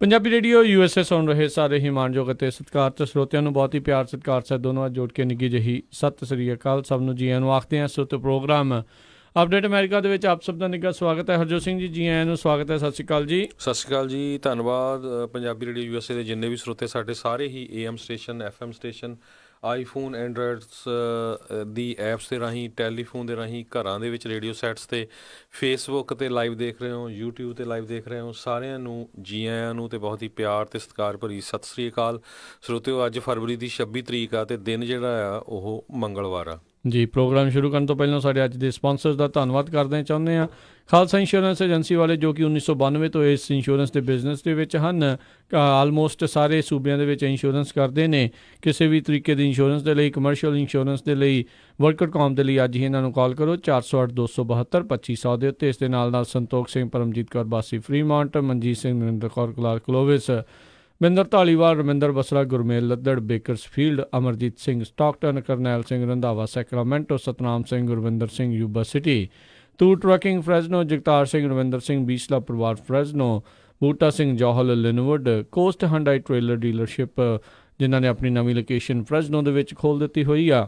Punjabi radio USA ਸੁਣ ਰਹੇ ਸਾਰੇ ਹੀ ਮਾਣਯੋਗ ਅਤੇ ਸਤਿਕਾਰਤ ਸਰੋਤਿਆਂ ਨੂੰ ਬਹੁਤ ਹੀ ਪਿਆਰ ਸਤਿਕਾਰ ਸਹਿਤ ਦੋਨੋਂ ਹੱਥ ਜੋੜ ਕੇ ਨਿੱਘੀ ਜਿਹੀ ਸਤਿ ਸ੍ਰੀ ਅਕਾਲ। ਸਭ ਨੂੰ ਜੀ ਆਇਆਂ ਨੂੰ ਆਖਦੇ ਹਾਂ। ਸੋ ਪ੍ਰੋਗਰਾਮ ਅਪਡੇਟ ਅਮਰੀਕਾ ਦੇ ਵਿੱਚ ਆਪ ਸਭ ਦਾ ਨਿੱਘਾ ਸਵਾਗਤ ਹੈ। ਹਰਜੋਤ ਸਿੰਘ ਜੀ, ਜੀ ਆਇਆਂ ਨੂੰ ਸਵਾਗਤ ਹੈ। ਸਤਿ ਸ਼੍ਰੀ ਅਕਾਲ ਜੀ। ਸਤਿ ਸ਼੍ਰੀ ਅਕਾਲ ਜੀ, ਧੰਨਵਾਦ। ਪੰਜਾਬੀ ਰੇਡੀਓ USA ਦੇ ਜਿੰਨੇ ਵੀ ਸਰੋਤੇ ਸਾਡੇ ਸਾਰੇ ਹੀ AM station, FM station, iPhone, Androids ਦੀ ਐਪਸ ਦੇ ਰਾਹੀਂ, ਟੈਲੀਫੋਨ ਦੇ ਰਾਹੀਂ, ਘਰਾਂ ਦੇ ਵਿੱਚ ਰੇਡੀਓ ਸੈਟਸ 'ਤੇ, ਫੇਸਬੁੱਕ 'ਤੇ ਲਾਈਵ ਦੇਖ ਰਹੇ ਹੋ, YouTube 'ਤੇ ਲਾਈਵ ਦੇਖ ਰਹੇ ਹੋ, ਸਾਰਿਆਂ ਨੂੰ ਜੀ ਆਇਆਂ ਨੂੰ ਅਤੇ ਬਹੁਤ ਹੀ ਪਿਆਰ ਅਤੇ ਸਤਿਕਾਰ ਭਰੀ ਸਤਿ ਸ਼੍ਰੀ ਅਕਾਲ। ਸਰੋਤਿਓ, ਅੱਜ ਫਰਵਰੀ ਦੀ 26 ਤਰੀਕ ਆ ਅਤੇ ਦਿਨ ਜਿਹੜਾ ਆ ਉਹ ਮੰਗਲਵਾਰ ਆ ਜੀ। ਪ੍ਰੋਗਰਾਮ ਸ਼ੁਰੂ ਕਰਨ ਤੋਂ ਪਹਿਲਾਂ ਸਾਡੇ ਅੱਜ ਦੇ ਸਪਾਂਸਰਸ ਦਾ ਧੰਨਵਾਦ ਕਰਦੇ ਚਾਹੁੰਦੇ ਹਾਂ। ਖਾਲਸਾ ਇੰਸ਼ੋਰੈਂਸ ਏਜੰਸੀ ਵਾਲੇ, ਜੋ ਕਿ 1992 ਤੋਂ ਇਸ ਇੰਸ਼ੋਰੈਂਸ ਦੇ ਬਿਜ਼ਨਸ ਦੇ ਵਿੱਚ ਹਨ। ਆਲਮੋਸਟ ਸਾਰੇ ਸੂਬਿਆਂ ਦੇ ਵਿੱਚ ਇੰਸ਼ੋਰੈਂਸ ਕਰਦੇ ਨੇ। ਕਿਸੇ ਵੀ ਤਰੀਕੇ ਦੀ ਇੰਸ਼ੋਰੈਂਸ ਦੇ ਲਈ, ਕਮਰਸ਼ੀਅਲ ਇੰਸ਼ੋਰੈਂਸ ਦੇ ਲਈ, ਵਰਕਰ ਕੌਮ ਦੇ ਲਈ ਅੱਜ ਹੀ ਇਹਨਾਂ ਨੂੰ ਕਾਲ ਕਰੋ 408 272 2500 ਦੇ ਉੱਤੇ। ਇਸ ਦੇ ਨਾਲ ਨਾਲ Santokh Singh, Paramjit Kaur Basi Fremont, Manjit Singh, Narinder Kaur Kalar Clovis, Binder Dhaliwal, Raminder Basra, Gurmel Laddar, Bakersfield, Amarjit Singh Stockton, Karnail Singh Randhawa Sacramento, Satnam Singh, Gurvinder Singh Yuba City, two trucking Fresno, Jagtar Singh, Ravinder Singh Beesla ਪਰਿਵਾਰ Fresno, Boota Singh Johal Lynnwood, Coast Hyundai trailer dealership ਜਿਨ੍ਹਾਂ ਨੇ ਆਪਣੀ ਨਵੀਂ ਲੋਕੇਸ਼ਨ ਫਰੈਜ਼ਨੋ ਦੇ ਵਿੱਚ ਖੋਲ੍ਹ ਦਿੱਤੀ ਹੋਈ ਆ।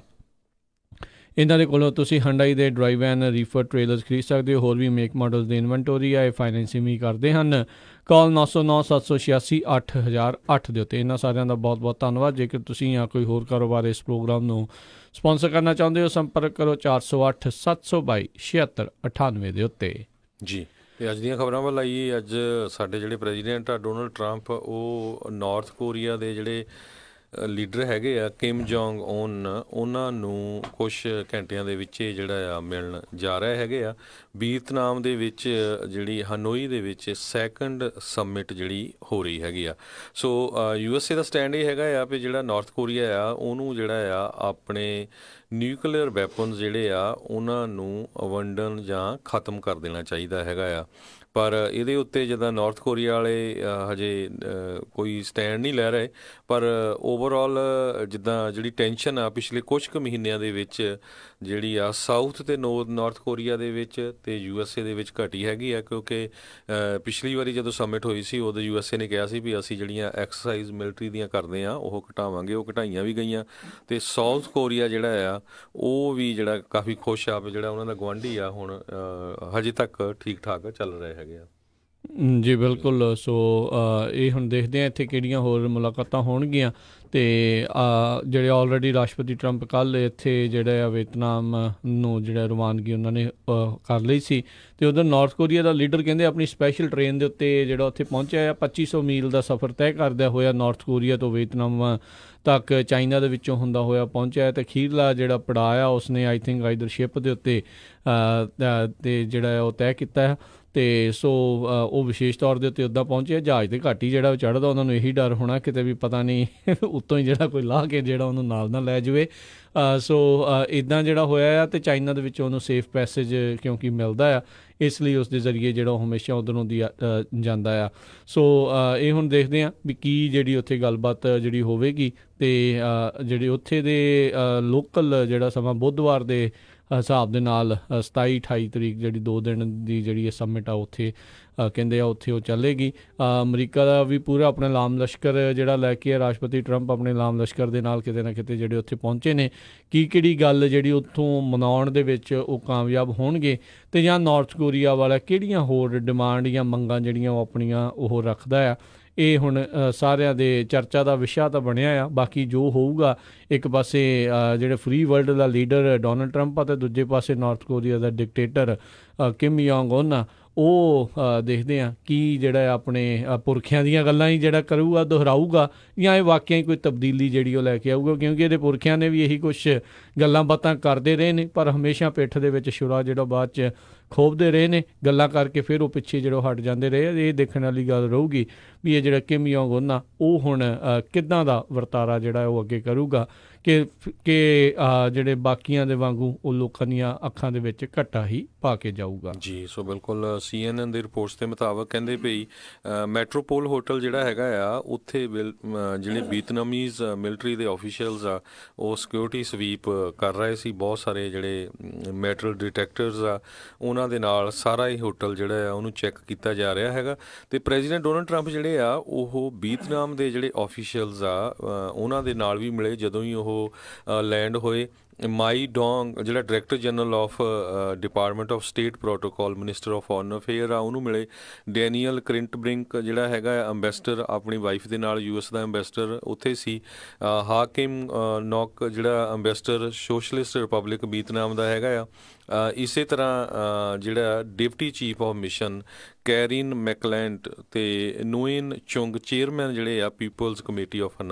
ਇਹਨਾਂ ਦੇ ਕੋਲੋਂ ਤੁਸੀਂ ਹੰਡਾਈ ਦੇ ਡਰਾਈਵ ਵੈਨ, ਰੀਫਰ, ਟ੍ਰੇਲਰਸ ਖਰੀਦ ਸਕਦੇ ਹੋ। ਹੋਰ ਵੀ ਮੇਕ ਮਾਡਲ ਦੇ ਇਨਵੈਂਟੋਰੀ ਆ। ਇਹ ਫਾਈਨੈਂਸਿੰਗ ਵੀ ਕਰਦੇ ਹਨ। ਕਾਲ 909 786 8008 ਦੇ ਉੱਤੇ। ਇਹਨਾਂ ਸਾਰਿਆਂ ਦਾ ਬਹੁਤ ਬਹੁਤ ਧੰਨਵਾਦ। ਜੇਕਰ ਤੁਸੀਂ ਜਾਂ ਕੋਈ ਹੋਰ ਕਾਰੋਬਾਰ ਇਸ ਪ੍ਰੋਗਰਾਮ ਨੂੰ ਸਪੋਂਸਰ ਕਰਨਾ ਚਾਹੁੰਦੇ ਹੋ, ਸੰਪਰਕ ਕਰੋ 408 722 7698 ਦੇ ਉੱਤੇ ਜੀ। ਅਤੇ ਅੱਜ ਦੀਆਂ ਖਬਰਾਂ ਵੱਲ ਆਈਏ। ਅੱਜ ਸਾਡੇ ਜਿਹੜੇ ਪ੍ਰੈਜ਼ੀਡੈਂਟ ਆ ਡੋਨਲਡ ਟਰੰਪ, ਉਹ ਨਾਰਥ ਕੋਰੀਆ ਦੇ ਜਿਹੜੇ ਲੀਡਰ ਹੈਗੇ ਆ ਕਿਮ ਜੋਂਗ ਉਨ, ਉਹਨਾਂ ਨੂੰ ਕੁਛ ਘੰਟਿਆਂ ਦੇ ਵਿੱਚ ਜਿਹੜਾ ਆ ਮਿਲਣ ਜਾ ਰਹੇ ਹੈਗੇ ਆ। ਵੀਅਤਨਾਮ ਦੇ ਵਿੱਚ ਜਿਹੜੀ ਹਨੋਈ ਦੇ ਵਿੱਚ ਸੈਕੰਡ ਸਮਿਟ ਜਿਹੜੀ ਹੋ ਰਹੀ ਹੈਗੀ ਆ। ਸੋ USA ਦਾ ਸਟੈਂਡ ਇਹ ਹੈਗਾ ਆ ਵੀ ਜਿਹੜਾ ਨਾਰਥ ਕੋਰੀਆ ਆ ਉਹਨੂੰ ਜਿਹੜਾ ਆ ਆਪਣੇ ਨਿਊਕਲੀਅਰ ਵੈਪਨਸ ਜਿਹੜੇ ਆ ਉਹਨਾਂ ਨੂੰ ਵੰਡਣ ਜਾਂ ਖ਼ਤਮ ਕਰ ਦੇਣਾ ਚਾਹੀਦਾ ਹੈਗਾ ਆ। ਪਰ ਇਹਦੇ ਉੱਤੇ ਜਿੱਦਾਂ ਨਾਰਥ ਕੋਰੀਆ ਵਾਲੇ ਹਜੇ ਕੋਈ ਸਟੈਂਡ ਨਹੀਂ ਲੈ ਰਹੇ, ਪਰ ਓਵਰਆਲ ਜਿੱਦਾਂ ਜਿਹੜੀ ਟੈਨਸ਼ਨ ਆ ਪਿਛਲੇ ਕੁਛ ਕੁ ਮਹੀਨਿਆਂ ਦੇ ਵਿੱਚ ਜਿਹੜੀ ਆ ਸਾਊਥ ਅਤੇ ਨਾਰਥ ਕੋਰੀਆ ਦੇ ਵਿੱਚ ਅਤੇ USA ਦੇ ਵਿੱਚ ਘਟੀ ਹੈਗੀ ਆ। ਕਿਉਂਕਿ ਪਿਛਲੀ ਵਾਰੀ ਜਦੋਂ ਸਮਿਟ ਹੋਈ ਸੀ ਉਦੋਂ USA ਨੇ ਕਿਹਾ ਸੀ ਵੀ ਅਸੀਂ ਜਿਹੜੀਆਂ ਐਕਸਰਸਾਈਜ਼ ਮਿਲਟਰੀ ਦੀਆਂ ਕਰਦੇ ਹਾਂ ਉਹ ਘਟਾਵਾਂਗੇ। ਉਹ ਘਟਾਈਆਂ ਵੀ ਗਈਆਂ ਅਤੇ ਸਾਊਥ ਕੋਰੀਆ ਜਿਹੜਾ ਆ ਉਹ ਵੀ ਜਿਹੜਾ ਕਾਫੀ ਖੁਸ਼ ਆ ਵੀ ਜਿਹੜਾ ਉਹਨਾਂ ਦਾ ਗੁਆਂਢੀ ਆ ਹੁਣ ਹਜੇ ਤੱਕ ਠੀਕ ਠਾਕ ਚੱਲ ਰਹੇ ਹੈਗੇ ਆ। ਜੀ ਬਿਲਕੁਲ। ਸੋ ਇਹ ਹੁਣ ਦੇਖਦੇ ਹਾਂ ਇੱਥੇ ਕਿਹੜੀਆਂ ਹੋਰ ਮੁਲਾਕਾਤਾਂ ਹੋਣਗੀਆਂ। ਅਤੇ ਜਿਹੜੇ ਆਲਰੇਡੀ ਰਾਸ਼ਟਰਪਤੀ ਟਰੰਪ ਕੱਲ੍ਹ ਇੱਥੇ ਜਿਹੜੇ ਆ ਵੀਅਤਨਾਮ ਨੂੰ ਜਿਹੜਾ ਰਵਾਨਗੀ ਉਹਨਾਂ ਨੇ ਕਰ ਲਈ ਸੀ। ਅਤੇ ਉੱਧਰ ਨਾਰਥ ਕੋਰੀਆ ਦਾ ਲੀਡਰ ਕਹਿੰਦੇ ਆਪਣੀ ਸਪੈਸ਼ਲ ਟ੍ਰੇਨ ਦੇ ਉੱਤੇ ਜਿਹੜਾ ਉੱਥੇ ਪਹੁੰਚਿਆ ਆ। 2500 ਮੀਲ ਦਾ ਸਫ਼ਰ ਤੈਅ ਕਰਦਿਆ ਹੋਇਆ ਨਾਰਥ ਕੋਰੀਆ ਤੋਂ ਵੀਅਤਨਾਮ ਤੱਕ ਚਾਈਨਾ ਦੇ ਵਿੱਚੋਂ ਹੁੰਦਾ ਹੋਇਆ ਪਹੁੰਚਿਆ। ਅਤੇ ਅਖੀਰਲਾ ਜਿਹੜਾ ਪੜਾਅ ਆ ਉਸਨੇ ਆਈ ਥਿੰਕ ਆਈਦਰ ਸ਼ਿਪ ਦੇ ਉੱਤੇ ਅਤੇ ਜਿਹੜਾ ਉਹ ਤੈਅ ਕੀਤਾ ਹੈ। ਅਤੇ ਸੋ ਉਹ ਵਿਸ਼ੇਸ਼ ਤੌਰ ਦੇ ਉੱਤੇ ਉੱਦਾਂ ਪਹੁੰਚੇ। ਜਹਾਜ਼ 'ਤੇ ਘੱਟ ਹੀ ਜਿਹੜਾ ਚੜ੍ਹਦਾ ਉਹਨਾਂ ਨੂੰ ਇਹੀ ਡਰ ਹੋਣਾ ਕਿਤੇ ਵੀ ਪਤਾ ਨਹੀਂ ਉੱਤੋਂ ਹੀ ਜਿਹੜਾ ਕੋਈ ਲਾਹ ਕੇ ਜਿਹੜਾ ਉਹਨੂੰ ਨਾਲ ਨਾ ਲੈ ਜਾਵੇ। ਸੋ ਇੱਦਾਂ ਜਿਹੜਾ ਹੋਇਆ ਆ। ਅਤੇ ਚਾਈਨਾ ਦੇ ਵਿੱਚ ਉਹਨੂੰ ਸੇਫ ਪੈਸੇਜ ਕਿਉਂਕਿ ਮਿਲਦਾ ਆ, ਇਸ ਲਈ ਉਸ ਦੇ ਜ਼ਰੀਏ ਜਿਹੜਾ ਉਹ ਹਮੇਸ਼ਾ ਉੱਧਰੋਂ ਦੀ ਜਾਂਦਾ ਆ। ਸੋ ਇਹ ਹੁਣ ਦੇਖਦੇ ਹਾਂ ਵੀ ਕੀ ਜਿਹੜੀ ਉੱਥੇ ਗੱਲਬਾਤ ਜਿਹੜੀ ਹੋਵੇਗੀ। ਅਤੇ ਜਿਹੜੇ ਉੱਥੇ ਦੇ ਲੋਕਲ ਜਿਹੜਾ ਸਮਾਂ ਬੁੱਧਵਾਰ ਦੇ ਹਿਸਾਬ ਦੇ ਨਾਲ 27-28 ਤਰੀਕ ਜਿਹੜੀ 2 ਦਿਨ ਦੀ ਜਿਹੜੀ ਇਹ ਸਮਿਟ ਆ ਉੱਥੇ ਕਹਿੰਦੇ ਆ ਉੱਥੇ ਉਹ ਚੱਲੇਗੀ। ਅਮਰੀਕਾ ਦਾ ਵੀ ਪੂਰਾ ਆਪਣਾ ਲਾਮ ਲਸ਼ਕਰ ਜਿਹੜਾ ਲੈ ਕੇ ਰਾਸ਼ਟਰਪਤੀ ਟਰੰਪ ਆਪਣੇ ਲਾਮ ਲਸ਼ਕਰ ਦੇ ਨਾਲ ਕਿਤੇ ਨਾ ਕਿਤੇ ਜਿਹੜੇ ਉੱਥੇ ਪਹੁੰਚੇ ਨੇ। ਕਿਹੜੀ ਗੱਲ ਜਿਹੜੀ ਉੱਥੋਂ ਮਨਾਉਣ ਦੇ ਵਿੱਚ ਉਹ ਕਾਮਯਾਬ ਹੋਣਗੇ ਅਤੇ ਜਾਂ ਨਾਰਥ ਕੋਰੀਆ ਵਾਲਾ ਕਿਹੜੀਆਂ ਹੋਰ ਡਿਮਾਂਡ ਜਾਂ ਮੰਗਾਂ ਜਿਹੜੀਆਂ ਉਹ ਆਪਣੀਆਂ ਉਹ ਰੱਖਦਾ ਆ। ਇਹ ਹੁਣ ਸਾਰਿਆਂ ਦੇ ਚਰਚਾ ਦਾ ਵਿਸ਼ਾ ਤਾਂ ਬਣਿਆ ਆ। ਬਾਕੀ ਜੋ ਹੋਊਗਾ, ਇੱਕ ਪਾਸੇ ਜਿਹੜੇ ਫਰੀ ਵਰਲਡ ਦਾ ਲੀਡਰ ਡੋਨਲਡ ਟਰੰਪ ਆ ਅਤੇ ਦੂਜੇ ਪਾਸੇ ਨਾਰਥ ਕੋਰੀਆ ਦਾ ਡਿਕਟੇਟਰ ਕਿਮ ਜੋਂਗ ਉਨ ਆ, ਉਹ ਦੇਖਦੇ ਹਾਂ ਕੀ ਜਿਹੜਾ ਆਪਣੇ ਪੁਰਖਿਆਂ ਦੀਆਂ ਗੱਲਾਂ ਹੀ ਜਿਹੜਾ ਕਰੂਗਾ, ਦੁਹਰਾਊਗਾ ਜਾਂ ਇਹ ਵਾਕਿਆ ਹੀ ਕੋਈ ਤਬਦੀਲੀ ਜਿਹੜੀ ਉਹ ਲੈ ਕੇ ਆਊਗਾ। ਕਿਉਂਕਿ ਇਹਦੇ ਪੁਰਖਿਆਂ ਨੇ ਵੀ ਇਹੀ ਕੁਛ ਗੱਲਾਂ ਬਾਤਾਂ ਕਰਦੇ ਰਹੇ ਨੇ, ਪਰ ਹਮੇਸ਼ਾ ਪਿੱਠ ਦੇ ਵਿੱਚ ਛੁਰਾ ਜਿਹੜਾ ਬਾਅਦ 'ਚ ਖੋਪਦੇ ਰਹੇ ਨੇ ਗੱਲਾਂ ਕਰਕੇ, ਫਿਰ ਉਹ ਪਿੱਛੇ ਜਿਹੜਾ ਹਟ ਜਾਂਦੇ ਰਹੇ। ਇਹ ਦੇਖਣ ਵਾਲੀ ਗੱਲ ਰਹੂਗੀ ਵੀ ਇਹ ਜਿਹੜਾ ਕਿਮ ਜੋਂਗ ਉਨ ਆ ਉਹ ਹੁਣ ਕਿੱਦਾਂ ਦਾ ਵਰਤਾਰਾ ਜਿਹੜਾ ਉਹ ਅੱਗੇ ਕਰੂਗਾ। ਕਿ ਜਿਹੜੇ ਬਾਕੀਆਂ ਦੇ ਵਾਂਗੂ ਉਹ ਲੋਕਾਂ ਦੀਆਂ ਅੱਖਾਂ ਦੇ ਵਿੱਚ ਘੱਟਾ ਹੀ ਪਾ ਕੇ ਜਾਊਗਾ। ਜੀ ਸੋ ਬਿਲਕੁਲ CNN ਦੇ ਰਿਪੋਰਟਸ ਦੇ ਮੁਤਾਬਕ ਕਹਿੰਦੇ ਵੀ ਮੈਟਰੋਪੋਲ ਹੋਟਲ ਜਿਹੜਾ ਹੈਗਾ ਆ ਉੱਥੇ ਜਿਹੜੇ ਵੀਤਨਾਮੀਜ਼ ਮਿਲਟਰੀ ਦੇ ਆਫੀਸ਼ੀਅਲਸ ਆ ਉਹ ਸਿਕਿਉਰਿਟੀ ਸਵੀਪ ਕਰ ਰਹੇ ਸੀ। ਬਹੁਤ ਸਾਰੇ ਜਿਹੜੇ ਮੈਟਲ ਡਿਟੈਕਟਰਸ ਆ ਉਹਨਾਂ ਦੇ ਨਾਲ ਸਾਰਾ ਹੀ ਹੋਟਲ ਜਿਹੜਾ ਆ ਉਹਨੂੰ ਚੈੱਕ ਕੀਤਾ ਜਾ ਰਿਹਾ ਹੈਗਾ। ਅਤੇ ਪ੍ਰੈਜ਼ੀਡੈਂਟ ਡੋਨਲਡ ਟਰੰਪ ਜਿਹੜੇ ਆ ਉਹ ਵੀਤਨਾਮ ਦੇ ਜਿਹੜੇ ਆਫੀਸ਼ੀਅਲਸ ਆ ਉਹਨਾਂ ਦੇ ਨਾਲ ਵੀ ਮਿਲੇ ਜਦੋਂ ਹੀ ਉਹ ਲੈਂਡ ਹੋਏ। ਮਾਈ ਡੋਂਗ ਜਿਹੜਾ director general of department of state protocol minister of foreign affair ਆ ਉਹਨੂੰ ਮਿਲੇ। ਡੈਨੀਅਲ ਕ੍ਰਿੰਟਬ੍ਰਿੰਕ ਜਿਹੜਾ ਹੈਗਾ ਅੰਬੈਸਡਰ ਆਪਣੀ ਵਾਈਫ ਦੇ ਨਾਲ US ਦਾ ਅੰਬੈਸਡਰ ਉੱਥੇ ਸੀ। ਹਾਕਿਮ ਨੌਕ ਜਿਹੜਾ ਅੰਬੈਸਡਰ ਸੋਸ਼ਲਿਸਟ ਰਿਪਬਲਿਕ ਵੀਤਨਾਮ ਦਾ ਹੈਗਾ ਆ। ਇਸੇ ਤਰ੍ਹਾਂ ਜਿਹੜਾ ਡਿਪਟੀ ਚੀਫ ਆਫ ਮਿਸ਼ਨ ਕੈਰੀਨ ਮੈਕਲੈਂਡ ਅਤੇ ਨੂਇਨ ਚੁੰਗ ਚੇਅਰਮੈਨ ਜਿਹੜੇ ਆ ਪੀਪਲਜ਼ ਕਮੇਟੀ ਆਫ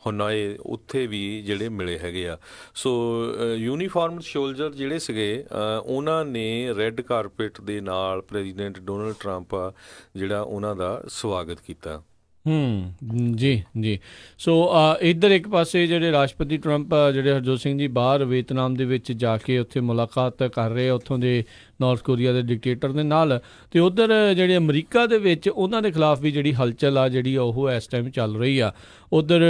ਹੁਨਾਏ ਉੱਥੇ ਵੀ ਜਿਹੜੇ ਮਿਲੇ ਹੈਗੇ ਆ। ਸੋ ਯੂਨੀਫਾਰਮਡ ਸੋਲਜਰ ਜਿਹੜੇ ਸੀਗੇ ਉਹਨਾਂ ਨੇ ਰੈੱਡ ਕਾਰਪੇਟ ਦੇ ਨਾਲ ਪ੍ਰੈਜ਼ੀਡੈਂਟ ਡੋਨਲਡ ਟਰੰਪ ਆ ਜਿਹੜਾ ਉਹਨਾਂ ਦਾ ਸਵਾਗਤ ਕੀਤਾ। ਜੀ ਸੋ ਇੱਧਰ ਇੱਕ ਪਾਸੇ ਜਿਹੜੇ ਰਾਸ਼ਟਰਪਤੀ ਟਰੰਪ ਜਿਹੜੇ ਹਰਜੋਤ ਸਿੰਘ ਜੀ ਬਾਹਰ ਵੀਅਤਨਾਮ ਦੇ ਵਿੱਚ ਜਾ ਕੇ ਉੱਥੇ ਮੁਲਾਕਾਤ ਕਰ ਰਹੇ ਉੱਥੋਂ ਦੇ ਨਾਰਥ ਕੋਰੀਆ ਦੇ ਡਿਕਟੇਟਰ ਦੇ ਨਾਲ, ਅਤੇ ਉੱਧਰ ਜਿਹੜੇ ਅਮਰੀਕਾ ਦੇ ਵਿੱਚ ਉਹਨਾਂ ਦੇ ਖਿਲਾਫ ਵੀ ਜਿਹੜੀ ਹਲਚਲ ਆ ਜਿਹੜੀ ਉਹ ਇਸ ਟਾਈਮ ਚੱਲ ਰਹੀ ਆ। ਉੱਧਰ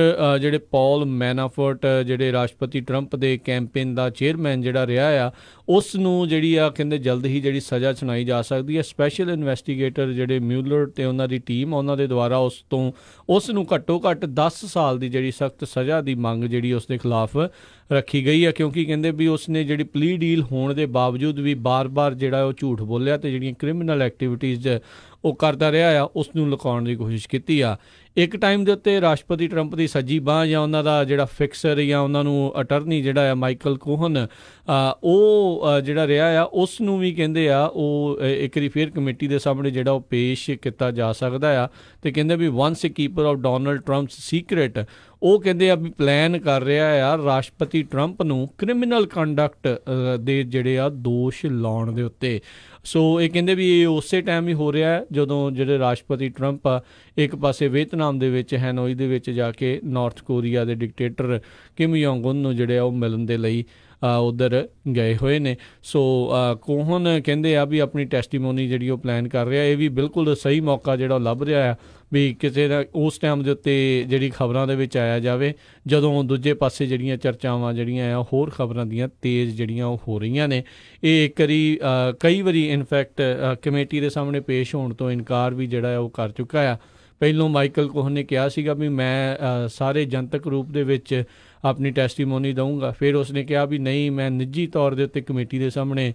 ਜਿਹੜੇ ਪੌਲ ਮੈਨਾਫੋਰਟ ਜਿਹੜੇ ਰਾਸ਼ਟਰਪਤੀ ਟਰੰਪ ਦੇ ਕੈਂਪੇਨ ਦਾ ਚੇਅਰਮੈਨ ਜਿਹੜਾ ਰਿਹਾ ਆ ਉਸ ਨੂੰ ਜਿਹੜੀ ਆ ਕਹਿੰਦੇ ਜਲਦ ਹੀ ਜਿਹੜੀ ਸਜ਼ਾ ਸੁਣਾਈ ਜਾ ਸਕਦੀ ਹੈ। ਸਪੈਸ਼ਲ ਇਨਵੈਸਟੀਗੇਟਰ ਜਿਹੜੇ ਮਿਊਲਰ ਅਤੇ ਉਹਨਾਂ ਦੀ ਟੀਮ ਉਹਨਾਂ ਦੇ ਦੁਆਰਾ ਉਸ ਨੂੰ ਘੱਟੋ ਘੱਟ 10 ਸਾਲ ਦੀ ਜਿਹੜੀ ਸਖਤ ਸਜ਼ਾ ਦੀ ਮੰਗ ਜਿਹੜੀ ਉਸ ਦੇ ਖਿਲਾਫ ਰੱਖੀ ਗਈ ਹੈ, ਕਿਉਂਕਿ ਕਹਿੰਦੇ ਵੀ ਉਸ ਨੇ ਜਿਹੜੀ ਪਲੀ ਡੀਲ ਹੋਣ ਦੇ ਬਾਵਜੂਦ ਵੀ ਬਾਰ-ਬਾਰ ਜਿਹੜਾ ਉਹ ਝੂਠ ਬੋਲਿਆ ਅਤੇ ਜਿਹੜੀਆਂ ਕ੍ਰਿਮੀਨਲ ਐਕਟੀਵਿਟੀਜ਼ ਉਹ ਕਰਦਾ ਰਿਹਾ ਆ ਉਸ ਨੂੰ ਲੁਕਾਉਣ ਦੀ ਕੋਸ਼ਿਸ਼ ਕੀਤੀ ਆ। ਇੱਕ ਟਾਈਮ ਦੇ ਉੱਤੇ ਰਾਸ਼ਟਰਪਤੀ ਟਰੰਪ ਦੀ ਸੱਜੀ ਬਾਂਹ ਜਾਂ ਉਹਨਾਂ ਦਾ ਜਿਹੜਾ ਫਿਕਸਰ ਜਾਂ ਉਹਨਾਂ ਨੂੰ ਅਟਰਨੀ ਜਿਹੜਾ ਆ ਮਾਈਕਲ ਕੋਹਨ ਉਹ ਜਿਹੜਾ ਰਿਹਾ ਆ ਉਸ ਨੂੰ ਵੀ ਕਹਿੰਦੇ ਆ ਉਹ ਇੱਕ ਵਾਰੀ ਫੇਰ ਕਮੇਟੀ ਦੇ ਸਾਹਮਣੇ ਜਿਹੜਾ ਉਹ ਪੇਸ਼ ਕੀਤਾ ਜਾ ਸਕਦਾ ਆ। ਅਤੇ ਕਹਿੰਦੇ ਵੀ once a keeper of Donald Trump's secret ਉਹ ਕਹਿੰਦੇ ਆ ਵੀ ਪਲਾਨ ਕਰ ਰਿਹਾ ਆ ਰਾਸ਼ਟਰਪਤੀ ਟਰੰਪ ਨੂੰ ਕ੍ਰਿਮੀਨਲ ਕੰਡਕਟ ਦੇ ਜਿਹੜੇ ਆ ਦੋਸ਼ ਲਾਉਣ ਦੇ ਉੱਤੇ। ਸੋ ਇਹ ਕਹਿੰਦੇ ਵੀ ਇਹ ਉਸੇ ਟਾਈਮ ਹੀ ਹੋ ਰਿਹਾ ਹੈ ਜਦੋਂ ਜਿਹੜੇ ਰਾਸ਼ਟਰਪਤੀ ਟਰੰਪ ਇੱਕ ਪਾਸੇ ਵੀਅਤਨਾਮ ਦੇ ਵਿੱਚ ਹੈਨੋਈ ਦੇ ਵਿੱਚ ਜਾ ਕੇ ਨਾਰਥ ਕੋਰੀਆ ਦੇ ਡਿਕਟੇਟਰ ਕਿਮ ਜੋਂਗ ਉਨ ਨੂੰ ਜਿਹੜੇ ਆ ਉਹ ਮਿਲਣ ਦੇ ਲਈ ਉੱਧਰ ਗਏ ਹੋਏ ਨੇ। ਸੋ ਕੋਹਨ ਕਹਿੰਦੇ ਆ ਵੀ ਆਪਣੀ ਟੈਸਟੀਮੋਨੀ ਜਿਹੜੀ ਉਹ ਪਲਾਨ ਕਰ ਰਿਹਾ। ਇਹ ਵੀ ਬਿਲਕੁਲ ਸਹੀ ਮੌਕਾ ਜਿਹੜਾ ਉਹ ਲੱਭ ਰਿਹਾ ਆ ਵੀ ਕਿਸੇ ਦਾ ਉਸ ਟਾਈਮ ਦੇ ਉੱਤੇ ਜਿਹੜੀ ਖਬਰਾਂ ਦੇ ਵਿੱਚ ਆਇਆ ਜਾਵੇ ਜਦੋਂ ਦੂਜੇ ਪਾਸੇ ਜਿਹੜੀਆਂ ਚਰਚਾਵਾਂ ਜਿਹੜੀਆਂ ਆ ਹੋਰ ਖਬਰਾਂ ਦੀਆਂ ਤੇਜ਼ ਜਿਹੜੀਆਂ ਉਹ ਹੋ ਰਹੀਆਂ ਨੇ। ਇਹ ਇੱਕ ਵਾਰੀ ਕਈ ਵਾਰੀ ਇਨਫੈਕਟ ਕਮੇਟੀ ਦੇ ਸਾਹਮਣੇ ਪੇਸ਼ ਹੋਣ ਤੋਂ ਇਨਕਾਰ ਵੀ ਜਿਹੜਾ ਉਹ ਕਰ ਚੁੱਕਾ ਆ। ਪਹਿਲੋਂ ਮਾਈਕਲ ਕੋਹਨ ਨੇ ਕਿਹਾ ਸੀਗਾ ਵੀ ਮੈਂ ਸਾਰੇ ਜਨਤਕ ਰੂਪ ਦੇ ਵਿੱਚ ਆਪਣੀ ਟੈਸਟੀਮੋਨੀ ਦਊਂਗਾ, ਫਿਰ ਉਸਨੇ ਕਿਹਾ ਵੀ ਨਹੀਂ ਮੈਂ ਨਿੱਜੀ ਤੌਰ ਦੇ ਉੱਤੇ ਕਮੇਟੀ ਦੇ ਸਾਹਮਣੇ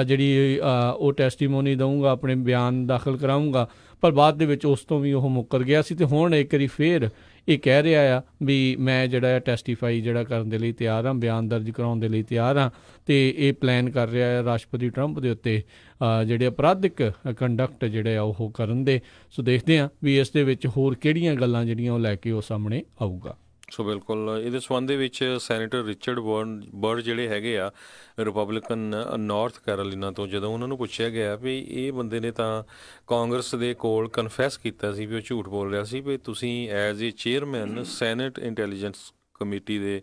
ਜਿਹੜੀ ਉਹ ਟੈਸਟੀਮੋਨੀ ਦਊਂਗਾ, ਆਪਣੇ ਬਿਆਨ ਦਾਖਲ ਕਰਾਊਂਗਾ, ਪਰ ਬਾਅਦ ਦੇ ਵਿੱਚ ਉਸ ਤੋਂ ਵੀ ਉਹ ਮੁੱਕਰ ਗਿਆ ਸੀ। ਅਤੇ ਹੁਣ ਇੱਕ ਵਾਰੀ ਫਿਰ ਇਹ ਕਹਿ ਰਿਹਾ ਆ ਵੀ ਮੈਂ ਜਿਹੜਾ ਟੈਸਟੀਫਾਈ ਜਿਹੜਾ ਕਰਨ ਦੇ ਲਈ ਤਿਆਰ ਹਾਂ, ਬਿਆਨ ਦਰਜ ਕਰਾਉਣ ਦੇ ਲਈ ਤਿਆਰ ਹਾਂ। ਅਤੇ ਇਹ ਪਲਾਨ ਕਰ ਰਿਹਾ ਹੈ ਰਾਸ਼ਟਰਪਤੀ ਟਰੰਪ ਦੇ ਉੱਤੇ ਜਿਹੜੇ ਅਪਰਾਧਿਕ ਕੰਡਕਟ ਜਿਹੜੇ ਆ ਉਹ ਕਰਨ ਦੇ। ਸੋ ਦੇਖਦੇ ਹਾਂ ਵੀ ਇਸ ਦੇ ਵਿੱਚ ਹੋਰ ਕਿਹੜੀਆਂ ਗੱਲਾਂ ਜਿਹੜੀਆਂ ਉਹ ਲੈ ਕੇ ਉਹ ਸਾਹਮਣੇ ਆਊਗਾ। ਸੋ ਬਿਲਕੁਲ ਇਹਦੇ ਸੰਬੰਧ ਦੇ ਵਿੱਚ ਸੈਨੇਟਰ ਰਿਚਰਡ ਬਰਡ ਜਿਹੜੇ ਹੈਗੇ ਆ ਰਿਪਬਲਿਕਨ ਨਾਰਥ ਕੈਰੋਲੀਨਾ ਤੋਂ, ਜਦੋਂ ਉਹਨਾਂ ਨੂੰ ਪੁੱਛਿਆ ਗਿਆ ਵੀ ਇਹ ਬੰਦੇ ਨੇ ਤਾਂ ਕਾਂਗਰਸ ਦੇ ਕੋਲ ਕਨਫੈਸ ਕੀਤਾ ਸੀ ਵੀ ਉਹ ਝੂਠ ਬੋਲ ਰਿਹਾ ਸੀ, ਵੀ ਤੁਸੀਂ as a chairman senate intelligence committee ਦੇ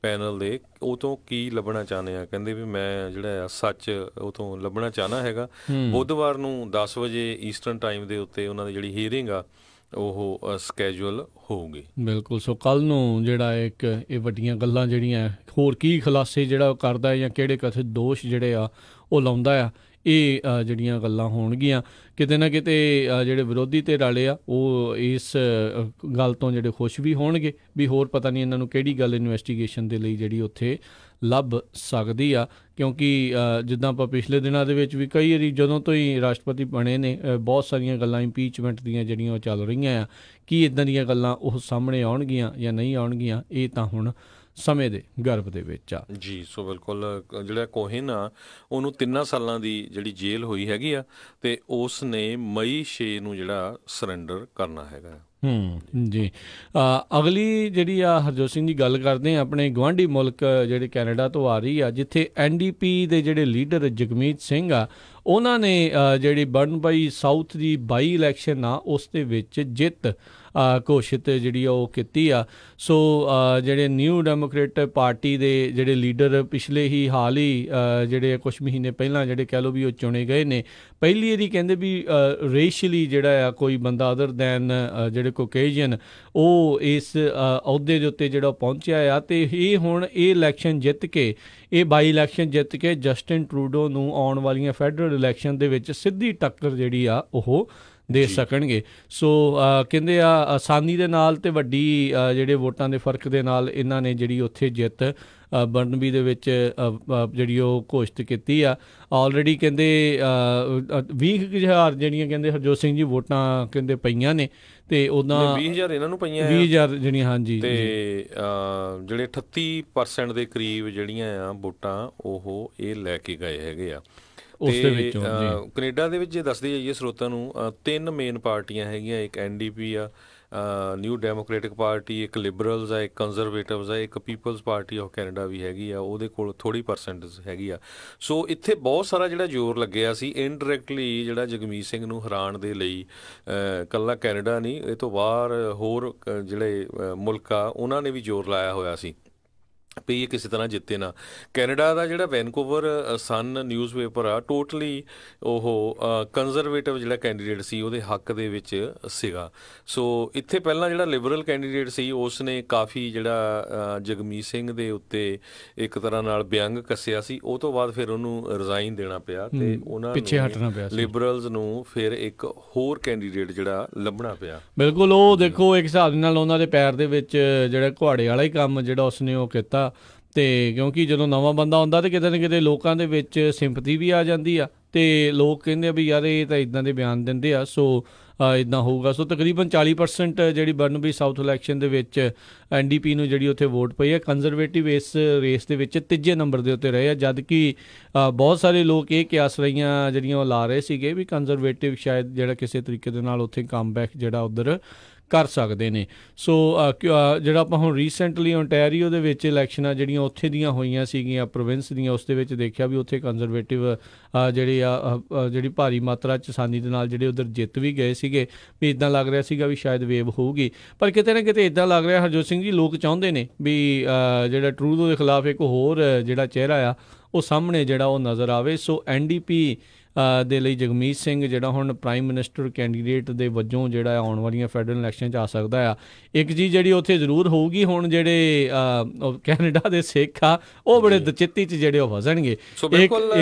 ਪੈਨਲ ਦੇ ਉਹ ਤੋਂ ਕੀ ਲੱਭਣਾ ਚਾਹੁੰਦੇ ਆ। ਕਹਿੰਦੇ ਵੀ ਮੈਂ ਜਿਹੜਾ ਆ ਸੱਚ ਉਹ ਤੋਂ ਲੱਭਣਾ ਚਾਹੁੰਦਾ ਹੈਗਾ। ਬੁੱਧਵਾਰ ਨੂੰ 10 ਵਜੇ ਈਸਟਰਨ ਟਾਈਮ ਦੇ ਉੱਤੇ ਉਹਨਾਂ ਦੀ ਜਿਹੜੀ ਹੀਅਰਿੰਗ ਆ ਉਹ ਸਕੈਜੂਅਲ ਹੋਊਗੀ। ਬਿਲਕੁਲ। ਸੋ ਕੱਲ੍ਹ ਨੂੰ ਜਿਹੜਾ ਇੱਕ ਇਹ ਵੱਡੀਆਂ ਗੱਲਾਂ ਜਿਹੜੀਆਂ ਹੋਰ ਕੀ ਖੁਲਾਸੇ ਜਿਹੜਾ ਉਹ ਕਰਦਾ ਜਾਂ ਕਿਹੜੇ ਕਥਿਤ ਦੋਸ਼ ਜਿਹੜੇ ਆ ਉਹ ਲਾਉਂਦਾ ਆ, ਇਹ ਜਿਹੜੀਆਂ ਗੱਲਾਂ ਹੋਣਗੀਆਂ। ਕਿਤੇ ਨਾ ਕਿਤੇ ਜਿਹੜੇ ਵਿਰੋਧੀ ਧਿਰ ਵਾਲੇ ਆ ਉਹ ਇਸ ਗੱਲ ਤੋਂ ਜਿਹੜੇ ਖੁਸ਼ ਵੀ ਹੋਣਗੇ ਵੀ ਹੋਰ ਪਤਾ ਨਹੀਂ ਇਹਨਾਂ ਨੂੰ ਕਿਹੜੀ ਗੱਲ ਇਨਵੈਸਟੀਗੇਸ਼ਨ ਦੇ ਲਈ ਜਿਹੜੀ ਉੱਥੇ ਲੱਭ ਸਕਦੀ ਆ, ਕਿਉਂਕਿ ਜਿੱਦਾਂ ਆਪਾਂ ਪਿਛਲੇ ਦਿਨਾਂ ਦੇ ਵਿੱਚ ਵੀ ਕਈ ਵਾਰੀ ਜਦੋਂ ਤੋਂ ਹੀ ਰਾਸ਼ਟਰਪਤੀ ਬਣੇ ਨੇ ਬਹੁਤ ਸਾਰੀਆਂ ਗੱਲਾਂ ਇੰਪੀਚਮੈਂਟ ਦੀਆਂ ਜਿਹੜੀਆਂ ਉਹ ਚੱਲ ਰਹੀਆਂ ਆ। ਕੀ ਇੱਦਾਂ ਦੀਆਂ ਗੱਲਾਂ ਉਹ ਸਾਹਮਣੇ ਆਉਣਗੀਆਂ ਜਾਂ ਨਹੀਂ ਆਉਣਗੀਆਂ, ਇਹ ਤਾਂ ਹੁਣ ਸਮੇਂ ਦੇ ਗਰਭ ਦੇ ਵਿੱਚ ਆ। ਜੀ ਸੋ ਬਿਲਕੁਲ ਜਿਹੜਾ ਕੋਹਨ ਆ ਉਹਨੂੰ 3 ਸਾਲਾਂ ਦੀ ਜਿਹੜੀ ਜੇਲ੍ਹ ਹੋਈ ਹੈਗੀ ਆ ਅਤੇ ਉਸ ਨੇ ਮਈ 6 ਨੂੰ ਜਿਹੜਾ ਸਰੈਂਡਰ ਕਰਨਾ ਹੈਗਾ। ਜੀ ਅਗਲੀ ਜਿਹੜੀ ਆ ਹਰਜੋਤ ਸਿੰਘ ਦੀ ਗੱਲ ਕਰਦੇ ਹਾਂ ਆਪਣੇ ਗੁਆਂਢੀ ਮੁਲਕ ਜਿਹੜੇ ਕੈਨੇਡਾ ਤੋਂ ਆ ਰਹੀ ਆ, ਜਿੱਥੇ NDP ਦੇ ਜਿਹੜੇ ਲੀਡਰ ਜਗਮੀਤ ਸਿੰਘ ਆ ਉਹਨਾਂ ਨੇ ਜਿਹੜੀ ਬਰਨ ਬਾਈ ਸਾਊਥ ਦੀ ਬਾਈ ਇਲੈਕਸ਼ਨ ਆ ਉਸ ਦੇ ਵਿੱਚ ਜਿੱਤ ਘੋਸ਼ਿਤ ਜਿਹੜੀ ਉਹ ਕੀਤੀ ਆ। ਸੋ ਜਿਹੜੇ ਨਿਊ ਡੈਮੋਕ੍ਰੇਟ ਪਾਰਟੀ ਦੇ ਜਿਹੜੇ ਲੀਡਰ ਪਿਛਲੇ ਹੀ ਹਾਲ ਹੀ ਜਿਹੜੇ ਕੁਛ ਮਹੀਨੇ ਪਹਿਲਾਂ ਜਿਹੜੇ ਕਹਿ ਲਓ ਵੀ ਉਹ ਚੁਣੇ ਗਏ ਨੇ, ਪਹਿਲੀ ਵਾਰੀ ਕਹਿੰਦੇ ਵੀ ਰੇਸ਼ਲੀ ਜਿਹੜਾ ਆ ਕੋਈ ਬੰਦਾ ਅਦਰ ਦੈਨ ਜਿਹੜੇ ਕੋਕੇਜੀਅਨ ਉਹ ਇਸ ਅਹੁਦੇ ਦੇ ਉੱਤੇ ਜਿਹੜਾ ਪਹੁੰਚਿਆ ਆ। ਅਤੇ ਇਹ ਹੁਣ ਇਹ ਇਲੈਕਸ਼ਨ ਜਿੱਤ ਕੇ, ਇਹ ਬਾਈ ਇਲੈਕਸ਼ਨ ਜਿੱਤ ਕੇ ਜਸਟਿਨ ਟਰੂਡੋ ਨੂੰ ਆਉਣ ਵਾਲੀਆਂ ਫੈਡਰਲ ਇਲੈਕਸ਼ਨ ਦੇ ਵਿੱਚ ਸਿੱਧੀ ਟੱਕਰ ਜਿਹੜੀ ਆ ਉਹ ਦੇ ਸਕਣਗੇ। ਸੋ ਕਹਿੰਦੇ ਆ ਆਸਾਨੀ ਦੇ ਨਾਲ ਅਤੇ ਵੱਡੀ ਜਿਹੜੇ ਵੋਟਾਂ ਦੇ ਫਰਕ ਦੇ ਨਾਲ ਇਹਨਾਂ ਨੇ ਜਿਹੜੀ ਉੱਥੇ ਜਿੱਤ ਬਰਨਬੀ ਦੇ ਵਿੱਚ ਜਿਹੜੀ ਉਹ ਘੋਸ਼ਿਤ ਕੀਤੀ ਆ। ਆਲਰੇਡੀ ਕਹਿੰਦੇ 20,000 ਜਿਹੜੀਆਂ ਕਹਿੰਦੇ ਹਰਜੋਤ ਸਿੰਘ ਜੀ ਵੋਟਾਂ ਕਹਿੰਦੇ ਪਈਆਂ ਨੇ, ਤੇ ਉਦਾਂ 20,000 ਇਹਨਾਂ ਨੂੰ ਪਈਆਂ, 20,000 ਜਿਹੜੀਆਂ ਹਾਂਜੀ, ਤੇ ਜਿਹੜੇ 38% ਦੇ ਕਰੀਬ ਜਿਹੜੀਆਂ ਆ ਵੋਟਾਂ ਉਹ ਇਹ ਲੈ ਕੇ ਗਏ ਹੈਗੇ ਆ। ਤੇ ਕੈਨੇਡਾ ਦੇ ਵਿੱਚ ਜੇ ਦੱਸਦੇ ਜਾਈਏ ਸਰੋਤਾਂ ਨੂੰ, 3 ਮੇਨ ਪਾਰਟੀਆਂ ਹੈਗੀਆਂ, ਇੱਕ NDP ਆ, ਨਿਊ ਡੈਮੋਕ੍ਰੈਟਿਕ ਪਾਰਟੀ, ਇੱਕ ਲਿਬਰਲਸ ਆ, ਇੱਕ ਕੰਜ਼ਰਵੇਟਿਵਸ ਆ, ਇੱਕ ਪੀਪਲਸ ਪਾਰਟੀ ਆਫ ਕੈਨੇਡਾ ਵੀ ਹੈਗੀ ਆ, ਉਹਦੇ ਕੋਲ ਥੋੜ੍ਹੀ ਪਰਸੈਂਟੇਜ ਹੈਗੀ ਆ। ਸੋ ਇੱਥੇ ਬਹੁਤ ਸਾਰਾ ਜਿਹੜਾ ਜ਼ੋਰ ਲੱਗਿਆ ਸੀ ਇਨਡਾਇਰੈਕਟਲੀ ਜਿਹੜਾ ਜਗਮੀਤ ਸਿੰਘ ਨੂੰ ਹਰਾਉਣ ਦੇ ਲਈ। ਇਕੱਲਾ ਕੈਨੇਡਾ ਨਹੀਂ, ਇਹ ਤੋਂ ਬਾਹਰ ਹੋਰ ਜਿਹੜੇ ਮੁਲਕ ਆ ਉਹਨਾਂ ਨੇ ਵੀ ਜ਼ੋਰ ਲਾਇਆ ਹੋਇਆ ਸੀ ਵੀ ਇਹ ਕਿਸੇ ਤਰ੍ਹਾਂ ਜਿੱਤੇ ਨਾ। ਕੈਨੇਡਾ ਦਾ ਜਿਹੜਾ ਵੈਨਕੂਵਰ ਸਨ ਨਿਊਜ਼ਪੇਪਰ ਆ, ਟੋਟਲੀ ਉਹ ਕੰਜ਼ਰਵੇਟਿਵ ਜਿਹੜਾ ਕੈਂਡੀਡੇਟ ਸੀ ਉਹਦੇ ਹੱਕ ਦੇ ਵਿੱਚ ਸੀਗਾ। ਸੋ ਇੱਥੇ ਪਹਿਲਾਂ ਜਿਹੜਾ ਲਿਬਰਲ ਕੈਂਡੀਡੇਟ ਸੀ ਉਸ ਨੇ ਕਾਫੀ ਜਿਹੜਾ ਜਗਮੀਤ ਸਿੰਘ ਦੇ ਉੱਤੇ ਇੱਕ ਤਰ੍ਹਾਂ ਨਾਲ ਵਿਅੰਗ ਕੱਸਿਆ ਸੀ, ਉਹ ਤੋਂ ਬਾਅਦ ਫਿਰ ਉਹਨੂੰ ਰਿਜ਼ਾਈਨ ਦੇਣਾ ਪਿਆ ਤੇ ਉਹਨਾਂ ਪਿੱਛੇ ਹਟਣਾ ਪਿਆ, ਲਿਬਰਲਸ ਨੂੰ ਫਿਰ ਇੱਕ ਹੋਰ ਕੈਂਡੀਡੇਟ ਜਿਹੜਾ ਲੱਭਣਾ ਪਿਆ। ਬਿਲਕੁਲ, ਉਹ ਦੇਖੋ ਇੱਕ ਹਿਸਾਬ ਨਾਲ ਉਹਨਾਂ ਦੇ ਪੈਰ ਦੇ ਵਿੱਚ ਜਿਹੜਾ ਘੁਆੜੇ ਵਾਲਾ ਹੀ ਕੰਮ ਜਿਹੜਾ ਉਸਨੇ ਉਹ ਕੀਤਾ। ਅਤੇ ਕਿਉਂਕਿ ਜਦੋਂ ਨਵਾਂ ਬੰਦਾ ਆਉਂਦਾ ਤਾਂ ਕਿਤੇ ਨਾ ਕਿਤੇ ਲੋਕਾਂ ਦੇ ਵਿੱਚ ਸਿੰਪਥੀ ਵੀ ਆ ਜਾਂਦੀ ਆ, ਅਤੇ ਲੋਕ ਕਹਿੰਦੇ ਆ ਵੀ ਯਾਰ ਇਹ ਤਾਂ ਇੱਦਾਂ ਦੇ ਬਿਆਨ ਦਿੰਦੇ ਆ, ਸੋ ਇੱਦਾਂ ਹੋਊਗਾ। ਸੋ ਤਕਰੀਬਨ 40% ਜਿਹੜੀ ਬਰਨਬੀ ਸਾਊਥ ਇਲੈਕਸ਼ਨ ਦੇ ਵਿੱਚ NDP ਨੂੰ ਜਿਹੜੀ ਉੱਥੇ ਵੋਟ ਪਈ ਹੈ। ਕੰਜ਼ਰਵੇਟਿਵ ਇਸ ਰੇਸ ਦੇ ਵਿੱਚ 3ਜੇ ਨੰਬਰ ਦੇ ਉੱਤੇ ਰਹੇ ਆ, ਜਦ ਕਿ ਬਹੁਤ ਸਾਰੇ ਲੋਕ ਇਹ ਕਿਆਸ ਰਹੀਆਂ ਜਿਹੜੀਆਂ ਉਹ ਲਾ ਰਹੇ ਸੀਗੇ ਵੀ ਕੰਜ਼ਰਵੇਟਿਵ ਸ਼ਾਇਦ ਜਿਹੜਾ ਕਿਸੇ ਤਰੀਕੇ ਦੇ ਨਾਲ ਉੱਥੇ ਕਮਬੈਕ ਜਿਹੜਾ ਉੱਧਰ ਕਰ ਸਕਦੇ ਨੇ। ਸੋ ਜਿਹੜਾ ਆਪਾਂ ਹੁਣ ਰੀਸੈਂਟਲੀ ਓਨਟੈਰੀਓ ਦੇ ਵਿੱਚ ਇਲੈਕਸ਼ਨਾਂ ਜਿਹੜੀਆਂ ਉੱਥੇ ਦੀਆਂ ਹੋਈਆਂ ਸੀਗੀਆਂ ਪ੍ਰੋਵਿੰਸ ਦੀਆਂ, ਉਸ ਦੇ ਵਿੱਚ ਦੇਖਿਆ ਵੀ ਉੱਥੇ ਕੰਜ਼ਰਵੇਟਿਵ ਜਿਹੜੀ ਭਾਰੀ ਮਾਤਰਾ 'ਚ ਆਸਾਨੀ ਦੇ ਨਾਲ ਜਿਹੜੇ ਉੱਧਰ ਜਿੱਤ ਵੀ ਗਏ ਸੀਗੇ, ਵੀ ਇੱਦਾਂ ਲੱਗ ਰਿਹਾ ਸੀਗਾ ਵੀ ਸ਼ਾਇਦ ਵੇਵ ਹੋਊਗੀ। ਪਰ ਕਿਤੇ ਨਾ ਕਿਤੇ ਇੱਦਾਂ ਲੱਗ ਰਿਹਾ ਹਰਜੋਤ ਸਿੰਘ ਜੀ ਲੋਕ ਚਾਹੁੰਦੇ ਨੇ ਵੀ ਜਿਹੜਾ ਟਰੂਡੋ ਦੇ ਖਿਲਾਫ ਇੱਕ ਹੋਰ ਜਿਹੜਾ ਚਿਹਰਾ ਆ ਉਹ ਸਾਹਮਣੇ ਜਿਹੜਾ ਉਹ ਨਜ਼ਰ ਆਵੇ। ਸੋ NDP ਦੇ ਲਈ ਜਗਮੀਤ ਸਿੰਘ ਜਿਹੜਾ ਹੁਣ ਪ੍ਰਾਈਮ ਮਿਨਿਸਟਰ ਕੈਂਡੀਡੇਟ ਦੇ ਵਜੋਂ ਜਿਹੜਾ ਆਉਣ ਵਾਲੀਆਂ ਫੈਡਰਲ ਇਲੈਕਸ਼ਨ 'ਚ ਆ ਸਕਦਾ ਆ। ਇੱਕ ਚੀਜ਼ ਜਿਹੜੀ ਉੱਥੇ ਜ਼ਰੂਰ ਹੋਊਗੀ, ਹੁਣ ਜਿਹੜੇ ਕੈਨੇਡਾ ਦੇ ਸਿੱਖ ਆ ਉਹ ਬੜੇ ਦਚਿੱਤੀ 'ਚ ਜਿਹੜੇ ਉਹ ਫਸਣਗੇ।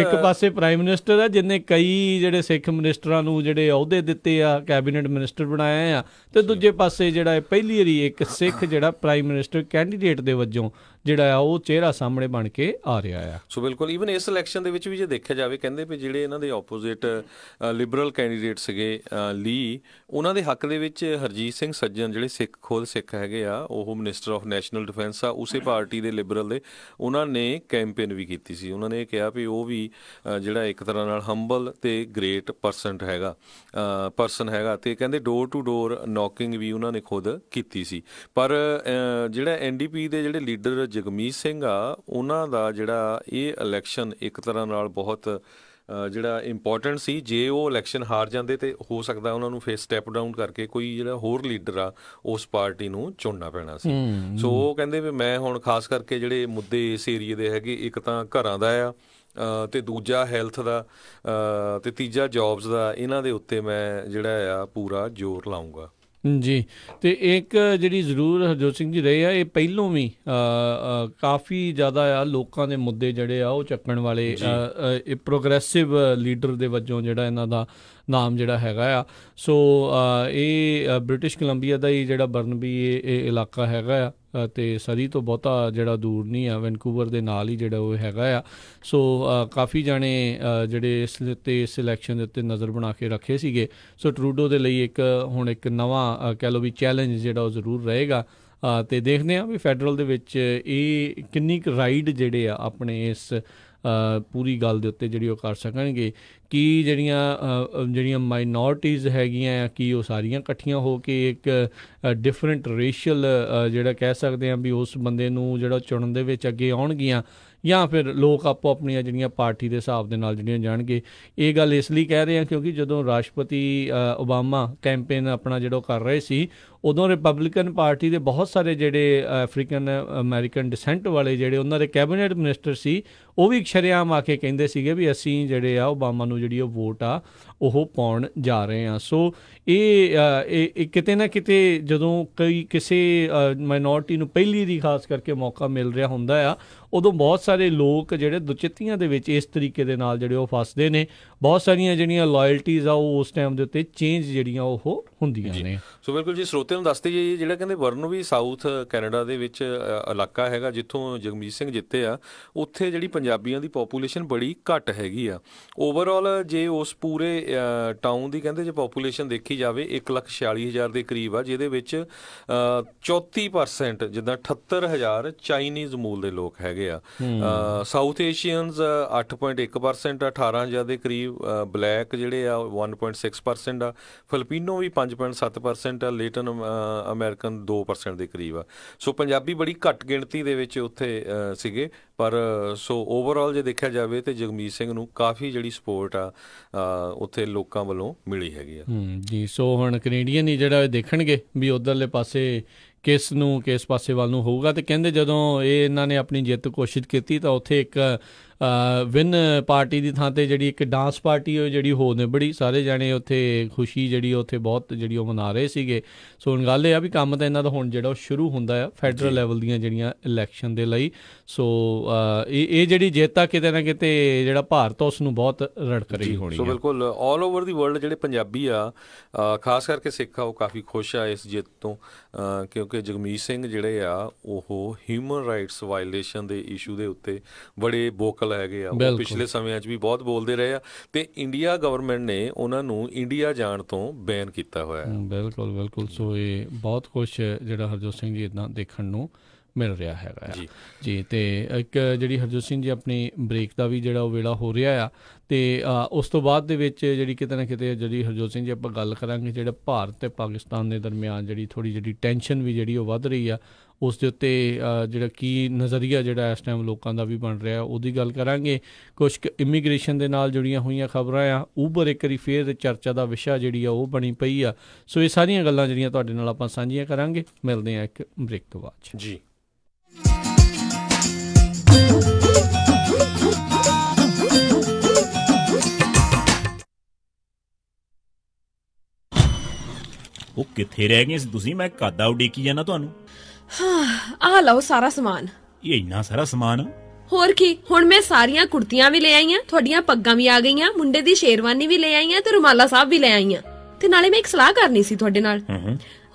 ਇੱਕ ਪਾਸੇ ਪ੍ਰਾਈਮ ਮਿਨਿਸਟਰ ਆ ਜਿਹਨੇ ਕਈ ਜਿਹੜੇ ਸਿੱਖ ਮਿਨਿਸਟਰਾਂ ਨੂੰ ਜਿਹੜੇ ਅਹੁਦੇ ਦਿੱਤੇ ਆ, ਕੈਬਨਿਟ ਮਿਨਿਸਟਰ ਬਣਾਇਆ ਆ, ਅਤੇ ਦੂਜੇ ਪਾਸੇ ਜਿਹੜਾ ਪਹਿਲੀ ਵਾਰੀ ਇੱਕ ਸਿੱਖ ਜਿਹੜਾ ਪ੍ਰਾਈਮ ਮਿਨਿਸਟਰ ਕੈਂਡੀਡੇਟ ਦੇ ਵਜੋਂ ਜਿਹੜਾ ਆ ਉਹ ਚਿਹਰਾ ਸਾਹਮਣੇ ਬਣ ਕੇ ਆ ਰਿਹਾ ਆ। ਸੋ ਬਿਲਕੁਲ, ਈਵਨ ਇਸ ਇਲੈਕਸ਼ਨ ਦੇ ਵਿੱਚ ਵੀ ਜੇ ਦੇਖਿਆ ਜਾਵੇ, ਕਹਿੰਦੇ ਵੀ ਜਿਹੜੇ ਇਹਨਾਂ ਦੇ ਆਪੋਜ਼ਿਟ ਲਿਬਰਲ ਕੈਂਡੀਡੇਟ ਸੀਗੇ ਲੀ, ਉਹਨਾਂ ਦੇ ਹੱਕ ਦੇ ਵਿੱਚ ਹਰਜੀਤ ਸਿੰਘ ਸੱਜਣ ਜਿਹੜੇ ਖੁਦ ਸਿੱਖ ਹੈਗੇ ਆ, ਉਹ ਮਿਨਿਸਟਰ ਆਫ ਨੈਸ਼ਨਲ ਡਿਫੈਂਸ ਆ, ਉਸੇ ਪਾਰਟੀ ਦੇ ਲਿਬਰਲ ਦੇ, ਉਹਨਾਂ ਨੇ ਕੈਂਪੇਨ ਵੀ ਕੀਤੀ ਸੀ। ਉਹਨਾਂ ਨੇ ਕਿਹਾ ਵੀ ਉਹ ਵੀ ਜਿਹੜਾ ਇੱਕ ਤਰ੍ਹਾਂ ਨਾਲ ਹੰਬਲ ਅਤੇ ਗ੍ਰੇਟ ਪਰਸਨ ਹੈਗਾ, ਅਤੇ ਕਹਿੰਦੇ ਡੋਰ ਟੂ ਡੋਰ ਨੌਕਿੰਗ ਵੀ ਉਹਨਾਂ ਨੇ ਖੁਦ ਕੀਤੀ ਸੀ। ਪਰ ਜਿਹੜਾ NDP ਦੇ ਜਿਹੜੇ ਲੀਡਰ ਜਗਮੀਤ ਸਿੰਘ ਆ, ਉਹਨਾਂ ਦਾ ਜਿਹੜਾ ਇਹ ਇਲੈਕਸ਼ਨ ਇੱਕ ਤਰ੍ਹਾਂ ਨਾਲ ਬਹੁਤ ਜਿਹੜਾ ਇੰਪੋਰਟੈਂਟ ਸੀ। ਜੇ ਉਹ ਇਲੈਕਸ਼ਨ ਹਾਰ ਜਾਂਦੇ ਤੇ ਹੋ ਸਕਦਾ ਉਹਨਾਂ ਨੂੰ ਫਿਰ ਸਟੈਪ ਡਾਊਨ ਕਰਕੇ ਕੋਈ ਜਿਹੜਾ ਹੋਰ ਲੀਡਰ ਆ ਉਸ ਪਾਰਟੀ ਨੂੰ ਚੁਣਨਾ ਪੈਣਾ ਸੀ। ਸੋ ਉਹ ਕਹਿੰਦੇ ਵੀ ਮੈਂ ਹੁਣ ਖਾਸ ਕਰਕੇ ਜਿਹੜੇ ਮੁੱਦੇ ਇਸ ਏਰੀਏ ਦੇ ਹੈਗੇ, ਇੱਕ ਤਾਂ ਘਰਾਂ ਦਾ ਆ, ਅਤੇ ਦੂਜਾ ਹੈਲਥ ਦਾ, ਅਤੇ ਤੀਜਾ ਜੋਬਸ ਦਾ, ਇਹਨਾਂ ਦੇ ਉੱਤੇ ਮੈਂ ਜਿਹੜਾ ਆ ਪੂਰਾ ਜ਼ੋਰ ਲਾਊਂਗਾ ਜੀ। ਅਤੇ ਇੱਕ ਜਿਹੜੀ ਜ਼ਰੂਰ ਹਰਜੋਤ ਸਿੰਘ ਜੀ ਰਹੇ ਆ, ਇਹ ਪਹਿਲੋਂ ਵੀ ਕਾਫੀ ਜ਼ਿਆਦਾ ਆ ਲੋਕਾਂ ਦੇ ਮੁੱਦੇ ਜਿਹੜੇ ਆ ਉਹ ਚੱਕਣ ਵਾਲੇ ਇਹ ਪ੍ਰੋਗਰੈਸਿਵ ਲੀਡਰ ਦੇ ਵਜੋਂ ਜਿਹੜਾ ਇਹਨਾਂ ਦਾ ਨਾਮ ਜਿਹੜਾ ਹੈਗਾ ਆ। ਸੋ ਇਹ ਬ੍ਰਿਟਿਸ਼ ਕੋਲੰਬੀਆ ਦਾ ਹੀ ਜਿਹੜਾ ਬਰਨਬੀ ਇਹ ਇਲਾਕਾ ਹੈਗਾ ਆ, ਅਤੇ ਸਰੀ ਤੋਂ ਬਹੁਤਾ ਜਿਹੜਾ ਦੂਰ ਨਹੀਂ ਆ, ਵੈਨਕੂਵਰ ਦੇ ਨਾਲ ਹੀ ਜਿਹੜਾ ਉਹ ਹੈਗਾ ਆ। ਸੋ ਕਾਫੀ ਜਾਣੇ ਜਿਹੜੇ ਇਸ ਦੇ ਉੱਤੇ ਇਸ ਇਲੈਕਸ਼ਨ ਦੇ ਉੱਤੇ ਨਜ਼ਰ ਬਣਾ ਕੇ ਰੱਖੇ ਸੀਗੇ। ਸੋ ਟਰੂਡੋ ਦੇ ਲਈ ਹੁਣ ਇੱਕ ਨਵਾਂ ਕਹਿ ਲਓ ਵੀ ਚੈਲੰਜ ਜਿਹੜਾ ਉਹ ਜ਼ਰੂਰ ਰਹੇਗਾ। ਅਤੇ ਦੇਖਦੇ ਹਾਂ ਵੀ ਫੈਡਰਲ ਦੇ ਵਿੱਚ ਇਹ ਕਿੰਨੀ ਕੁ ਰਾਈਡ ਜਿਹੜੇ ਆ ਆਪਣੇ ਇਸ ਪੂਰੀ ਗੱਲ ਦੇ ਉੱਤੇ ਜਿਹੜੀ ਉਹ ਕਰ ਸਕਣਗੇ। ਕੀ ਜਿਹੜੀਆਂ ਮਾਈਨੋਰਟੀਜ਼ ਹੈਗੀਆਂ ਕੀ ਉਹ ਸਾਰੀਆਂ ਇਕੱਠੀਆਂ ਹੋ ਕੇ ਇੱਕ ਡਿਫਰੈਂਟ ਰੇਸ਼ੀਅਲ ਜਿਹੜਾ ਕਹਿ ਸਕਦੇ ਹਾਂ ਵੀ ਉਸ ਬੰਦੇ ਨੂੰ ਜਿਹੜਾ ਚੁਣਨ ਦੇ ਵਿੱਚ ਅੱਗੇ ਆਉਣਗੀਆਂ, ਜਾਂ ਫਿਰ ਲੋਕ ਆਪੋ ਆਪਣੀਆਂ ਜਿਹੜੀਆਂ ਪਾਰਟੀ ਦੇ ਹਿਸਾਬ ਦੇ ਨਾਲ ਜਿਹੜੀਆਂ ਜਾਣਗੇ। ਇਹ ਗੱਲ ਇਸ ਲਈ ਕਹਿ ਰਹੇ ਹਾਂ ਕਿਉਂਕਿ ਜਦੋਂ ਰਾਸ਼ਟਰਪਤੀ ਓਬਾਮਾ ਕੈਂਪੇਨ ਆਪਣਾ ਜਿਹੜਾ ਕਰ ਰਹੇ ਸੀ, ਉਦੋਂ ਰਿਪਬਲਿਕਨ ਪਾਰਟੀ ਦੇ ਬਹੁਤ ਸਾਰੇ ਜਿਹੜੇ ਅਫਰੀਕਨ ਅਮਰੀਕਨ ਡਿਸੈਂਟ ਵਾਲੇ ਜਿਹੜੇ ਉਹਨਾਂ ਦੇ ਕੈਬਨਿਟ ਮਿਨਿਸਟਰ ਸੀ, ਉਹ ਵੀ ਸ਼ਰੇਆਮ ਆ ਕੇ ਕਹਿੰਦੇ ਸੀਗੇ ਵੀ ਅਸੀਂ ਜਿਹੜੇ ਆ ਓਬਾਮਾ ਨੂੰ ਜਿਹੜੀ ਉਹ ਵੋਟ ਆ ਉਹ ਪਾਉਣ ਜਾ ਰਹੇ ਹਾਂ। ਸੋ ਇਹ ਕਿਤੇ ਨਾ ਕਿਤੇ ਜਦੋਂ ਕਿਸੇ ਮਾਈਨੋਰਟੀ ਨੂੰ ਪਹਿਲੀ ਦੀ ਖਾਸ ਕਰਕੇ ਮੌਕਾ ਮਿਲ ਰਿਹਾ ਹੁੰਦਾ ਆ, ਉਦੋਂ ਬਹੁਤ ਸਾਰੇ ਲੋਕ ਜਿਹੜੇ ਦੁਚਿੱਤੀਆਂ ਦੇ ਵਿੱਚ ਇਸ ਤਰੀਕੇ ਦੇ ਨਾਲ ਜਿਹੜੇ ਉਹ ਫਸਦੇ ਨੇ। ਬਹੁਤ ਸਾਰੀਆਂ ਜਿਹੜੀਆਂ ਲਾਇਲਟੀਜ਼ ਆ ਉਹ ਉਸ ਟਾਈਮ ਦੇ ਉੱਤੇ ਚੇਂਜ ਜਿਹੜੀਆਂ ਉਹ ਹੁੰਦੀਆਂ ਨੇ। ਸੋ ਬਿਲਕੁਲ ਜੀ, ਸਰੋਤਿਆਂ ਨੂੰ ਦੱਸਦੇ ਜੀ, ਜਿਹੜਾ ਕਹਿੰਦੇ ਬਰਨਵੀ ਸਾਊਥ ਕੈਨੇਡਾ ਦੇ ਵਿੱਚ ਇਲਾਕਾ ਹੈਗਾ ਜਿੱਥੋਂ ਜਗਮੀਤ ਸਿੰਘ ਜਿੱਤੇ ਆ, ਉੱਥੇ ਜਿਹੜੀ ਪੰਜਾਬੀਆਂ ਦੀ ਪੋਪੂਲੇਸ਼ਨ ਬੜੀ ਘੱਟ ਹੈਗੀ ਆ। ਓਵਰਆਲ ਜੇ ਉਸ ਪੂਰੇ ਟਾਊਨ ਦੀ ਕਹਿੰਦੇ ਜੇ ਪੋਪੂਲੇਸ਼ਨ ਦੇਖੀ ਜਾਵੇ 1,46,000 ਦੇ ਕਰੀਬ ਆ, ਜਿਹਦੇ ਵਿੱਚ 34% ਜਿੱਦਾਂ 78,000 ਚਾਈਨੀਜ਼ ਮੂਲ ਦੇ ਲੋਕ ਹੈਗੇ ਆ। ਸਾਊਥ ਏਸ਼ੀਅਨਸ 8.1% ਆ, 18,000 ਦੇ ਕਰੀਬ। ਬਲੈਕ ਜਿਹੜੇ ਆ 1.6% ਆ। ਫਿਲਪੀਨੋ ਵੀ 5.7% ਆ। ਲੇਟਨ ਅਮਰੀਕਨ 2% ਦੇ ਕਰੀਬ ਆ। ਸੋ ਪੰਜਾਬੀ ਬੜੀ ਘੱਟ ਗਿਣਤੀ ਦੇ ਵਿੱਚ ਉੱਥੇ ਸੀਗੇ। ਪਰ ਸੋ ਓਵਰਆਲ ਜੇ ਦੇਖਿਆ ਜਾਵੇ ਤਾਂ ਜਗਮੀਤ ਸਿੰਘ ਨੂੰ ਕਾਫੀ ਜਿਹੜੀ ਸਪੋਰਟ ਆ ਉੱਥੇ ਲੋਕਾਂ ਵੱਲੋਂ ਮਿਲੀ ਹੈਗੀ ਆ ਜੀ। ਸੋ ਹੁਣ ਕੈਨੇਡੀਅਨ ਹੀ ਜਿਹੜਾ ਦੇਖਣਗੇ ਵੀ ਉੱਧਰਲੇ ਪਾਸੇ ਕਿਸ ਪਾਸੇ ਵੱਲ ਨੂੰ ਹੋਊਗਾ। ਅਤੇ ਕਹਿੰਦੇ ਜਦੋਂ ਇਹਨਾਂ ਨੇ ਆਪਣੀ ਜਿੱਤ ਕੋਸ਼ਿਸ਼ ਕੀਤੀ ਤਾਂ ਉੱਥੇ ਇੱਕ ਵਿਨ ਪਾਰਟੀ ਦੀ ਥਾਂ 'ਤੇ ਜਿਹੜੀ ਇੱਕ ਡਾਂਸ ਪਾਰਟੀ ਉਹ ਜਿਹੜੀ ਹੋ ਨਿਬੜੀ। ਸਾਰੇ ਜਾਣੇ ਉੱਥੇ ਖੁਸ਼ੀ ਜਿਹੜੀ ਉੱਥੇ ਬਹੁਤ ਜਿਹੜੀ ਉਹ ਮਨਾ ਰਹੇ ਸੀਗੇ। ਸੋ ਹੁਣ ਗੱਲ ਇਹ ਆ ਵੀ ਕੰਮ ਤਾਂ ਇਹਨਾਂ ਦਾ ਹੁਣ ਜਿਹੜਾ ਉਹ ਸ਼ੁਰੂ ਹੁੰਦਾ ਆ ਫੈਡਰਲ ਲੈਵਲ ਦੀਆਂ ਜਿਹੜੀਆਂ ਇਲੈਕਸ਼ਨ ਦੇ ਲਈ। ਸੋ ਇਹ ਜਿਹੜੀ ਜਿੱਤ ਆ ਕਿਤੇ ਨਾ ਕਿਤੇ ਜਿਹੜਾ ਭਾਰਤ ਉਸ ਨੂੰ ਬਹੁਤ ਰੜਕ ਰਹੀ ਹੋਣੀ। ਸੋ ਬਿਲਕੁਲ ਆਲ ਓਵਰ ਦੀ ਵਰਲਡ ਜਿਹੜੇ ਪੰਜਾਬੀ ਆ, ਖਾਸ ਕਰਕੇ ਸਿੱਖ ਆ, ਉਹ ਕਾਫੀ ਖੁਸ਼ ਆ ਇਸ ਜਿੱਤ ਤੋਂ, ਕਿਉਂਕਿ ਜਗਮੀਤ ਸਿੰਘ ਜਿਹੜੇ ਆ ਉਹ ਹਿਊਮਨ ਰਾਈਟਸ ਵਾਇਲੇਸ਼ਨ ਦੇ ਇਸ਼ੂ ਦੇ ਉੱਤੇ ਬੜੇ ਵੋਕਲ ਹੈਗੇ ਆ। ਉਹ ਪਿਛਲੇ ਸਮਿਆਂ 'ਚ ਵੀ ਬਹੁਤ ਬੋਲਦੇ ਰਹੇ ਆ ਤੇ ਇੰਡੀਆ ਗਵਰਨਮੈਂਟ ਨੇ ਉਹਨਾਂ ਨੂੰ ਇੰਡੀਆ ਜਾਣ ਤੋਂ ਬੈਨ ਕੀਤਾ ਹੋਇਆ। ਬਿਲਕੁਲ। ਸੋ ਇਹ ਬਹੁਤ ਕੁਛ ਜਿਹੜਾ ਹਰਜੋਤ ਸਿੰਘ ਜੀ ਇੱਦਾਂ ਦੇਖਣ ਨੂੰ ਮਿਲ ਰਿਹਾ ਹੈਗਾ ਜੀ। ਤੇ ਇੱਕ ਜਿਹੜੀ ਹਰਜੋਤ ਸਿੰਘ ਜੀ ਆਪਣੀ ਬ੍ਰੇਕ ਦਾ ਵੀ ਜਿਹੜਾ ਉਹ ਵੇਲਾ ਹੋ ਰਿਹਾ ਆ, ਤੇ ਉਸ ਤੋਂ ਬਾਅਦ ਦੇ ਵਿੱਚ ਜਿਹੜੀ ਕਿਤੇ ਨਾ ਕਿਤੇ ਜਿਹੜੀ ਹਰਜੋਤ ਸਿੰਘ ਜੀ ਆਪਾਂ ਗੱਲ ਕਰਾਂਗੇ ਜਿਹੜਾ ਭਾਰਤ ਅਤੇ ਪਾਕਿਸਤਾਨ ਦੇ ਦਰਮਿਆਨ ਜਿਹੜੀ ਥੋੜ੍ਹੀ ਜਿਹੜੀ ਟੈਨਸ਼ਨ ਵੀ ਜਿਹੜੀ ਉਹ ਵੱਧ ਰਹੀ ਆ, ਉਸ ਦੇ ਉੱਤੇ ਜਿਹੜਾ ਕੀ ਨਜ਼ਰੀਆ ਜਿਹੜਾ ਇਸ ਟਾਈਮ ਲੋਕਾਂ ਦਾ ਵੀ ਬਣ ਰਿਹਾ ਉਹਦੀ ਗੱਲ ਕਰਾਂਗੇ। ਕੁਛ ਇਮੀਗ੍ਰੇਸ਼ਨ ਦੇ ਨਾਲ ਜੁੜੀਆਂ ਹੋਈਆਂ ਖਬਰਾਂ ਆ। ਊਬਰ ਇੱਕ ਵਾਰੀ ਫੇਰ ਚਰਚਾ ਦਾ ਵਿਸ਼ਾ ਜਿਹੜੀ ਆ ਉਹ ਬਣੀ ਪਈ ਆ। ਸੋ ਇਹ ਸਾਰੀਆਂ ਗੱਲਾਂ ਜਿਹੜੀਆਂ ਤੁਹਾਡੇ ਨਾਲ ਆਪਾਂ ਸਾਂਝੀਆਂ ਕਰਾਂਗੇ। ਮਿਲਦੇ ਹਾਂ ਇੱਕ ਬ੍ਰੇਕ ਤੋਂ ਬਾਅਦ ਜੀ। ਉਹ ਕਿੱਥੇ ਰਹਿ ਗਏ ਸੀ ਤੁਸੀਂ? ਮੈਂ ਕਾਦਾ ਉਡੀਕੀ ਜਾਂਦਾ ਤੁਹਾਨੂੰ। ਆ ਲਓ ਸਾਰਾ ਸਮਾਨ। ਇਹ ਇੰਨਾ ਸਾਰਾ ਸਮਾਨ? ਹੋਰ ਕੀ, ਹੁਣ ਮੈਂ ਸਾਰੀਆਂ ਕੁੜਤੀਆਂ ਵੀ ਲੈ ਆਈਆਂ, ਤੁਹਾਡੀਆਂ ਪੱਗਾਂ ਵੀ ਆ ਗਈਆਂ, ਮੁੰਡੇ ਦੀ ਸ਼ੇਰਵਾਨੀ ਵੀ ਲੈ ਆਈਆਂ ਤੇ ਰੁਮਾਲਾ ਸਾਹਿਬ ਵੀ ਲੈ ਆਈਆਂ। ਤੇ ਨਾਲੇ ਮੈਂ ਇੱਕ ਸਲਾਹ ਕਰਨੀ ਸੀ ਤੁਹਾਡੇ ਨਾਲ।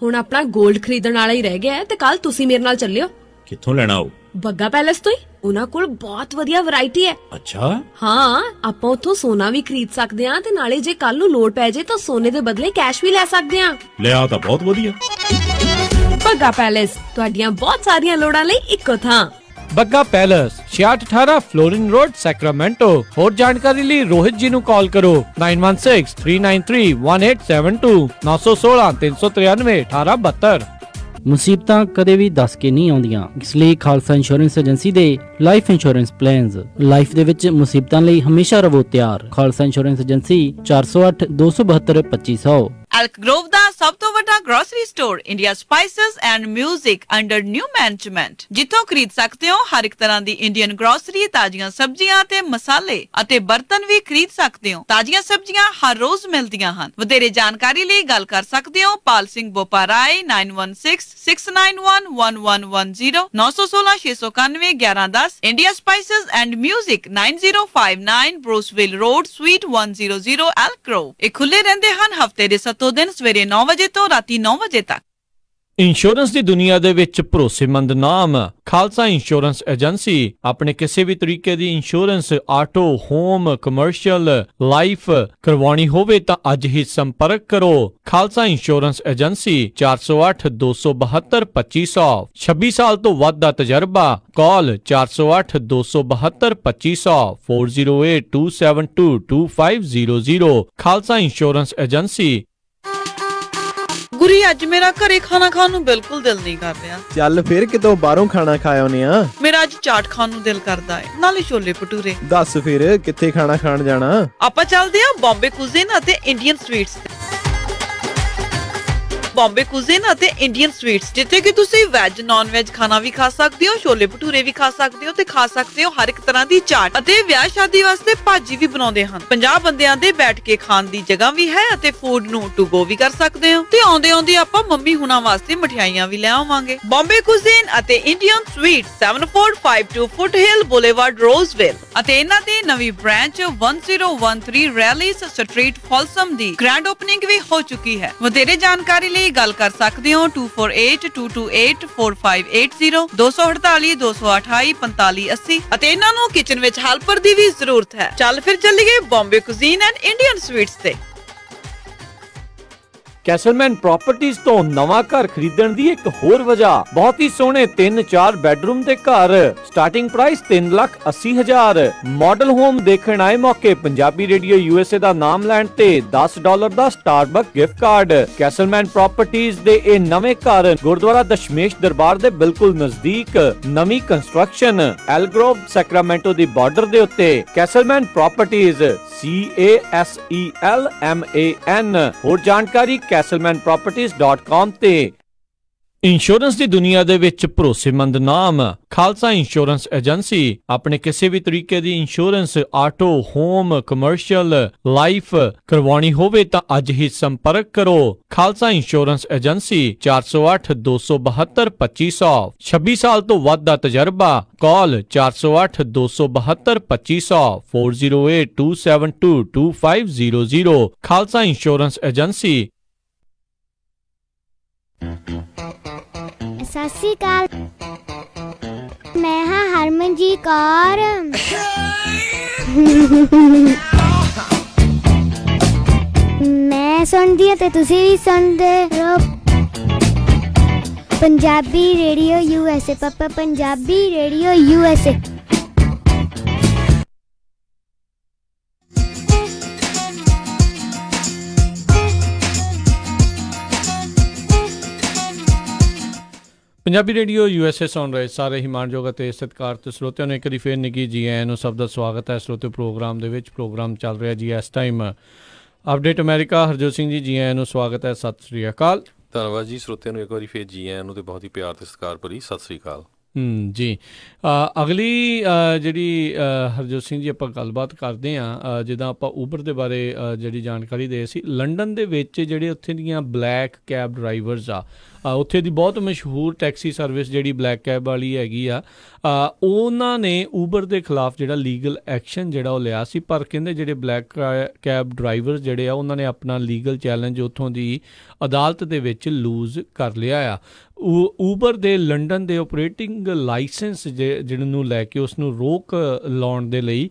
ਹੁਣ ਆਪਣਾ 골ਡ ਖਰੀਦਣ ਵਾਲਾ ਹੀ ਰਹਿ ਗਿਆ ਤੇ ਕੱਲ ਤੁਸੀਂ ਮੇਰੇ ਨਾਲ ਚੱਲਿਓ। ਕਿੱਥੋਂ ਲੈਣਾ ਉਹ? ਬੱਗਾ ਪੈਲੇਸ ਤੋਂ ਹੀ। ਉਹਨਾਂ ਕੋਲ ਬਹੁਤ ਵਧੀਆ ਵੈਰਾਈਟੀ ਹੈ। ਅੱਛਾ। ਹਾਂ, ਆਪਾਂ ਉੱਥੋਂ ਸੋਨਾ ਵੀ ਖਰੀਦ ਸਕਦੇ ਹਾਂ ਤੇ ਨਾਲੇ ਜੇ ਕੱਲ ਨੂੰ ਲੋੜ ਪੈ ਜਾਏ ਤਾਂ ਸੋਨੇ ਦੇ ਬਦਲੇ ਕੈਸ਼ ਵੀ ਲੈ ਸਕਦੇ ਹਾਂ। ਲਿਆ ਤਾਂ ਬਹੁਤ ਵਧੀਆ। ਬੱਗਾ ਪੈਲੇਸ, ਤੁਹਾਡੀਆਂ ਬਹੁਤ ਸਾਰੀਆਂ ਲੋੜਾਂ ਲਈ ਇੱਕੋ ਥਾਂ। Bagga palace 6618 Florin road, Sacramento. ਹੋਰ ਜਾਣਕਾਰੀ ਲਈ ਰੋਹਿਤ ਜੀ ਨੂੰ ਕਾਲ ਕਰੋ 9163931872 916 393 1872। ਮੁਸੀਬਤਾਂ ਕਦੇ ਵੀ ਦੱਸ ਕੇ ਨਹੀਂ ਆਉਂਦੀਆਂ, ਇਸ ਲਈ ਖਾਲਸਾ ਇੰਸ਼ੋਰੈਂਸ ਏਜੰਸੀ ਦੇ ਲਾਈਫ ਇੰਸ਼ੋਰੈਂਸ ਪਲਾਨਸ। ਲਾਈਫ ਦੇ ਵਿੱਚ ਮੁਸੀਬਤਾਂ ਲਈ ਹਮੇਸ਼ਾ ਰਹੋ ਤਿਆਰ। Khalsa insurance agency 408 272 2500। ਐਲਕ ਗਰੋਵ ਦਾ ਸਭ ਤੋਂ ਵੱਡਾ grocery store India spices and music under new management, ਜਿੱਥੋਂ ਖਰੀਦ ਸਕਦੇ ਹੋ ਹਰ ਇੱਕ ਤਰ੍ਹਾਂ ਦੀ ਇੰਡੀਅਨ ਗ੍ਰੋਸਰੀ, ਤਾਜ਼ੀਆਂ ਸਬਜ਼ੀਆਂ ਤੇ ਮਸਾਲੇ ਅਤੇ ਬਰਤਨ ਵੀ ਖਰੀਦ ਸਕਦੇ ਹੋ। ਤਾਜ਼ੀਆਂ ਸਬਜ਼ੀਆਂ ਹਰ ਰੋਜ਼ ਮਿਲਦੀਆਂ ਹਨ। ਵਧੇਰੇ ਜਾਣਕਾਰੀ ਲਈ ਗੱਲ ਕਰ ਸਕਦੇ ਹੋ Pal Singh Boparai 9166911110 916 691 1110। India spices and music 9059 Bruceville road suite 100 Elk Grove. ਇਹ ਖੁੱਲੇ ਰਹਿੰਦੇ ਹਨ ਹਫਤੇ ਦੇ 7 ਦਿਨ ਸਵੇਰੇ 9 ਵਜੇ ਤੋਂ ਰਾਤੀ 9 ਵਜੇ ਤੱਕ। ਇੰਸ਼ੋਰੈਂਸ ਦੀ ਦੁਨੀਆ ਦੇ ਵਿੱਚ ਭਰੋਸੇਮੰਦ ਨਾਮ ਖਾਲਸਾ ਇੰਸ਼ੋਰੈਂਸ ਏਜੰਸੀ। ਆਪਣੇ ਕਿਸੇ ਵੀ ਤਰੀਕੇ ਦੀ insurance, auto, home, commercial, life ਕਰਵਾਉਣੀ ਹੋਵੇ ਤਾਂ ਅੱਜ ਹੀ ਸੰਪਰਕ ਕਰੋ। Khalsa insurance agency 408 272 2500। 26 ਸਾਲ ਤੋਂ ਵੱਧ ਦਾ ਤਜਰਬਾ। Call 408 272 2500 408 272 2500। Khalsa insurance agency. Guri, ਅੱਜ ਮੇਰਾ ਘਰੇ ਖਾਣਾ ਖਾਣ ਨੂੰ ਬਿਲਕੁਲ ਦਿਲ ਨਹੀਂ ਕਰ ਰਿਹਾ। ਚੱਲ ਫਿਰ ਕਿਤੋਂ ਬਾਹਰੋਂ ਖਾਣਾ ਖਾ ਆਉਨੇ ਆ। ਮੇਰਾ ਅੱਜ ਚਾਟ ਖਾਣ ਨੂੰ ਦਿਲ ਕਰਦਾ ਹੈ, ਨਾਲੇ ਛੋਲੇ ਭਟੂਰੇ। ਦੱਸ ਫਿਰ ਕਿੱਥੇ ਖਾਣਾ ਖਾਣ ਜਾਣਾ? ਆਪਾਂ ਚੱਲਦੇ ਆ ਬੰਬੇ ਕੁਜ਼ੀਨ ਅਤੇ ਇੰਡੀਅਨ ਸਵੀਟਸ ਤੇ। ਬੰਬੇ ਕੁਜ਼ੀਨ ਅਤੇ ਇੰਡੀਅਨ ਸਵੀਟਸ, ਜਿੱਥੇ ਕਿ ਤੁਸੀਂ ਵੈਜ ਨਾਨ ਵੈਜ ਖਾਣਾ ਵੀ ਖਾ ਸਕਦੇ ਹੋ, ਛੋਲੇ ਭਟੂਰੇ ਵੀ ਖਾ ਸਕਦੇ ਹੋ ਤੇ ਖਾ ਸਕਦੇ ਹੋ ਹਰ ਇੱਕ ਤਰ੍ਹਾਂ ਦੀ ਚਾਟ, ਅਤੇ ਵਿਆਹ ਸ਼ਾਦੀ ਵਾਸਤੇ ਭਾਜੀ ਵੀ ਬਣਾਉਂਦੇ ਹਨ। 50 ਬੰਦਿਆਂ ਦੇ ਬੈਠ ਕੇ ਖਾਣ ਦੀ ਜਗ੍ਹਾ ਵੀ ਹੈ ਅਤੇ ਫੂਡ ਨੂੰ ਟੂ ਗੋ ਵੀ ਕਰ ਸਕਦੇ ਹੋ। ਤੇ ਆਉਂਦੇ ਆਉਂਦੇ ਆਪਾਂ ਮੰਮੀ ਹੁਣਾਂ ਵਾਸਤੇ ਮਠਿਆਈਆਂ ਵੀ ਲੈ ਆਵਾਂਗੇ। ਬੰਬੇ ਕੁਜ਼ੀਨ ਅਤੇ ਇੰਡੀਅਨ ਸਵੀਟ 7452 ਫੁੱਟਹਿਲ ਬੁਲੇਵਾਰਡ ਰੋਜ਼ਵਿਲ, ਅਤੇ ਇਹਨਾਂ ਦੀ ਨਵੀਂ ਬ੍ਰਾਂਚ 1013 ਰੈਲੀਸ ਸਟਰੀਟ ਫੋਲਸਮ ਦੀ ਗ੍ਰੈਂਡ ਓਪਨਿੰਗ ਵੀ ਹੋ ਚੁੱਕੀ ਹੈ। ਵਧੇਰੇ ਜਾਣਕਾਰੀ ਲਈ ਗੱਲ ਕਰ ਸਕਦੇ ਹੋ 2482284580 248 228 4580, ਅਤੇ ਇਹਨਾਂ ਨੂੰ ਕਿਚਨ ਵਿੱਚ ਹੈਲਪਰ ਦੀ ਵੀ ਜ਼ਰੂਰਤ ਹੈ। ਚੱਲ ਫਿਰ ਚੱਲੀਏ Bombay cuisine and Indian sweets ਤੇ। ਕੈਸਲਮੈਨ ਪ੍ਰਾਪਰਟੀਜ਼ ਤੋਂ ਨਵਾਂ ਘਰ ਖਰੀਦਣ ਦੀ ਇੱਕ ਹੋਰ ਵਜ੍ਹਾ, ਬਹੁਤ ਹੀ ਸੋਹਣੇ 3-4 ਬੈਡਰੂਮ ਦੇ ਘਰ, ਸਟਾਰਟਿੰਗ ਪ੍ਰਾਈਸ 3,80,000। ਮਾਡਲ ਹੋਮ ਦੇਖਣ ਆਏ ਮੌਕੇ ਪੰਜਾਬੀ ਰੇਡੀਓ USA ਦਾ ਨਾਮ ਲੈਣ ਤੇ $10 ਦਾ ਸਟਾਰਬਕ ਗਿਫਟ ਕਾਰਡ। ਕੈਸਲਮੈਨ ਪ੍ਰਾਪਰਟੀਜ਼ ਦੇ ਇਹ ਨਵੇਂ ਘਰ ਗੁਰਦੁਆਰਾ ਦਸ਼ਮੇਸ਼ ਦਰਬਾਰ ਦੇ ਬਿਲਕੁਲ ਨਜ਼ਦੀਕ, ਨਵੀਂ ਕੰਸਟਰਕਸ਼ਨ, ਐਲਗਰੋਵ ਸੈਕਰਾਮੈਂਟੋ ਦੀ ਬਾਰਡਰ ਦੇ ਉੱਤੇ। ਕੈਸਲਮੈਨ ਪ੍ਰਾਪਰਟੀਜ਼ CASELMAN। ਹੋਰ ਜਾਣਕਾਰੀ castlemanproperties.com ਤੇ। ਇੰਸ਼ੋਰੈਂਸ ਦੀ ਦੁਨੀਆ ਦੇ ਵਿੱਚ ਭਰੋਸੇਮੰਦ ਨਾਮ ਖਾਲਸਾ ਇੰਸ਼ੋਰੈਂਸ ਏਜੰਸੀ। ਆਪਣੇ ਕਿਸੇ ਵੀ ਤਰੀਕੇ ਦੀ insurance, auto, home, commercial, life ਕਰਵਾਉਣੀ ਹੋਵੇ ਤਾਂ ਅੱਜ ਹੀ ਸੰਪਰਕ ਕਰੋ। Khalsa insurance agency 408-272-2500। 26 ਸਾਲ ਤੋਂ ਵੱਧ ਦਾ ਤਜਰਬਾ। ਕਾਲ 408-272-2500 408-272-2500। Khalsa insurance agency. ਸਤਿ ਸ਼੍ਰੀ ਅਕਾਲ, ਮੈਂ ਹਾਂ ਹਰਮਨਜੀਤ ਕੌਰ। ਮੈਂ ਸੁਣਦੀ ਹਾਂ ਤੇ ਤੁਸੀਂ ਵੀ ਸੁਣਦੇ ਰਹੋ ਪੰਜਾਬੀ ਰੇਡੀਓ USA। ਪਾਪਾ Punjabi radio USA। Punjabi radio USA ਸੁਣ ਰਹੇ ਸਾਰੇ ਹੀ ਮਾਣਯੋਗ ਅਤੇ ਸਤਿਕਾਰਤ ਸਰੋਤਿਆਂ ਨੂੰ ਇੱਕ ਵਾਰੀ ਫੇਰ ਨਿੱਘੀ ਜੀ ਆਇਆਂ ਨੂੰ ਸਭ ਦਾ ਸਵਾਗਤ ਹੈ ਸਰੋਤਿਓ ਪ੍ਰੋਗਰਾਮ ਦੇ ਵਿੱਚ। ਪ੍ਰੋਗਰਾਮ ਚੱਲ ਰਿਹਾ ਜੀ ਇਸ time update America. Harjot Singh ji, ਜੀ ਆਇਆਂ ਨੂੰ ਸਵਾਗਤ ਹੈ, ਸਤਿ ਸ੍ਰੀ ਅਕਾਲ। ਧੰਨਵਾਦ ਜੀ ਸਰੋਤਿਆਂ ਨੂੰ ਇੱਕ ਵਾਰੀ ਫੇਰ ਜੀ ਆਇਆਂ ਨੂੰ ਤੇ ਬਹੁਤ ਹੀ ਪਿਆਰ ਤੇ ਸਤਿਕਾਰ ਭਰੀ ਸਤਿ ਸ੍ਰੀ ਅਕਾਲ। ਜੀ ਅਗਲੀ ਜਿਹੜੀ ਹਰਜੋਤ ਸਿੰਘ ਜੀ ਆਪਾਂ ਗੱਲਬਾਤ ਕਰਦੇ ਹਾਂ, ਜਿੱਦਾਂ ਆਪਾਂ ਊਬਰ ਦੇ ਬਾਰੇ ਜਿਹੜੀ ਜਾਣਕਾਰੀ ਦੇ ਸੀ। ਲੰਡਨ ਦੇ ਵਿੱਚ ਜਿਹੜੇ ਉੱਥੇ ਦੀਆਂ ਬਲੈਕ ਕੈਬ ਡਰਾਈਵਰਸ ਆ, ਉੱਥੇ ਦੀ ਬਹੁਤ ਮਸ਼ਹੂਰ ਟੈਕਸੀ ਸਰਵਿਸ ਜਿਹੜੀ ਬਲੈਕ ਕੈਬ ਵਾਲੀ ਹੈਗੀ ਆ, ਉਹਨਾਂ ਨੇ ਊਬਰ ਦੇ ਖਿਲਾਫ ਜਿਹੜਾ ਲੀਗਲ ਐਕਸ਼ਨ ਜਿਹੜਾ ਉਹ ਲਿਆ ਸੀ। ਪਰ ਕਹਿੰਦੇ ਜਿਹੜੇ ਬਲੈਕ ਕੈਬ ਡਰਾਈਵਰ ਜਿਹੜੇ ਆ ਉਹਨਾਂ ਨੇ ਆਪਣਾ ਲੀਗਲ ਚੈਲੰਜ ਉੱਥੋਂ ਦੀ ਅਦਾਲਤ ਦੇ ਵਿੱਚ ਲੂਜ਼ ਕਰ ਲਿਆ ਆ। ਊਬਰ ਦੇ ਲੰਡਨ ਦੇ ਆਪਰੇਟਿੰਗ ਲਾਇਸੈਂਸ ਜਿਹਨੂੰ ਲੈ ਕੇ ਉਸ ਨੂੰ ਰੋਕ ਲਾਉਣ ਦੇ ਲਈ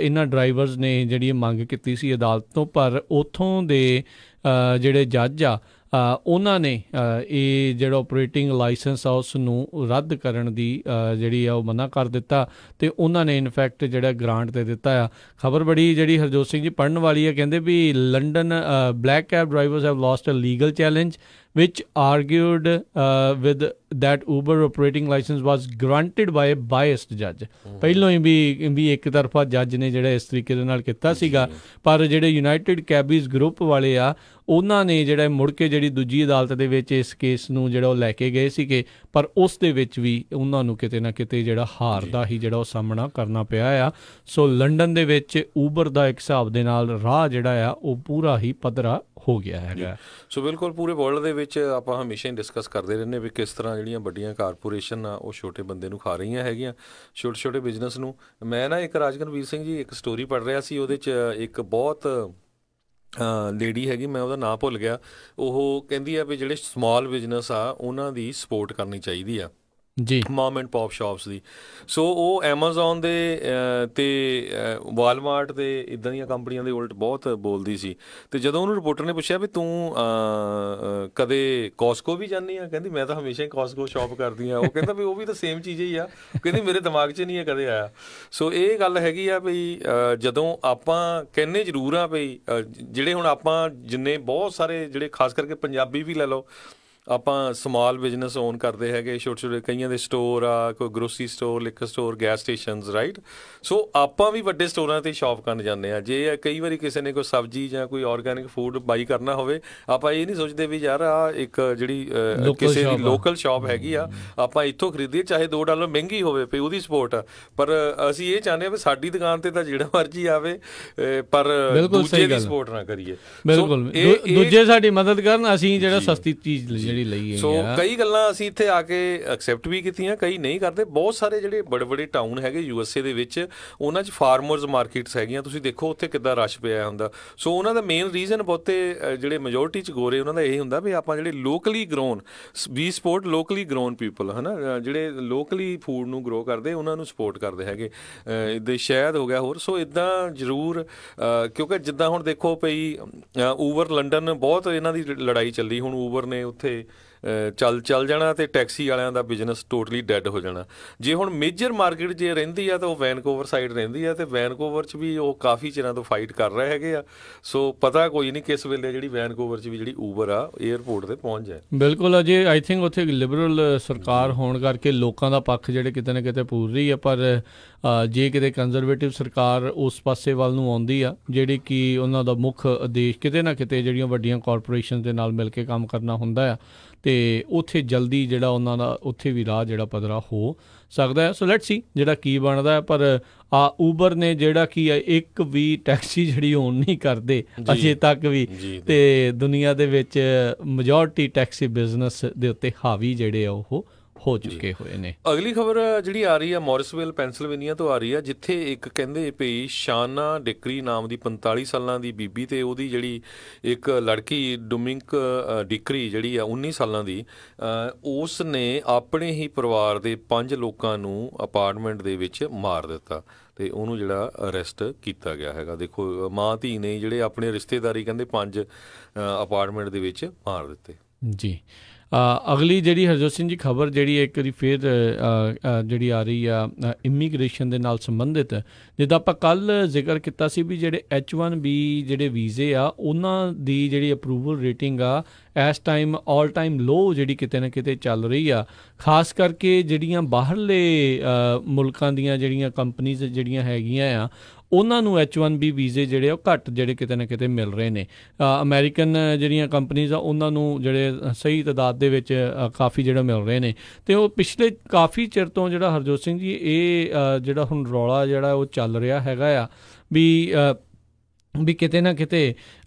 ਇਹਨਾਂ ਡਰਾਈਵਰਸ ਨੇ ਜਿਹੜੀ ਮੰਗ ਕੀਤੀ ਸੀ ਅਦਾਲਤ ਤੋਂ, ਪਰ ਉੱਥੋਂ ਦੇ ਜਿਹੜੇ ਜੱਜ ਆ ਉਹਨਾਂ ਨੇ ਇਹ ਜਿਹੜਾ ਆਪਰੇਟਿੰਗ ਲਾਇਸੈਂਸ ਆ ਉਸ ਨੂੰ ਰੱਦ ਕਰਨ ਦੀ ਜਿਹੜੀ ਆ ਉਹ ਮਨਾ ਕਰ ਦਿੱਤਾ, ਅਤੇ ਉਹਨਾਂ ਨੇ ਇਨਫੈਕਟ ਜਿਹੜਾ ਗ੍ਰਾਂਟ ਦੇ ਦਿੱਤਾ ਆ। ਖਬਰ ਬੜੀ ਜਿਹੜੀ ਹਰਜੋਤ ਸਿੰਘ ਜੀ ਪੜ੍ਹਨ ਵਾਲੀ ਹੈ। ਕਹਿੰਦੇ ਵੀ London black cab drivers have lost a legal challenge which argued with that Uber operating license was granted by a biased judge। ਪਹਿਲੋਂ ਹੀ ਵੀ ਇੱਕ ਤਰਫਾ ਜੱਜ ਨੇ ਜਿਹੜਾ ਇਸ ਤਰੀਕੇ ਦੇ ਨਾਲ ਕੀਤਾ ਸੀਗਾ, ਪਰ ਜਿਹੜੇ ਯੂਨਾਈਟਿਡ ਕੈਬੀਜ਼ ਗਰੁੱਪ ਵਾਲੇ ਆ ਉਹਨਾਂ ਨੇ ਜਿਹੜਾ ਮੁੜ ਕੇ ਜਿਹੜੀ ਦੂਜੀ ਅਦਾਲਤ ਦੇ ਵਿੱਚ ਇਸ ਕੇਸ ਨੂੰ ਜਿਹੜਾ ਉਹ ਲੈ ਕੇ ਗਏ ਸੀਗੇ, ਪਰ ਉਸ ਦੇ ਵਿੱਚ ਵੀ ਉਹਨਾਂ ਨੂੰ ਕਿਤੇ ਨਾ ਕਿਤੇ ਜਿਹੜਾ ਹਾਰ ਦਾ ਹੀ ਜਿਹੜਾ ਉਹ ਸਾਹਮਣਾ ਕਰਨਾ ਪਿਆ ਆ। ਸੋ ਲੰਡਨ ਦੇ ਵਿੱਚ ਊਬਰ ਦਾ ਇੱਕ ਹਿਸਾਬ ਦੇ ਨਾਲ ਰਾਹ ਜਿਹੜਾ ਆ ਉਹ ਪੂਰਾ ਹੀ ਪੱਧਰਾ ਹੋ ਗਿਆ ਹੈਗਾ। ਸੋ ਬਿਲਕੁਲ ਪੂਰੇ ਵਰਲਡ ਦੇ ਵਿੱਚ ਆਪਾਂ ਹਮੇਸ਼ਾ ਹੀ ਡਿਸਕਸ ਕਰਦੇ ਰਹਿੰਦੇ ਵੀ ਕਿਸ ਤਰ੍ਹਾਂ ਜਿਹੜੀਆਂ ਵੱਡੀਆਂ ਕਾਰਪੋਰੇਸ਼ਨ ਆ ਉਹ ਛੋਟੇ ਬੰਦੇ ਨੂੰ ਖਾ ਰਹੀਆਂ ਹੈਗੀਆਂ, ਛੋਟੇ ਛੋਟੇ ਬਿਜ਼ਨਸ ਨੂੰ। ਮੈਂ ਨਾ ਇੱਕ ਰਾਜਕਨਵੀਰ ਸਿੰਘ ਜੀ ਇੱਕ ਸਟੋਰੀ ਪੜ੍ਹ ਰਿਹਾ ਸੀ, ਉਹਦੇ 'ਚ ਇੱਕ ਬਹੁਤ ਲੇਡੀ ਹੈਗੀ, ਮੈਂ ਉਹਦਾ ਨਾਂ ਭੁੱਲ ਗਿਆ, ਉਹ ਕਹਿੰਦੀ ਆ ਵੀ ਜਿਹੜੇ ਸਮਾਲ ਬਿਜ਼ਨਸ ਆ ਉਹਨਾਂ ਦੀ ਸਪੋਰਟ ਕਰਨੀ ਚਾਹੀਦੀ ਆ ਜੀ, ਮਮ ਐਂਡ ਪੌਪ ਸ਼ਾਪਸ ਦੀ। ਸੋ ਉਹ ਐਮਾਜ਼ੋਨ ਦੇ ਅਤੇ ਵਾਲਮਾਰਟ ਦੇ ਇੱਦਾਂ ਦੀਆਂ ਕੰਪਨੀਆਂ ਦੇ ਉਲਟ ਬਹੁਤ ਬੋਲਦੀ ਸੀ। ਅਤੇ ਜਦੋਂ ਉਹਨੂੰ ਰਿਪੋਰਟਰ ਨੇ ਪੁੱਛਿਆ ਵੀ ਤੂੰ ਕਦੇ ਕੋਸਕੋ ਵੀ ਜਾਂਦੀ ਆ, ਕਹਿੰਦੀ ਮੈਂ ਤਾਂ ਹਮੇਸ਼ਾ ਹੀ ਕੋਸਕੋ ਸ਼ਾਪ ਕਰਦੀ ਹਾਂ। ਉਹ ਕਹਿੰਦਾ ਵੀ ਉਹ ਵੀ ਤਾਂ ਸੇਮ ਚੀਜ਼ ਹੀ ਆ, ਕਹਿੰਦੀ ਮੇਰੇ ਦਿਮਾਗ 'ਚ ਨਹੀਂ ਹੈ ਕਦੇ ਆਇਆ। ਸੋ ਇਹ ਗੱਲ ਹੈਗੀ ਆ ਵੀ ਜਦੋਂ ਆਪਾਂ ਕਹਿੰਦੇ ਜ਼ਰੂਰ ਆ ਵੀ ਜਿਹੜੇ ਹੁਣ ਆਪਾਂ ਜਿੰਨੇ ਬਹੁਤ ਸਾਰੇ ਜਿਹੜੇ ਖਾਸ ਕਰਕੇ ਪੰਜਾਬੀ ਵੀ ਲੈ ਲਓ, ਆਪਾਂ ਸਮਾਲ ਬਿਜ਼ਨਸ ਓਨ ਕਰਦੇ ਹੈਗੇ, ਛੋਟੇ ਛੋਟੇ ਕਈਆਂ ਦੇ ਸਟੋਰ ਆ, ਕੋਈ grocery store, liquor store, gas stations, right. So ਆਪਾਂ ਵੀ ਵੱਡੇ ਸਟੋਰਾਂ 'ਤੇ ਸ਼ਾਪ ਕਰਨ ਜਾਂਦੇ ਹਾਂ। ਜੇ ਕਈ ਵਾਰੀ ਕਿਸੇ ਨੇ ਕੋਈ ਸਬਜ਼ੀ ਜਾਂ ਕੋਈ ਔਰਗੈਨਿਕ ਫੂਡ ਬਾਈ ਕਰਨਾ ਹੋਵੇ, ਆਪਾਂ ਇਹ ਨਹੀਂ ਸੋਚਦੇ ਵੀ ਯਾਰ ਆ ਇੱਕ ਜਿਹੜੀ ਕਿਸੇ ਦੀ ਲੋਕਲ ਸ਼ਾਪ ਹੈਗੀ ਆ, ਆਪਾਂ ਇੱਥੋਂ ਖਰੀਦੀਏ, ਚਾਹੇ $2 ਮਹਿੰਗੀ ਹੋਵੇ ਪਈ, ਉਹਦੀ ਸਪੋਰਟ ਆ। ਪਰ ਅਸੀਂ ਇਹ ਚਾਹੁੰਦੇ ਹਾਂ ਵੀ ਸਾਡੀ ਦੁਕਾਨ 'ਤੇ ਤਾਂ ਜਿਹੜਾ ਮਰਜ਼ੀ ਆਵੇ, ਪਰ ਦੂਜੇ ਦੀ ਸਪੋਰਟ ਨਾ ਕਰੀਏ। ਬਿਲਕੁਲ, ਦੂਜੇ ਸਾਡੀ ਮਦਦ ਕਰਨ, ਅਸੀਂ ਜਿਹੜਾ ਸਸਤੀ ਚੀਜ਼ ਜਿਹੜੀ ਲਈ। ਸੋ ਕਈ ਗੱਲਾਂ ਅਸੀਂ ਇੱਥੇ ਆ ਕੇ ਐਕਸੈਪਟ ਵੀ ਕੀਤੀਆਂ, ਕਈ ਨਹੀਂ ਕਰਦੇ। ਬਹੁਤ ਸਾਰੇ ਜਿਹੜੇ ਬੜੇ ਬੜੇ ਟਾਊਨ ਹੈਗੇ USA ਦੇ ਵਿੱਚ, ਉਹਨਾਂ 'ਚ ਫਾਰਮਰਸ ਮਾਰਕੀਟਸ ਹੈਗੀਆਂ, ਤੁਸੀਂ ਦੇਖੋ ਉੱਥੇ ਕਿੱਦਾਂ ਰਸ਼ ਪਿਆ ਹੁੰਦਾ। ਸੋ ਉਹਨਾਂ ਦਾ ਮੇਨ ਰੀਜ਼ਨ ਬਹੁਤੇ ਜਿਹੜੇ ਮੈਜੋਰਟੀ 'ਚ ਗੋਰੇ, ਉਹਨਾਂ ਦਾ ਇਹ ਹੁੰਦਾ ਵੀ ਆਪਾਂ ਜਿਹੜੇ ਲੋਕਲੀ ਗਰੋਨ, ਵੀ ਸਪੋਰਟ ਲੋਕਲੀ ਗਰੋਨ ਪੀਪਲ, ਹੈ ਨਾ, ਜਿਹੜੇ ਲੋਕਲੀ ਫੂਡ ਨੂੰ ਗਰੋ ਕਰਦੇ, ਉਹਨਾਂ ਨੂੰ ਸਪੋਰਟ ਕਰਦੇ ਹੈਗੇ। ਇੱਦਾਂ ਸ਼ਾਇਦ ਹੋ ਗਿਆ ਹੋਰ। ਸੋ ਇੱਦਾਂ ਜ਼ਰੂਰ, ਕਿਉਂਕਿ ਜਿੱਦਾਂ ਹੁਣ ਦੇਖੋ ਪਈ ਊਬਰ ਲੰਡਨ, ਬਹੁਤ ਇਹਨਾਂ ਦੀ ਲੜਾਈ ਚੱਲੀ। ਹੁਣ ਊਬਰ ਨੇ ਉੱਥੇ ਚੱਲ ਜਾਣਾ ਅਤੇ ਟੈਕਸੀ ਵਾਲਿਆਂ ਦਾ ਬਿਜ਼ਨਸ ਟੋਟਲੀ ਡੈਡ ਹੋ ਜਾਣਾ। ਜੇ ਹੁਣ ਮੇਜਰ ਮਾਰਕੀਟ ਜੇ ਰਹਿੰਦੀ ਆ ਤਾਂ ਉਹ ਵੈਨਕੂਵਰ ਸਾਈਡ ਰਹਿੰਦੀ ਆ, ਅਤੇ ਵੈਨਕੂਵਰ 'ਚ ਵੀ ਉਹ ਕਾਫੀ ਚਿਰਾਂ ਤੋਂ ਫਾਈਟ ਕਰ ਰਹੇ ਹੈਗੇ ਆ। ਸੋ ਪਤਾ ਕੋਈ ਨਹੀਂ ਕਿਸ ਵੇਲੇ ਜਿਹੜੀ ਵੈਨਕੂਵਰ 'ਚ ਵੀ ਜਿਹੜੀ ਊਬਰ ਆ ਏਅਰਪੋਰਟ 'ਤੇ ਪਹੁੰਚ ਜਾਏ। ਬਿਲਕੁਲ। ਅਜੇ ਆਈ ਥਿੰਕ ਉੱਥੇ ਲਿਬਰਲ ਸਰਕਾਰ ਹੋਣ ਕਰਕੇ ਲੋਕਾਂ ਦਾ ਪੱਖ ਜਿਹੜੇ ਕਿਤੇ ਨਾ ਕਿਤੇ ਪੂਰ ਰਹੀ ਆ, ਪਰ ਜੇ ਕਿਤੇ ਕੰਜ਼ਰਵੇਟਿਵ ਸਰਕਾਰ ਉਸ ਪਾਸੇ ਵੱਲ ਨੂੰ ਆਉਂਦੀ ਆ, ਜਿਹੜੀ ਕਿ ਉਹਨਾਂ ਦਾ ਮੁੱਖ ਉਦੇਸ਼ ਕਿਤੇ ਨਾ ਕਿਤੇ ਜਿਹੜੀਆਂ ਵੱਡੀਆਂ ਕਾਰਪੋਰੇਸ਼ਨ ਦੇ ਨਾਲ ਮਿਲ ਕੇ ਕੰਮ ਕਰਨਾ ਹੁੰਦਾ ਆ, ਅਤੇ ਉੱਥੇ ਜਲਦੀ ਜਿਹੜਾ ਉਹਨਾਂ ਦਾ ਉੱਥੇ ਵੀ ਰਾਹ ਜਿਹੜਾ ਪੱਧਰਾ ਹੋ ਸਕਦਾ ਹੈ। ਸੋ ਲੈਟਸ ਸੀ ਜਿਹੜਾ ਕੀ ਬਣਦਾ ਹੈ। ਪਰ ਊਬਰ ਨੇ ਜਿਹੜਾ ਕੀ ਹੈ, ਇੱਕ ਵੀ ਟੈਕਸੀ ਜਿਹੜੀ ਓਨ ਨਹੀਂ ਕਰਦੇ ਅਜੇ ਤੱਕ ਵੀ, ਅਤੇ ਦੁਨੀਆ ਦੇ ਵਿੱਚ ਮੈਜੋਰਟੀ ਟੈਕਸੀ ਬਿਜ਼ਨਸ ਦੇ ਉੱਤੇ ਹਾਵੀ ਜਿਹੜੇ ਆ ਉਹ ਹੋ ਚੁੱਕੇ ਹੋਏ ਨੇ। ਅਗਲੀ ਖਬਰ ਜਿਹੜੀ ਆ ਰਹੀ ਆ ਮੌਰਿਸਵਿਲ ਪੈਂਸਿਲਵੇਨੀਆ ਤੋਂ ਆ ਰਹੀ ਆ, ਜਿੱਥੇ ਇੱਕ ਕਹਿੰਦੇ ਪਈ ਸ਼ਾਨਾ ਡਿਕਰੀ ਨਾਮ ਦੀ 45 ਸਾਲਾਂ ਦੀ ਬੀਬੀ ਤੇ ਉਹਦੀ ਜਿਹੜੀ ਇੱਕ ਲੜਕੀ ਡੋਮਿੰਕ ਡਿਕਰੀ ਜਿਹੜੀ ਆ 19 ਸਾਲਾਂ ਦੀ, ਉਸ ਨੇ ਆਪਣੇ ਹੀ ਪਰਿਵਾਰ ਦੇ 5 ਲੋਕਾਂ ਨੂੰ ਅਪਾਰਟਮੈਂਟ ਦੇ ਵਿੱਚ ਮਾਰ ਦਿੱਤਾ ਅਤੇ ਉਹਨੂੰ ਜਿਹੜਾ ਅਰੈਸਟ ਕੀਤਾ ਗਿਆ ਹੈਗਾ। ਦੇਖੋ, ਮਾਂ ਧੀ ਨੇ ਜਿਹੜੇ ਆਪਣੇ ਰਿਸ਼ਤੇਦਾਰੀ ਕਹਿੰਦੇ 5 ਅਪਾਰਟਮੈਂਟ ਦੇ ਵਿੱਚ ਮਾਰ ਦਿੱਤੇ ਜੀ। ਅਗਲੀ ਜਿਹੜੀ ਹਰਜੋਤ ਸਿੰਘ ਜੀ ਖਬਰ ਜਿਹੜੀ ਇੱਕ ਵਾਰੀ ਫਿਰ ਜਿਹੜੀ ਆ ਰਹੀ ਆ ਇਮੀਗ੍ਰੇਸ਼ਨ ਦੇ ਨਾਲ ਸੰਬੰਧਿਤ, ਜਿੱਦਾਂ ਆਪਾਂ ਕੱਲ੍ਹ ਜ਼ਿਕਰ ਕੀਤਾ ਸੀ ਵੀ ਜਿਹੜੇ H1B ਜਿਹੜੇ ਵੀਜ਼ੇ ਆ, ਉਹਨਾਂ ਦੀ ਜਿਹੜੀ ਅਪਰੂਵਲ ਰੇਟਿੰਗ ਆ ਇਸ ਟਾਈਮ ਆਲ ਟਾਈਮ ਲੋ ਜਿਹੜੀ ਕਿਤੇ ਨਾ ਕਿਤੇ ਚੱਲ ਰਹੀ ਆ। ਖਾਸ ਕਰਕੇ ਜਿਹੜੀਆਂ ਬਾਹਰਲੇ ਮੁਲਕਾਂ ਦੀਆਂ ਜਿਹੜੀਆਂ ਕੰਪਨੀਜ਼ ਜਿਹੜੀਆਂ ਹੈਗੀਆਂ ਆ, ਉਹਨਾਂ ਨੂੰ H1B ਵੀਜ਼ੇ ਜਿਹੜੇ ਉਹ ਘੱਟ ਜਿਹੜੇ ਕਿਤੇ ਨਾ ਕਿਤੇ ਮਿਲ ਰਹੇ ਨੇ। ਅਮਰੀਕਨ ਜਿਹੜੀਆਂ ਕੰਪਨੀਜ਼ ਆ, ਉਹਨਾਂ ਨੂੰ ਜਿਹੜੇ ਸਹੀ ਤਾਦਾਦ ਦੇ ਵਿੱਚ ਕਾਫੀ ਜਿਹੜਾ ਮਿਲ ਰਹੇ ਨੇ। ਅਤੇ ਉਹ ਪਿਛਲੇ ਕਾਫੀ ਚਿਰ ਤੋਂ ਜਿਹੜਾ ਹਰਜੋਤ ਸਿੰਘ ਜੀ ਇਹ ਜਿਹੜਾ ਹੁਣ ਰੌਲਾ ਜਿਹੜਾ ਉਹ ਚੱਲ ਰਿਹਾ ਹੈਗਾ ਆ ਵੀ ਕਿਤੇ ਨਾ ਕਿਤੇ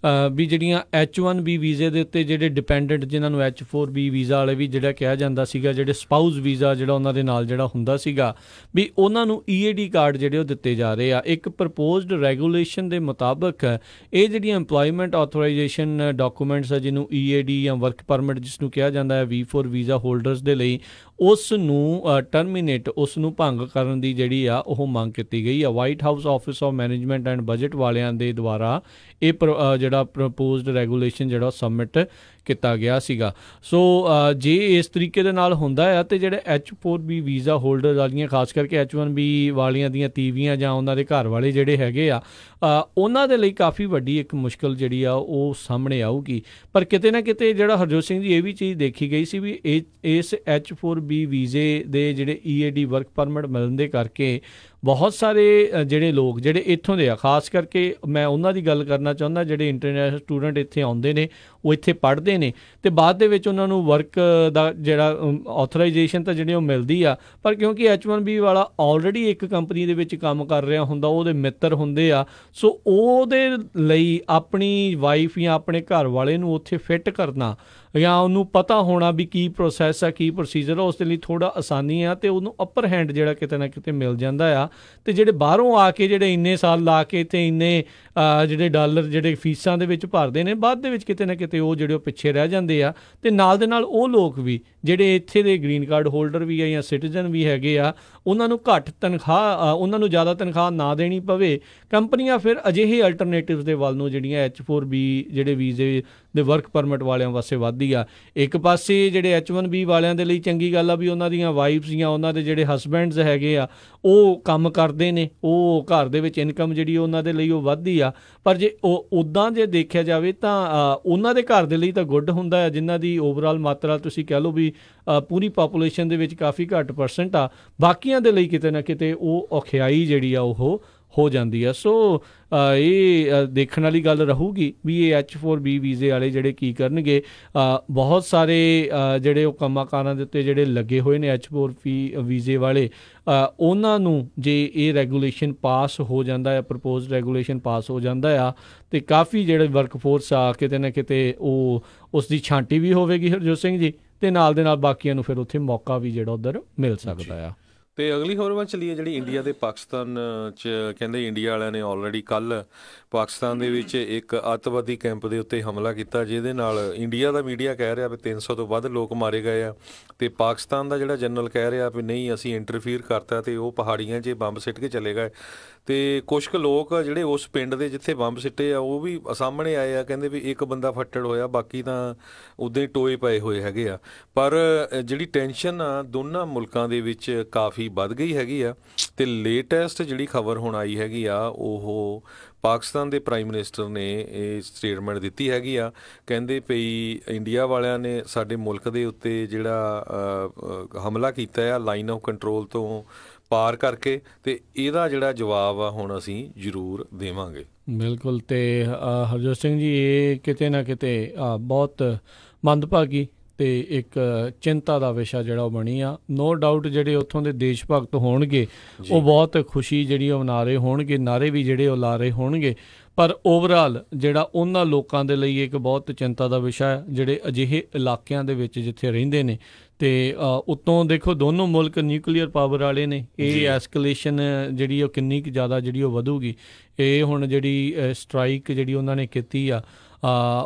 ਵੀ ਜਿਹੜੀਆਂ H1B ਵੀਜ਼ੇ ਦੇ ਉੱਤੇ ਜਿਹੜੇ ਡਿਪੈਂਡੈਂਟ, ਜਿਨ੍ਹਾਂ ਨੂੰ H4B ਵੀਜ਼ਾ ਵਾਲੇ ਵੀ ਜਿਹੜਾ ਕਿਹਾ ਜਾਂਦਾ ਸੀਗਾ, ਜਿਹੜੇ ਸਪਾਊਸ ਵੀਜ਼ਾ ਜਿਹੜਾ ਉਹਨਾਂ ਦੇ ਨਾਲ ਜਿਹੜਾ ਹੁੰਦਾ ਸੀਗਾ, ਵੀ ਉਹਨਾਂ ਨੂੰ EAD ਕਾਰਡ ਜਿਹੜੇ ਉਹ ਦਿੱਤੇ ਜਾ ਰਹੇ ਆ। ਇੱਕ ਪ੍ਰਪੋਜ਼ਡ ਰੈਗੂਲੇਸ਼ਨ ਦੇ ਮੁਤਾਬਕ ਇਹ ਜਿਹੜੀਆਂ ਇੰਪਲੋਇਮੈਂਟ ਆਥੋਰਾਈਜੇਸ਼ਨ ਡਾਕੂਮੈਂਟਸ ਆ, ਜਿਹਨੂੰ EAD ਜਾਂ ਵਰਕ ਪਰਮਿਟ ਜਿਸ ਨੂੰ ਕਿਹਾ ਜਾਂਦਾ ਹੈ V4 ਵੀਜ਼ਾ ਹੋਲਡਰਸ ਦੇ ਲਈ, ਉਸ ਨੂੰ ਟਰਮੀਨੇਟ, ਉਸ ਨੂੰ ਭੰਗ ਕਰਨ ਦੀ ਜਿਹੜੀ ਆ ਉਹ ਮੰਗ ਕੀਤੀ ਗਈ ਆ। White house office of management and budget ਵਾਲਿਆਂ ਦੇ ਦੁਆਰਾ ਇਹ ਜਿਹੜਾ ਪ੍ਰਪੋਜ਼ਡ ਰੈਗੂਲੇਸ਼ਨ ਜਿਹੜਾ ਸਬਮਿਟ ਕੀਤਾ ਗਿਆ ਸੀਗਾ। ਸੋ ਜੇ ਇਸ ਤਰੀਕੇ ਦੇ ਨਾਲ ਹੁੰਦਾ ਆ ਅਤੇ ਜਿਹੜੇ H4B ਵੀਜ਼ਾ ਹੋਲਡਰ ਵਾਲੀਆਂ, ਖਾਸ ਕਰਕੇ H1B ਵਾਲੀਆਂ ਦੀਆਂ ਤੀਵੀਆਂ ਜਾਂ ਉਹਨਾਂ ਦੇ ਘਰ ਵਾਲੇ ਜਿਹੜੇ ਹੈਗੇ ਆ, ਉਹਨਾਂ ਦੇ ਲਈ ਕਾਫੀ ਵੱਡੀ ਇੱਕ ਮੁਸ਼ਕਿਲ ਜਿਹੜੀ ਆ ਉਹ ਸਾਹਮਣੇ ਆਊਗੀ। ਪਰ ਕਿਤੇ ਨਾ ਕਿਤੇ ਜਿਹੜਾ ਹਰਜੋਤ ਸਿੰਘ ਜੀ ਇਹ ਵੀ ਚੀਜ਼ ਦੇਖੀ ਗਈ ਸੀ ਵੀ ਇਸ H4B ਵੀਜ਼ੇ ਦੇ ਜਿਹੜੇ EAD ਵਰਕ ਪਰਮਿਟ ਮਿਲਣ ਦੇ ਕਰਕੇ ਬਹੁਤ ਸਾਰੇ ਜਿਹੜੇ ਲੋਕ ਜਿਹੜੇ ਇੱਥੋਂ ਦੇ ਆ, ਖਾਸ ਕਰਕੇ ਮੈਂ ਉਹਨਾਂ ਦੀ ਗੱਲ ਕਰਨਾ ਚਾਹੁੰਦਾ, ਜਿਹੜੇ ਇੰਟਰਨੈਸ਼ਨਲ ਸਟੂਡੈਂਟ ਇੱਥੇ ਆਉਂਦੇ ਨੇ, ਉਹ ਇੱਥੇ ਪੜ੍ਹਦੇ ਨੇ ਅਤੇ ਬਾਅਦ ਦੇ ਵਿੱਚ ਉਹਨਾਂ ਨੂੰ ਵਰਕ ਦਾ ਜਿਹੜਾ ਆਥੋਰਾਈਜੇਸ਼ਨ ਤਾਂ ਜਿਹੜੀ ਉਹ ਮਿਲਦੀ ਆ, ਪਰ ਕਿਉਂਕਿ H1B ਵਾਲਾ ਆਲਰੇਡੀ ਇੱਕ ਕੰਪਨੀ ਦੇ ਵਿੱਚ ਕੰਮ ਕਰ ਰਿਹਾ ਹੁੰਦਾ, ਉਹਦੇ ਮਿੱਤਰ ਹੁੰਦੇ ਆ, ਸੋ ਉਹਦੇ ਲਈ ਆਪਣੀ ਵਾਈਫ ਜਾਂ ਆਪਣੇ ਘਰ ਵਾਲੇ ਨੂੰ ਉੱਥੇ ਫਿੱਟ ਕਰਨਾ ਜਾਂ ਉਹਨੂੰ ਪਤਾ ਹੋਣਾ ਵੀ ਕੀ ਪ੍ਰੋਸੈਸ ਆ, ਕੀ ਪ੍ਰੋਸੀਜਰ ਆ, ਉਸ ਦੇ ਲਈ ਥੋੜ੍ਹਾ ਆਸਾਨੀ ਆ ਅਤੇ ਉਹਨੂੰ ਅਪਰ ਹੈਂਡ ਜਿਹੜਾ ਕਿਤੇ ਨਾ ਕਿਤੇ ਮਿਲ ਜਾਂਦਾ ਆ। ਅਤੇ ਜਿਹੜੇ ਬਾਹਰੋਂ ਆ ਕੇ ਜਿਹੜੇ ਇੰਨੇ ਸਾਲ ਲਾ ਕੇ ਇੱਥੇ ਇੰਨੇ ਜਿਹੜੇ ਡਾਲਰ ਜਿਹੜੇ ਫੀਸਾਂ ਦੇ ਵਿੱਚ ਭਰਦੇ ਨੇ, ਬਾਅਦ ਦੇ ਵਿੱਚ ਕਿਤੇ ਨਾ ਕਿਤੇ ਉਹ ਜਿਹੜੇ ਉਹ ਪਿੱਛੇ ਰਹਿ ਜਾਂਦੇ ਆ। ਅਤੇ ਨਾਲ ਦੇ ਨਾਲ ਉਹ ਲੋਕ ਵੀ ਜਿਹੜੇ ਇੱਥੇ ਦੇ ਗ੍ਰੀਨ ਕਾਰਡ ਹੋਲਡਰ ਵੀ ਆ ਜਾਂ ਸਿਟੀਜ਼ਨ ਵੀ ਹੈਗੇ ਆ, ਉਹਨਾਂ ਨੂੰ ਘੱਟ ਤਨਖਾਹ, ਉਹਨਾਂ ਨੂੰ ਜ਼ਿਆਦਾ ਤਨਖਾਹ ਨਾ ਦੇਣੀ ਪਵੇ, ਕੰਪਨੀਆਂ ਫਿਰ ਅਜਿਹੇ ਅਲਟਰਨੇਟਿਵਸ ਦੇ ਵੱਲ ਨੂੰ ਜਿਹੜੀਆਂ H4B ਜਿਹੜੇ ਵੀਜ਼ੇ ਦੇ ਵਰਕ ਪਰਮਿਟ ਵਾਲਿਆਂ ਵਾਸਤੇ ਵੱਧਦੀ ਵੱਧਦੀ ਆ। ਇੱਕ ਪਾਸੇ ਜਿਹੜੇ H1B ਵਾਲਿਆਂ ਦੇ ਲਈ ਚੰਗੀ ਗੱਲ ਆ ਵੀ ਉਹਨਾਂ ਦੀਆਂ ਵਾਈਫਸ ਜਾਂ ਉਹਨਾਂ ਦੇ ਜਿਹੜੇ ਹਸਬੈਂਡਸ ਹੈਗੇ ਆ ਉਹ ਕੰਮ ਕਰਦੇ ਨੇ, ਉਹ ਘਰ ਦੇ ਵਿੱਚ ਇਨਕਮ ਜਿਹੜੀ ਉਹਨਾਂ ਦੇ ਲਈ ਉਹ ਵੱਧਦੀ ਆ। ਪਰ ਜੇ ਉਹ ਉੱਦਾਂ ਜੇ ਦੇਖਿਆ ਜਾਵੇ ਤਾਂ ਉਹਨਾਂ ਦੇ ਘਰ ਦੇ ਲਈ ਤਾਂ ਗੁੱਡ ਹੁੰਦਾ ਹੈ, ਜਿਨ੍ਹਾਂ ਦੀ ਓਵਰਆਲ ਮਾਤਰਾ ਤੁਸੀਂ ਕਹਿ ਲਓ ਵੀ ਪੂਰੀ ਪਾਪੂਲੇਸ਼ਨ ਦੇ ਵਿੱਚ ਕਾਫੀ ਘੱਟ ਪਰਸੈਂਟ ਆ। ਬਾਕੀਆਂ ਦੇ ਲਈ ਕਿਤੇ ਨਾ ਕਿਤੇ ਉਹ ਔਖਿਆਈ ਜਿਹੜੀ ਆ ਉਹ ਹੋ ਜਾਂਦੀ ਆ। ਸੋ ਇਹ ਦੇਖਣ ਵਾਲੀ ਗੱਲ ਰਹੂਗੀ ਵੀ ਇਹ H4B ਵੀਜ਼ੇ ਵਾਲੇ ਜਿਹੜੇ ਕੀ ਕਰਨਗੇ। ਬਹੁਤ ਸਾਰੇ ਜਿਹੜੇ ਉਹ ਕੰਮਾਂ ਕਾਰਾਂ ਦੇ ਉੱਤੇ ਜਿਹੜੇ ਲੱਗੇ ਹੋਏ ਨੇ H4B ਵੀਜ਼ੇ ਵਾਲੇ, ਉਹਨਾਂ ਨੂੰ ਜੇ ਇਹ ਰੈਗੂਲੇਸ਼ਨ ਪਾਸ ਹੋ ਜਾਂਦਾ ਆ, ਪ੍ਰਪੋਜ਼ਡ ਰੈਗੂਲੇਸ਼ਨ ਪਾਸ ਹੋ ਜਾਂਦਾ ਆ, ਅਤੇ ਕਾਫੀ ਜਿਹੜੇ ਵਰਕਫੋਰਸ ਆ ਕਿਤੇ ਨਾ ਕਿਤੇ ਉਹ ਉਸ ਦੀ ਛਾਂਟੀ ਵੀ ਹੋਵੇਗੀ ਹਰਜੋਤ ਸਿੰਘ ਜੀ, ਅਤੇ ਨਾਲ ਦੇ ਨਾਲ ਬਾਕੀਆਂ ਨੂੰ ਫਿਰ ਉੱਥੇ ਮੌਕਾ ਵੀ ਜਿਹੜਾ ਉੱਧਰ ਮਿਲ ਸਕਦਾ ਆ। ਅਤੇ ਅਗਲੀ ਖਬਰ ਵੱਲ ਚੱਲੀਏ ਜਿਹੜੀ ਇੰਡੀਆ ਦੇ ਪਾਕਿਸਤਾਨ 'ਚ ਕਹਿੰਦੇ ਇੰਡੀਆ ਵਾਲਿਆਂ ਨੇ ਆਲਰੇਡੀ ਕੱਲ੍ਹ ਪਾਕਿਸਤਾਨ ਦੇ ਵਿੱਚ ਇੱਕ ਅੱਤਵਾਦੀ ਕੈਂਪ ਦੇ ਉੱਤੇ ਹਮਲਾ ਕੀਤਾ, ਜਿਹਦੇ ਨਾਲ ਇੰਡੀਆ ਦਾ ਮੀਡੀਆ ਕਹਿ ਰਿਹਾ ਵੀ 300 ਤੋਂ ਵੱਧ ਲੋਕ ਮਾਰੇ ਗਏ ਆ, ਅਤੇ ਪਾਕਿਸਤਾਨ ਦਾ ਜਿਹੜਾ ਜਨਰਲ ਕਹਿ ਰਿਹਾ ਵੀ ਨਹੀਂ ਅਸੀਂ ਇੰਟਰਫੀਅਰ ਕਰਤਾ ਅਤੇ ਉਹ ਪਹਾੜੀਆਂ 'ਚ ਬੰਬ ਸਿੱਟ ਕੇ ਚਲੇ ਗਏ। ਅਤੇ ਕੁਛ ਕੁ ਲੋਕ ਜਿਹੜੇ ਉਸ ਪਿੰਡ ਦੇ ਜਿੱਥੇ ਬੰਬ ਸਿੱਟੇ ਆ ਉਹ ਵੀ ਸਾਹਮਣੇ ਆਏ ਆ, ਕਹਿੰਦੇ ਵੀ ਇੱਕ ਬੰਦਾ ਫੱਟੜ ਹੋਇਆ, ਬਾਕੀ ਤਾਂ ਉੱਦਾਂ ਹੀ ਟੋਏ ਪਏ ਹੋਏ ਹੈਗੇ ਆ। ਪਰ ਜਿਹੜੀ ਟੈਨਸ਼ਨ ਆ ਦੋਨਾਂ ਮੁਲਕਾਂ ਦੇ ਵਿੱਚ ਕਾਫੀ ਵੱਧ ਗਈ ਹੈਗੀ ਆ। ਅਤੇ ਲੇਟੈਸਟ ਜਿਹੜੀ ਖਬਰ ਹੁਣ ਆਈ ਹੈਗੀ ਆ ਉਹ ਪਾਕਿਸਤਾਨ ਦੇ ਪ੍ਰਾਈਮ ਮਿਨਿਸਟਰ ਨੇ ਇਹ ਸਟੇਟਮੈਂਟ ਦਿੱਤੀ ਹੈਗੀ ਆ, ਕਹਿੰਦੇ ਪਈ ਇੰਡੀਆ ਵਾਲਿਆਂ ਨੇ ਸਾਡੇ ਮੁਲਕ ਦੇ ਉੱਤੇ ਜਿਹੜਾ ਹਮਲਾ ਕੀਤਾ ਆ ਲਾਈਨ ਆਫ ਕੰਟਰੋਲ ਤੋਂ ਪਾਰ ਕਰਕੇ, ਅਤੇ ਇਹਦਾ ਜਿਹੜਾ ਜਵਾਬ ਆ ਹੁਣ ਅਸੀਂ ਜ਼ਰੂਰ ਦੇਵਾਂਗੇ। ਬਿਲਕੁਲ। ਅਤੇ ਹਰਜੋਤ ਸਿੰਘ ਜੀ ਇਹ ਕਿਤੇ ਨਾ ਕਿਤੇ ਬਹੁਤ ਮੰਦਭਾਗੀ ਅਤੇ ਇੱਕ ਚਿੰਤਾ ਦਾ ਵਿਸ਼ਾ ਜਿਹੜਾ ਉਹ ਬਣੀ ਆ। ਨੋ ਡਾਊਟ ਜਿਹੜੇ ਉੱਥੋਂ ਦੇ ਦੇਸ਼ ਭਗਤ ਹੋਣਗੇ ਉਹ ਬਹੁਤ ਖੁਸ਼ੀ ਜਿਹੜੀ ਉਹ ਮਨਾ ਰਹੇ ਹੋਣਗੇ, ਨਾਅਰੇ ਵੀ ਜਿਹੜੇ ਉਹ ਲਾ ਰਹੇ ਹੋਣਗੇ, ਪਰ ਓਵਰਆਲ ਜਿਹੜਾ ਉਹਨਾਂ ਲੋਕਾਂ ਦੇ ਲਈ ਇੱਕ ਬਹੁਤ ਚਿੰਤਾ ਦਾ ਵਿਸ਼ਾ ਹੈ ਜਿਹੜੇ ਅਜਿਹੇ ਇਲਾਕਿਆਂ ਦੇ ਵਿੱਚ ਜਿੱਥੇ ਰਹਿੰਦੇ ਨੇ। ਅਤੇ ਉੱਤੋਂ ਦੇਖੋ ਦੋਨੋਂ ਮੁਲਕ ਨਿਊਕਲੀਅਰ ਪਾਵਰ ਵਾਲੇ ਨੇ, ਇਹ ਐਸਕਲੇਸ਼ਨ ਜਿਹੜੀ ਉਹ ਕਿੰਨੀ ਕੁ ਜ਼ਿਆਦਾ ਜਿਹੜੀ ਉਹ ਵਧੂਗੀ। ਇਹ ਹੁਣ ਜਿਹੜੀ ਸਟਰਾਈਕ ਜਿਹੜੀ ਉਹਨਾਂ ਨੇ ਕੀਤੀ ਆ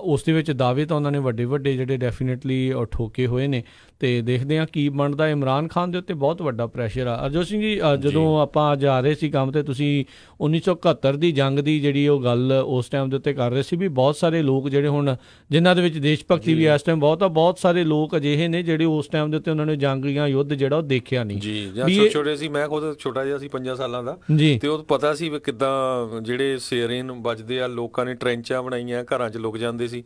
ਉਸ ਦੇ ਵਿੱਚ ਦਾਅਵੇ ਤਾਂ ਉਹਨਾਂ ਨੇ ਵੱਡੇ ਵੱਡੇ ਜਿਹੜੇ ਡੈਫੀਨੇਟਲੀ ਠੋਕੇ ਹੋਏ ਨੇ, ਅਤੇ ਦੇਖਦੇ ਹਾਂ ਕੀ ਬਣਦਾ। ਇਮਰਾਨ ਖਾਨ ਦੇ ਉੱਤੇ ਬਹੁਤ ਵੱਡਾ ਪ੍ਰੈਸ਼ਰ ਆ। ਹਰਜੋਤ ਸਿੰਘ ਜੀ ਜਦੋਂ ਆਪਾਂ ਜਾ ਰਹੇ ਸੀ ਕੰਮ 'ਤੇ, ਤੁਸੀਂ 1971 ਦੀ ਜੰਗ ਦੀ ਜਿਹੜੀ ਉਹ ਗੱਲ ਉਸ ਟਾਈਮ ਦੇ ਉੱਤੇ ਕਰ ਰਹੇ ਸੀ ਵੀ ਬਹੁਤ ਸਾਰੇ ਲੋਕ ਜਿਹੜੇ ਹੁਣ ਜਿਨ੍ਹਾਂ ਦੇ ਵਿੱਚ ਦੇਸ਼ ਭਗਤੀ ਵੀ ਇਸ ਟਾਈਮ ਬਹੁਤ ਸਾਰੇ ਲੋਕ ਅਜਿਹੇ ਨੇ ਜਿਹੜੇ ਉਸ ਟਾਈਮ ਦੇ ਉੱਤੇ ਉਹਨਾਂ ਨੇ ਜੰਗ ਜਾਂ ਯੁੱਧ ਜਿਹੜਾ ਉਹ ਦੇਖਿਆ ਨਹੀਂ ਜੀ। ਛੋਟੇ ਸੀ, ਮੈਂ ਖੁਦ ਛੋਟਾ ਜਿਹਾ ਸੀ 5 ਸਾਲਾਂ ਦਾ ਜੀ, ਅਤੇ ਉਹ ਪਤਾ ਸੀ ਵੀ ਕਿੱਦਾਂ ਜਿਹੜੇ ਸੇਰੇਨ ਵੱਜਦੇ ਆ, ਲੋਕਾਂ ਨੇ ਟਰੈਂਚਾਂ ਬਣਾਈਆਂ, ਘਰਾਂ 'ਚ ਲੁਕ ਜਾਂਦੇ ਸੀ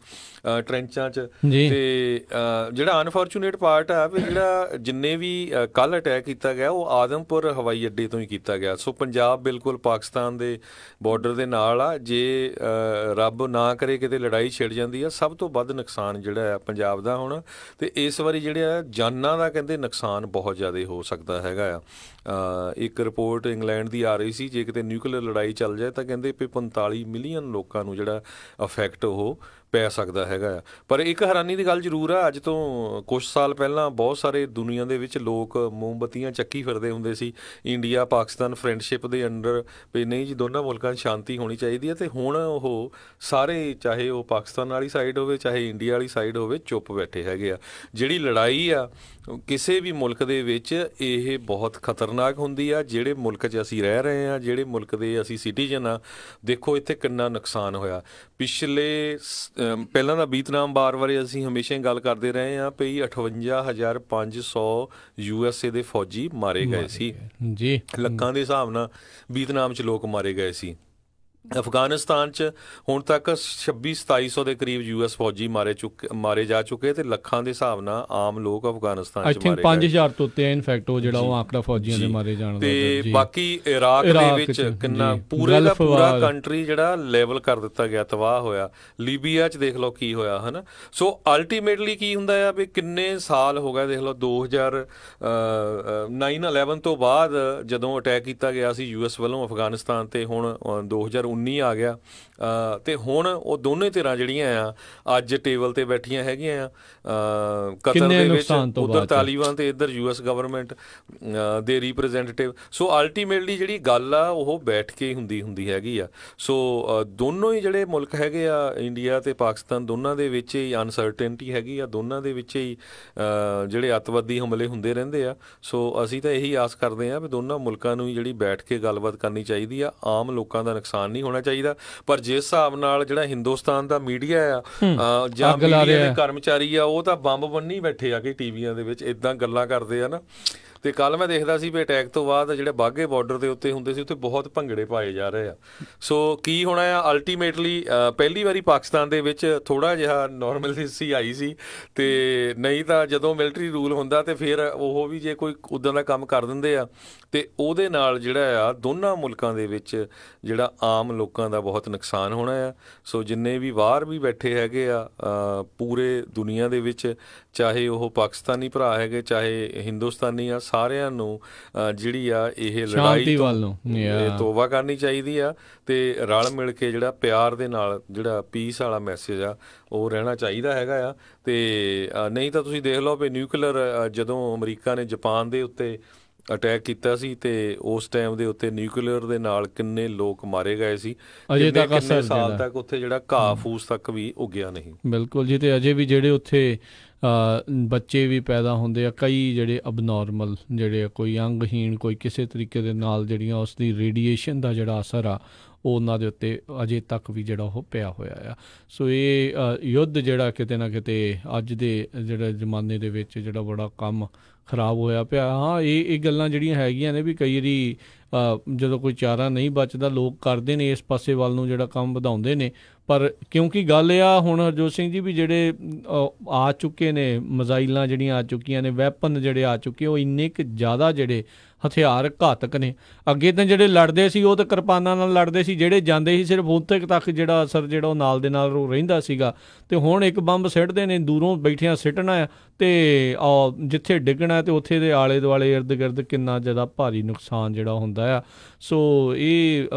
ਟਰੈਂਚਾਂ 'ਚ। ਅਤੇ ਜਿਹੜਾ ਅਨਫੋਰਚੂਨੇਟ ਪਾਰਟ ਆ ਵੀ ਜਿਹੜਾ ਜਿੰਨੇ ਵੀ ਕੱਲ੍ਹ ਅਟੈਕ ਕੀਤਾ ਗਿਆ ਉਹ ਆਦਮਪੁਰ ਹਵਾਈ ਅੱਡੇ ਤੋਂ ਹੀ ਕੀਤਾ ਗਿਆ। ਸੋ ਪੰਜਾਬ ਬਿਲਕੁਲ ਪਾਕਿਸਤਾਨ ਦੇ ਬਾਰਡਰ ਦੇ ਨਾਲ ਆ। ਜੇ ਰੱਬ ਨਾ ਕਰੇ ਕਿਤੇ ਲੜਾਈ ਛਿੜ ਜਾਂਦੀ ਆ, ਸਭ ਤੋਂ ਵੱਧ ਨੁਕਸਾਨ ਜਿਹੜਾ ਆ ਪੰਜਾਬ ਦਾ ਹੋਣਾ। ਅਤੇ ਇਸ ਵਾਰੀ ਜਿਹੜੇ ਆ ਜਾਨਾਂ ਦਾ ਕਹਿੰਦੇ ਨੁਕਸਾਨ ਬਹੁਤ ਜ਼ਿਆਦਾ ਹੋ ਸਕਦਾ ਹੈਗਾ ਆ। ਇੱਕ ਰਿਪੋਰਟ ਇੰਗਲੈਂਡ ਦੀ ਆ ਰਹੀ ਸੀ, ਜੇ ਕਿਤੇ ਨਿਊਕਲੀਅਰ ਲੜਾਈ ਚੱਲ ਜਾਏ ਤਾਂ ਕਹਿੰਦੇ ਵੀ 45 ਮਿਲੀਅਨ ਲੋਕਾਂ ਨੂੰ ਜਿਹੜਾ ਅਫੈਕਟ ਉਹ ਪੈ ਸਕਦਾ ਹੈਗਾ ਆ। ਪਰ ਇੱਕ ਹੈਰਾਨੀ ਦੀ ਗੱਲ ਜ਼ਰੂਰ ਆ, ਅੱਜ ਤੋਂ ਕੁਛ ਸਾਲ ਪਹਿਲਾਂ ਬਹੁਤ ਸਾਰੇ ਦੁਨੀਆ ਦੇ ਵਿੱਚ ਲੋਕ ਮੋਮਬੱਤੀਆਂ ਚੱਕੀ ਫਿਰਦੇ ਹੁੰਦੇ ਸੀ ਇੰਡੀਆ ਪਾਕਿਸਤਾਨ ਫਰੈਂਡਸ਼ਿਪ ਦੇ ਅੰਡਰ ਵੀ ਨਹੀਂ ਜੀ ਦੋਨਾਂ ਮੁਲਕਾਂ 'ਚ ਸ਼ਾਂਤੀ ਹੋਣੀ ਚਾਹੀਦੀ ਹੈ। ਅਤੇ ਹੁਣ ਉਹ ਸਾਰੇ ਚਾਹੇ ਉਹ ਪਾਕਿਸਤਾਨ ਵਾਲੀ ਸਾਈਡ ਹੋਵੇ ਚਾਹੇ ਇੰਡੀਆ ਵਾਲੀ ਸਾਈਡ ਹੋਵੇ ਚੁੱਪ ਬੈਠੇ ਹੈਗੇ ਆ। ਜਿਹੜੀ ਲੜਾਈ ਆ ਕਿਸੇ ਵੀ ਮੁਲਕ ਦੇ ਵਿੱਚ ਇਹ ਬਹੁਤ ਖਤਰਨਾਕ ਹੁੰਦੀ ਆ। ਜਿਹੜੇ ਮੁਲਕ 'ਚ ਅਸੀਂ ਰਹਿ ਰਹੇ ਹਾਂ, ਜਿਹੜੇ ਮੁਲਕ ਦੇ ਅਸੀਂ ਸਿਟੀਜ਼ਨ ਆ, ਦੇਖੋ ਇੱਥੇ ਕਿੰਨਾ ਨੁਕਸਾਨ ਹੋਇਆ। ਪਿਛਲੇ ਪਹਿਲਾਂ ਦਾ ਵੀਅਤਨਾਮ ਵਾਰ ਬਾਰੇ ਅਸੀਂ ਹਮੇਸ਼ਾ ਹੀ ਗੱਲ ਕਰਦੇ ਰਹੇ ਹਾਂ ਵੀ 58,500 USA ਦੇ ਫੌਜੀ ਮਾਰੇ ਗਏ ਸੀ ਜੀ, ਲੱਖਾਂ ਦੇ ਹਿਸਾਬ ਨਾਲ ਵੀਅਤਨਾਮ 'ਚ ਲੋਕ ਮਾਰੇ ਗਏ ਸੀ। ਅਫਗਾਨਿਸਤਾਨ 'ਚ ਹੁਣ ਤੱਕ 26-2700 ਦੇ ਕਰੀਬ US ਫੌਜੀ ਮਾਰੇ ਜਾ ਚੁੱਕੇ, ਅਤੇ ਲੱਖਾਂ ਦੇ ਹਿਸਾਬ ਨਾਲ ਆਮ ਲੋਕ ਅਫਗਾਨਿਸਤਾਨ 'ਚ ਮਾਰੇ ਗਏ। 5000 ਤੋਂ ਉੱਤੇ ਇਨਫੈਕਟ ਉਹ ਜਿਹੜਾ ਉਹ ਆંકੜਾ ਫੌਜੀਆਂ ਦੇ ਮਾਰੇ ਜਾਣ ਦਾ। ਤੇ ਬਾਕੀ ਇਰਾਕ ਦੇ ਵਿੱਚ ਕਿੰਨਾ ਪੂਰੇ ਦਾ ਪੂਰਾ ਕੰਟਰੀ ਜਿਹੜਾ ਲੈਵਲ ਕਰ ਦਿੱਤਾ ਗਿਆ, ਤਬਾਹ ਹੋਇਆ। ਲੀਬੀਆ 'ਚ ਦੇਖ ਲਓ ਕੀ ਹੋਇਆ, ਹੈ ਨਾ। ਸੋ ਅਲਟੀਮੇਟਲੀ ਕੀ ਹੁੰਦਾ ਆ ਵੀ ਕਿੰਨੇ ਸਾਲ ਹੋ ਗਏ, ਦੇਖ ਲਓ 2009-11 ਤੋਂ ਬਾਅਦ ਜਦੋਂ ਅਟੈਕ ਕੀਤਾ ਗਿਆ ਸੀ US ਵੱਲੋਂ ਅਫਗਾਨਿਸਤਾਨ 'ਤੇ, ਹੁਣ 2019 ਆ ਗਿਆ, ਅਤੇ ਹੁਣ ਉਹ ਦੋਨੇ ਧਿਰਾਂ ਜਿਹੜੀਆਂ ਆ ਅੱਜ ਟੇਬਲ 'ਤੇ ਬੈਠੀਆਂ ਹੈਗੀਆਂ ਆ ਕਤਰ ਦੇ ਵਿੱਚ, ਉੱਧਰ ਤਾਲੀਬਾਨ ਅਤੇ ਇੱਧਰ US ਗਵਰਨਮੈਂਟ ਦੇ ਰੀਪ੍ਰਜੈਂਟੇਟਿਵ। ਸੋ ਅਲਟੀਮੇਟਲੀ ਜਿਹੜੀ ਗੱਲ ਆ ਉਹ ਬੈਠ ਕੇ ਹੁੰਦੀ ਹੈਗੀ ਆ। ਸੋ ਦੋਨੋਂ ਹੀ ਜਿਹੜੇ ਮੁਲਕ ਹੈਗੇ ਆ ਇੰਡੀਆ ਅਤੇ ਪਾਕਿਸਤਾਨ, ਦੋਨਾਂ ਦੇ ਵਿੱਚ ਹੀ ਅਨਸਰਟਨਟੀ ਹੈਗੀ ਆ, ਦੋਨਾਂ ਦੇ ਵਿੱਚ ਹੀ ਜਿਹੜੇ ਅੱਤਵਾਦੀ ਹਮਲੇ ਹੁੰਦੇ ਰਹਿੰਦੇ ਆ। ਸੋ ਅਸੀਂ ਤਾਂ ਇਹੀ ਆਸ ਕਰਦੇ ਹਾਂ ਵੀ ਦੋਨਾਂ ਮੁਲਕਾਂ ਨੂੰ ਹੀ ਜਿਹੜੀ ਬੈਠ ਕੇ ਗੱਲਬਾਤ ਕਰਨੀ ਚਾਹੀਦੀ ਆ। ਆਮ ਲੋਕਾਂ ਦਾ ਨੁਕਸਾਨ ਨਹੀਂ ਨਹੀਂ ਹੋਣਾ ਚਾਹੀਦਾ। ਪਰ ਜਿਸ ਹਿਸਾਬ ਨਾਲ ਜਿਹੜਾ ਹਿੰਦੁਸਤਾਨ ਦਾ ਮੀਡੀਆ ਆ ਜਾਂ ਮੀਡੀਆ ਦੇ ਕਰਮਚਾਰੀ ਆ, ਉਹ ਤਾਂ ਬੰਬ ਬੰਨੀ ਬੈਠੇ ਆ ਕਿ ਟੀਵੀਆਂ ਦੇ ਵਿੱਚ ਇੱਦਾਂ ਗੱਲਾਂ ਕਰਦੇ ਆ ਨਾ। ਤੇ ਕੱਲ ਮੈਂ ਦੇਖਦਾ ਸੀ ਵੀ ਅਟੈਕ ਤੋਂ ਬਾਅਦ ਜਿਹੜੇ ਬਾਘੇ ਬਾਰਡਰ ਦੇ ਉੱਤੇ ਹੁੰਦੇ ਸੀ, ਉੱਥੇ ਬਹੁਤ ਭੰਗੜੇ ਪਾਏ ਜਾ ਰਹੇ ਆ। ਸੋ ਕੀ ਹੋਣਾ ਆ ਅਲਟੀਮੇਟਲੀ, ਪਹਿਲੀ ਵਾਰੀ ਪਾਕਿਸਤਾਨ ਦੇ ਵਿੱਚ ਥੋੜ੍ਹਾ ਜਿਹਾ ਨੋਰਮਲਸੀ ਆਈ ਸੀ, ਤੇ ਨਹੀਂ ਤਾਂ ਜਦੋਂ ਮਿਲਟਰੀ ਰੂਲ ਹੁੰਦਾ ਤੇ ਫਿਰ ਉਹ ਵੀ ਜੇ ਕੋਈ ਉੱਦਾਂ ਦਾ ਕੰਮ ਕਰ ਦਿੰਦੇ ਆ ਤੇ ਉਹਦੇ ਨਾਲ ਜਿਹੜਾ ਆ ਦੋਨਾਂ ਮੁਲਕਾਂ ਦੇ ਵਿੱਚ ਜਿਹੜਾ ਆਮ ਲੋਕਾਂ ਦਾ ਬਹੁਤ ਨੁਕਸਾਨ ਹੋਣਾ ਆ। ਸੋ ਜਿੰਨੇ ਵੀ ਬਾਹਰ ਵੀ ਬੈਠੇ ਹੈਗੇ ਆ ਪੂਰੇ ਦੁਨੀਆ ਦੇ ਵਿੱਚ, ਚਾਹੇ ਉਹ ਪਾਕਿਸਤਾਨੀ ਭਰਾ ਹੈਗੇ ਚਾਹੇ ਹਿੰਦੁਸਤਾਨੀ ਆ, ਸਾਰਿਆਂ ਨੂੰ ਜਿਹੜੀ ਆ ਇਹ ਲੜਾਈ ਤੋਂ ਤੋਬਾ ਕਰਨੀ ਚਾਹੀਦੀ ਆ ਤੇ ਰਲ ਮਿਲ ਕੇ ਜਿਹੜਾ ਪਿਆਰ ਦੇ ਨਾਲ ਜਿਹੜਾ ਪੀਸ ਵਾਲਾ ਮੈਸੇਜ ਆ ਉਹ ਰਹਿਣਾ ਚਾਹੀਦਾ ਹੈਗਾ ਆ। ਤੇ ਨਹੀਂ ਤਾਂ ਤੁਸੀਂ ਦੇਖ ਲਓ ਵੀ ਨਿਊਕਲੀਅਰ ਜਦੋਂ ਅਮਰੀਕਾ ਨੇ ਜਾਪਾਨ ਦੇ ਉੱਤੇ ਅਟੈਕ ਕੀਤਾ ਸੀ ਤੇ ਉਸ ਟਾਈਮ ਦੇ ਉੱਤੇ ਨਿਊਕਲੀਅਰ ਦੇ ਨਾਲ ਕਿੰਨੇ ਲੋਕ ਮਾਰੇ ਗਏ ਸੀ, ਕਿੰਨੇ ਸਾਲ ਤੱਕ ਉੱਥੇ ਜਿਹੜਾ ਘਾਹ ਫੂਸ ਤੱਕ ਵੀ ਉੱਗਿਆ ਨਹੀਂ। ਬਿਲਕੁਲ ਜੀ। ਤੇ ਅਜੇ ਵੀ ਜਿਹੜੇ ਉੱਥੇ ਬੱਚੇ ਵੀ ਪੈਦਾ ਹੁੰਦੇ ਆ, ਕਈ ਜਿਹੜੇ ਅਬਨੋਰਮਲ ਜਿਹੜੇ ਕੋਈ ਅੰਗਹੀਣ, ਕੋਈ ਕਿਸੇ ਤਰੀਕੇ ਦੇ ਨਾਲ ਜਿਹੜੀਆਂ ਉਸ ਦੀ ਰੇਡੀਏਸ਼ਨ ਦਾ ਜਿਹੜਾ ਅਸਰ ਆ ਉਹ ਉਹਨਾਂ ਦੇ ਉੱਤੇ ਅਜੇ ਤੱਕ ਵੀ ਜਿਹੜਾ ਉਹ ਪਿਆ ਹੋਇਆ ਆ। ਸੋ ਇਹ ਯੁੱਧ ਜਿਹੜਾ ਕਿਤੇ ਨਾ ਕਿਤੇ ਅੱਜ ਦੇ ਜਿਹੜੇ ਜ਼ਮਾਨੇ ਦੇ ਵਿੱਚ ਜਿਹੜਾ ਬੜਾ ਕੰਮ ਖਰਾਬ ਹੋਇਆ ਪਿਆ। ਹਾਂ, ਇਹ ਗੱਲਾਂ ਜਿਹੜੀਆਂ ਹੈਗੀਆਂ ਨੇ ਵੀ ਕਈ ਵਾਰੀ ਜਦੋਂ ਕੋਈ ਚਾਰਾ ਨਹੀਂ ਬਚਦਾ ਲੋਕ ਕਰਦੇ ਨੇ ਇਸ ਪਾਸੇ ਵੱਲ ਨੂੰ ਜਿਹੜਾ ਕੰਮ ਵਧਾਉਂਦੇ ਨੇ। ਪਰ ਕਿਉਂਕਿ ਗੱਲ ਇਹ ਆ ਹੁਣ ਹਰਜੋਤ ਸਿੰਘ ਜੀ ਵੀ ਜਿਹੜੇ ਆ ਚੁੱਕੇ ਨੇ ਮਿਜ਼ਾਈਲਾਂ ਜਿਹੜੀਆਂ ਆ ਚੁੱਕੀਆਂ ਨੇ, ਵੈਪਨ ਜਿਹੜੇ ਆ ਚੁੱਕੇ, ਉਹ ਇੰਨੇ ਕੁ ਜ਼ਿਆਦਾ ਜਿਹੜੇ ਹਥਿਆਰ ਘਾਤਕ ਨੇ। ਅੱਗੇ ਤਾਂ ਜਿਹੜੇ ਲੜਦੇ ਸੀ ਉਹ ਤਾਂ ਕਿਰਪਾਨਾਂ ਨਾਲ ਲੜਦੇ ਸੀ, ਜਿਹੜੇ ਜਾਂਦੇ ਸੀ ਸਿਰਫ ਉੱਥੇ ਤੱਕ ਜਿਹੜਾ ਅਸਰ ਜਿਹੜਾ ਉਹ ਨਾਲ ਦੇ ਨਾਲ ਰਹਿੰਦਾ ਸੀਗਾ। ਤੇ ਹੁਣ ਇੱਕ ਬੰਬ ਸਿੱਟਦੇ ਨੇ, ਦੂਰੋਂ ਬੈਠਿਆਂ ਸਿੱਟਣਾ ਆ ਤੇ ਜਿੱਥੇ ਡਿੱਗਣਾ ਤੇ ਉੱਥੇ ਦੇ ਆਲੇ ਦੁਆਲੇ ਇਰਦ ਗਿਰਦ ਕਿੰਨਾ ਜ਼ਿਆਦਾ ਭਾਰੀ ਨੁਕਸਾਨ ਜਿਹੜਾ ਹੁੰਦਾ ਆ। ਸੋ ਇਹ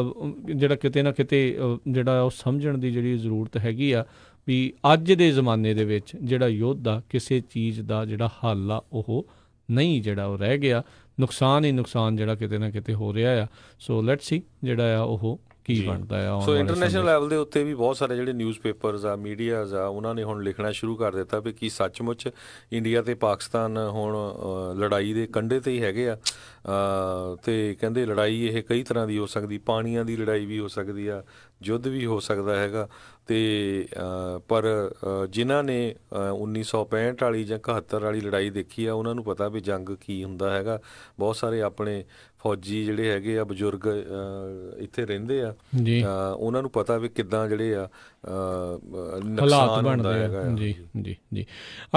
ਜਿਹੜਾ ਕਿਤੇ ਨਾ ਕਿਤੇ ਜਿਹੜਾ ਉਹ ਸਮਝਣ ਦੀ ਜਿਹੜੀ ਜ਼ਰੂਰਤ ਹੈਗੀ ਆ ਵੀ ਅੱਜ ਦੇ ਜ਼ਮਾਨੇ ਦੇ ਵਿੱਚ ਜਿਹੜਾ ਯੁੱਧ ਆ ਕਿਸੇ ਚੀਜ਼ ਦਾ ਜਿਹੜਾ ਹੱਲ ਆ ਉਹ ਨਹੀਂ ਜਿਹੜਾ ਉਹ ਰਹਿ ਗਿਆ, ਨੁਕਸਾਨ ਹੀ ਨੁਕਸਾਨ ਜਿਹੜਾ ਕਿਤੇ ਨਾ ਕਿਤੇ ਹੋ ਰਿਹਾ ਆ। ਸੋ ਲੈਟਸ ਸੀ ਜਿਹੜਾ ਆ ਉਹ ਕੀ ਬਣਦਾ ਆ। ਸੋ ਇੰਟਰਨੈਸ਼ਨਲ ਲੈਵਲ ਦੇ ਉੱਤੇ ਵੀ ਬਹੁਤ ਸਾਰੇ ਜਿਹੜੇ ਨਿਊਜ਼ਪੇਪਰਸ ਆ, ਮੀਡੀਆਜ਼ ਆ, ਉਹਨਾਂ ਨੇ ਹੁਣ ਲਿਖਣਾ ਸ਼ੁਰੂ ਕਰ ਦਿੱਤਾ ਵੀ ਕੀ ਸੱਚਮੁੱਚ ਇੰਡੀਆ ਅਤੇ ਪਾਕਿਸਤਾਨ ਹੁਣ ਲੜਾਈ ਦੇ ਕੰਢੇ 'ਤੇ ਹੀ ਹੈਗੇ ਆ। ਅਤੇ ਕਹਿੰਦੇ ਲੜਾਈ ਇਹ ਕਈ ਤਰ੍ਹਾਂ ਦੀ ਹੋ ਸਕਦੀ, ਪਾਣੀਆਂ ਦੀ ਲੜਾਈ ਵੀ ਹੋ ਸਕਦੀ ਆ, ਯੁੱਧ ਵੀ ਹੋ ਸਕਦਾ ਹੈਗਾ। ਅਤੇ ਪਰ ਜਿਨ੍ਹਾਂ ਨੇ 1965 ਵਾਲੀ ਜਾਂ 71 ਵਾਲੀ ਲੜਾਈ ਦੇਖੀ ਆ ਉਹਨਾਂ ਨੂੰ ਪਤਾ ਵੀ ਜੰਗ ਕੀ ਹੁੰਦਾ ਹੈਗਾ। ਬਹੁਤ ਸਾਰੇ ਆਪਣੇ ਫੌਜੀ ਜਿਹੜੇ ਹੈਗੇ ਆ, ਬਜ਼ੁਰਗ ਇੱਥੇ ਰਹਿੰਦੇ ਆ, ਉਹਨਾਂ ਨੂੰ ਪਤਾ ਵੀ ਕਿੱਦਾਂ ਜਿਹੜੇ ਆ ਹਾਲਾਤ ਬਣਦੇ ਆ। ਜੀ ਜੀ ਜੀ।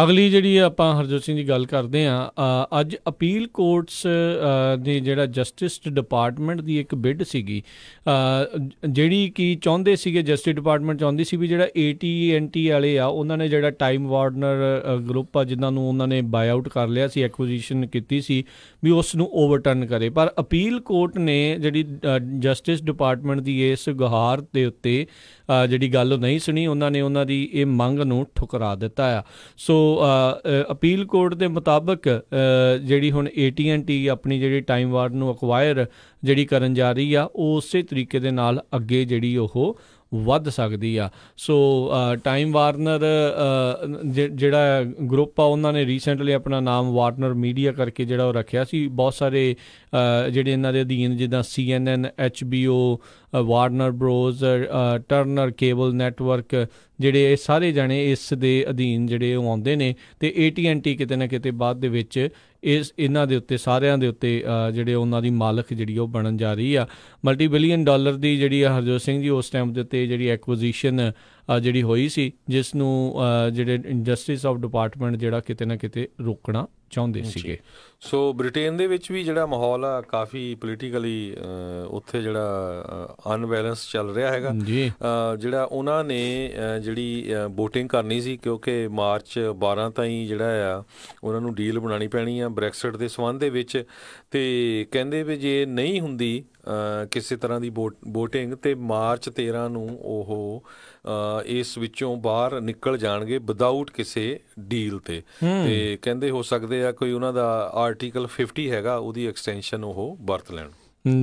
ਅਗਲੀ ਜਿਹੜੀ ਆਪਾਂ ਹਰਜੋਤ ਸਿੰਘ ਦੀ ਗੱਲ ਕਰਦੇ ਹਾਂ, ਅੱਜ ਅਪੀਲ ਕੋਰਟਸ ਦੀ ਜਿਹੜਾ ਜਸਟਿਸ ਡਿਪਾਰਟਮੈਂਟ ਦੀ ਇੱਕ ਬਿਡ ਸੀਗੀ ਜਿਹੜੀ ਕਿ ਚਾਹੁੰਦੇ ਸੀਗੇ, ਜਸਟਿਸ ਡਿਪਾਰਟਮੈਂਟ ਚਾਹੁੰਦੀ ਸੀ ਵੀ ਜਿਹੜਾ AT&T ਵਾਲੇ ਆ ਉਹਨਾਂ ਨੇ ਜਿਹੜਾ ਟਾਈਮ ਵਾਰਨਰ ਗਰੁੱਪ ਆ ਜਿਨ੍ਹਾਂ ਨੂੰ ਉਹਨਾਂ ਨੇ ਬਾਈ ਆਊਟ ਕਰ ਲਿਆ ਸੀ, ਐਕੁਜੀਸ਼ਨ ਕੀਤੀ ਸੀ, ਵੀ ਉਸ ਨੂੰ ਓਵਰਟਰਨ ਕਰੇ। ਪਰ ਅਪੀਲ ਕੋਰਟ ਨੇ ਜਿਹੜੀ ਜਸਟਿਸ ਡਿਪਾਰਟਮੈਂਟ ਦੀ ਇਸ ਗੁਹਾਰ ਦੇ ਉੱਤੇ ਜਿਹੜੀ ਗੱਲ ਨਹੀਂ ਸੁਣੀ, ਉਹਨਾਂ ਨੇ ਉਹਨਾਂ ਦੀ ਇਹ ਮੰਗ ਨੂੰ ਠੁਕਰਾ ਦਿੱਤਾ ਆ। ਸੋ ਅਪੀਲ ਕੋਰਟ ਦੇ ਮੁਤਾਬਕ ਜਿਹੜੀ ਹੁਣ AT&T ਆਪਣੀ ਜਿਹੜੀ ਟਾਈਮ ਵਾਰਨਰ ਨੂੰ ਅਕਵਾਇਰ ਜਿਹੜੀ ਕਰਨ ਜਾ ਰਹੀ ਆ, ਉਹ ਉਸੇ ਤਰੀਕੇ ਦੇ ਨਾਲ ਅੱਗੇ ਜਿਹੜੀ ਉਹ ਵੱਧ ਸਕਦੀ ਆ। ਸੋ ਟਾਈਮ ਵਾਰਨਰ ਜਿਹੜਾ ਗਰੁੱਪ ਆ ਉਹਨਾਂ ਨੇ ਰੀਸੈਂਟਲੀ ਆਪਣਾ ਨਾਮ ਵਾਰਨਰ ਮੀਡੀਆ ਕਰਕੇ ਜਿਹੜਾ ਉਹ ਰੱਖਿਆ ਸੀ। ਬਹੁਤ ਸਾਰੇ ਜਿਹੜੇ ਇਹਨਾਂ ਦੇ ਅਧੀਨ ਜਿੱਦਾਂ CNN, HBO, Warner Burroughs, turner cable network, ਜਿਹੜੇ ਇਹ ਸਾਰੇ ਜਾਣੇ ਇਸ ਦੇ ਅਧੀਨ ਜਿਹੜੇ ਉਹ ਆਉਂਦੇ ਨੇ। ਅਤੇ AT&T ਕਿਤੇ ਨਾ ਕਿਤੇ ਬਾਅਦ ਦੇ ਵਿੱਚ ਇਹਨਾਂ ਦੇ ਉੱਤੇ ਸਾਰਿਆਂ ਦੇ ਉੱਤੇ ਜਿਹੜੇ ਉਹਨਾਂ ਦੀ ਮਾਲਕ ਜਿਹੜੀ ਉਹ ਬਣਨ ਜਾ ਰਹੀ ਆ। $multi-billion ਦੀ ਜਿਹੜੀ ਆ ਹਰਜੋਤ ਸਿੰਘ ਜੀ ਉਸ ਟਾਈਮ ਦੇ ਉੱਤੇ ਜਿਹੜੀ ਐਕੁਜੀਸ਼ਨ ਜਿਹੜੀ ਹੋਈ ਸੀ, ਜਿਸ ਨੂੰ ਜਿਹੜੇ ਜਸਟਿਸ ਆਫ ਡਿਪਾਰਟਮੈਂਟ ਜਿਹੜਾ ਕਿਤੇ ਨਾ ਕਿਤੇ ਰੋਕਣਾ ਚਾਹੁੰਦੇ ਸੀਗੇ। ਸੋ ਬ੍ਰਿਟੇਨ ਦੇ ਵਿੱਚ ਵੀ ਜਿਹੜਾ ਮਾਹੌਲ ਆ ਕਾਫੀ ਪੋਲੀਟੀਕਲੀ ਉੱਥੇ ਜਿਹੜਾ ਅਨਬੈਲੈਂਸ ਚੱਲ ਰਿਹਾ ਹੈਗਾ। ਜਿਹੜਾ ਉਹਨਾਂ ਨੇ ਜਿਹੜੀ ਵੋਟਿੰਗ ਕਰਨੀ ਸੀ, ਕਿਉਂਕਿ ਮਾਰਚ 12 ਤਾਈਂ ਜਿਹੜਾ ਆ ਉਹਨਾਂ ਨੂੰ ਡੀਲ ਬਣਾਉਣੀ ਪੈਣੀ ਆ ਬ੍ਰੈਕਸਿਟ ਦੇ ਸੰਬੰਧ ਦੇ ਵਿੱਚ। ਅਤੇ ਕਹਿੰਦੇ ਵੀ ਜੇ ਨਹੀਂ ਹੁੰਦੀ ਕਿਸੇ ਤਰ੍ਹਾਂ ਦੀ ਵੋਟਿੰਗ ਅਤੇ ਮਾਰਚ 13 ਨੂੰ ਉਹ ਇਸ ਵਿੱਚੋਂ ਬਾਹਰ ਨਿਕਲ ਜਾਣਗੇ ਵਿਦਾਊਟ ਕਿਸੇ ਡੀਲ 'ਤੇ। ਅਤੇ ਕਹਿੰਦੇ ਹੋ ਸਕਦੇ ਆ ਕੋਈ ਉਹਨਾਂ ਦਾ ਆਰਟੀਕਲ 50 ਹੈਗਾ ਉਹਦੀ ਐਕਸਟੈਂਸ਼ਨ ਉਹ ਵਰਤ ਲੈਣ।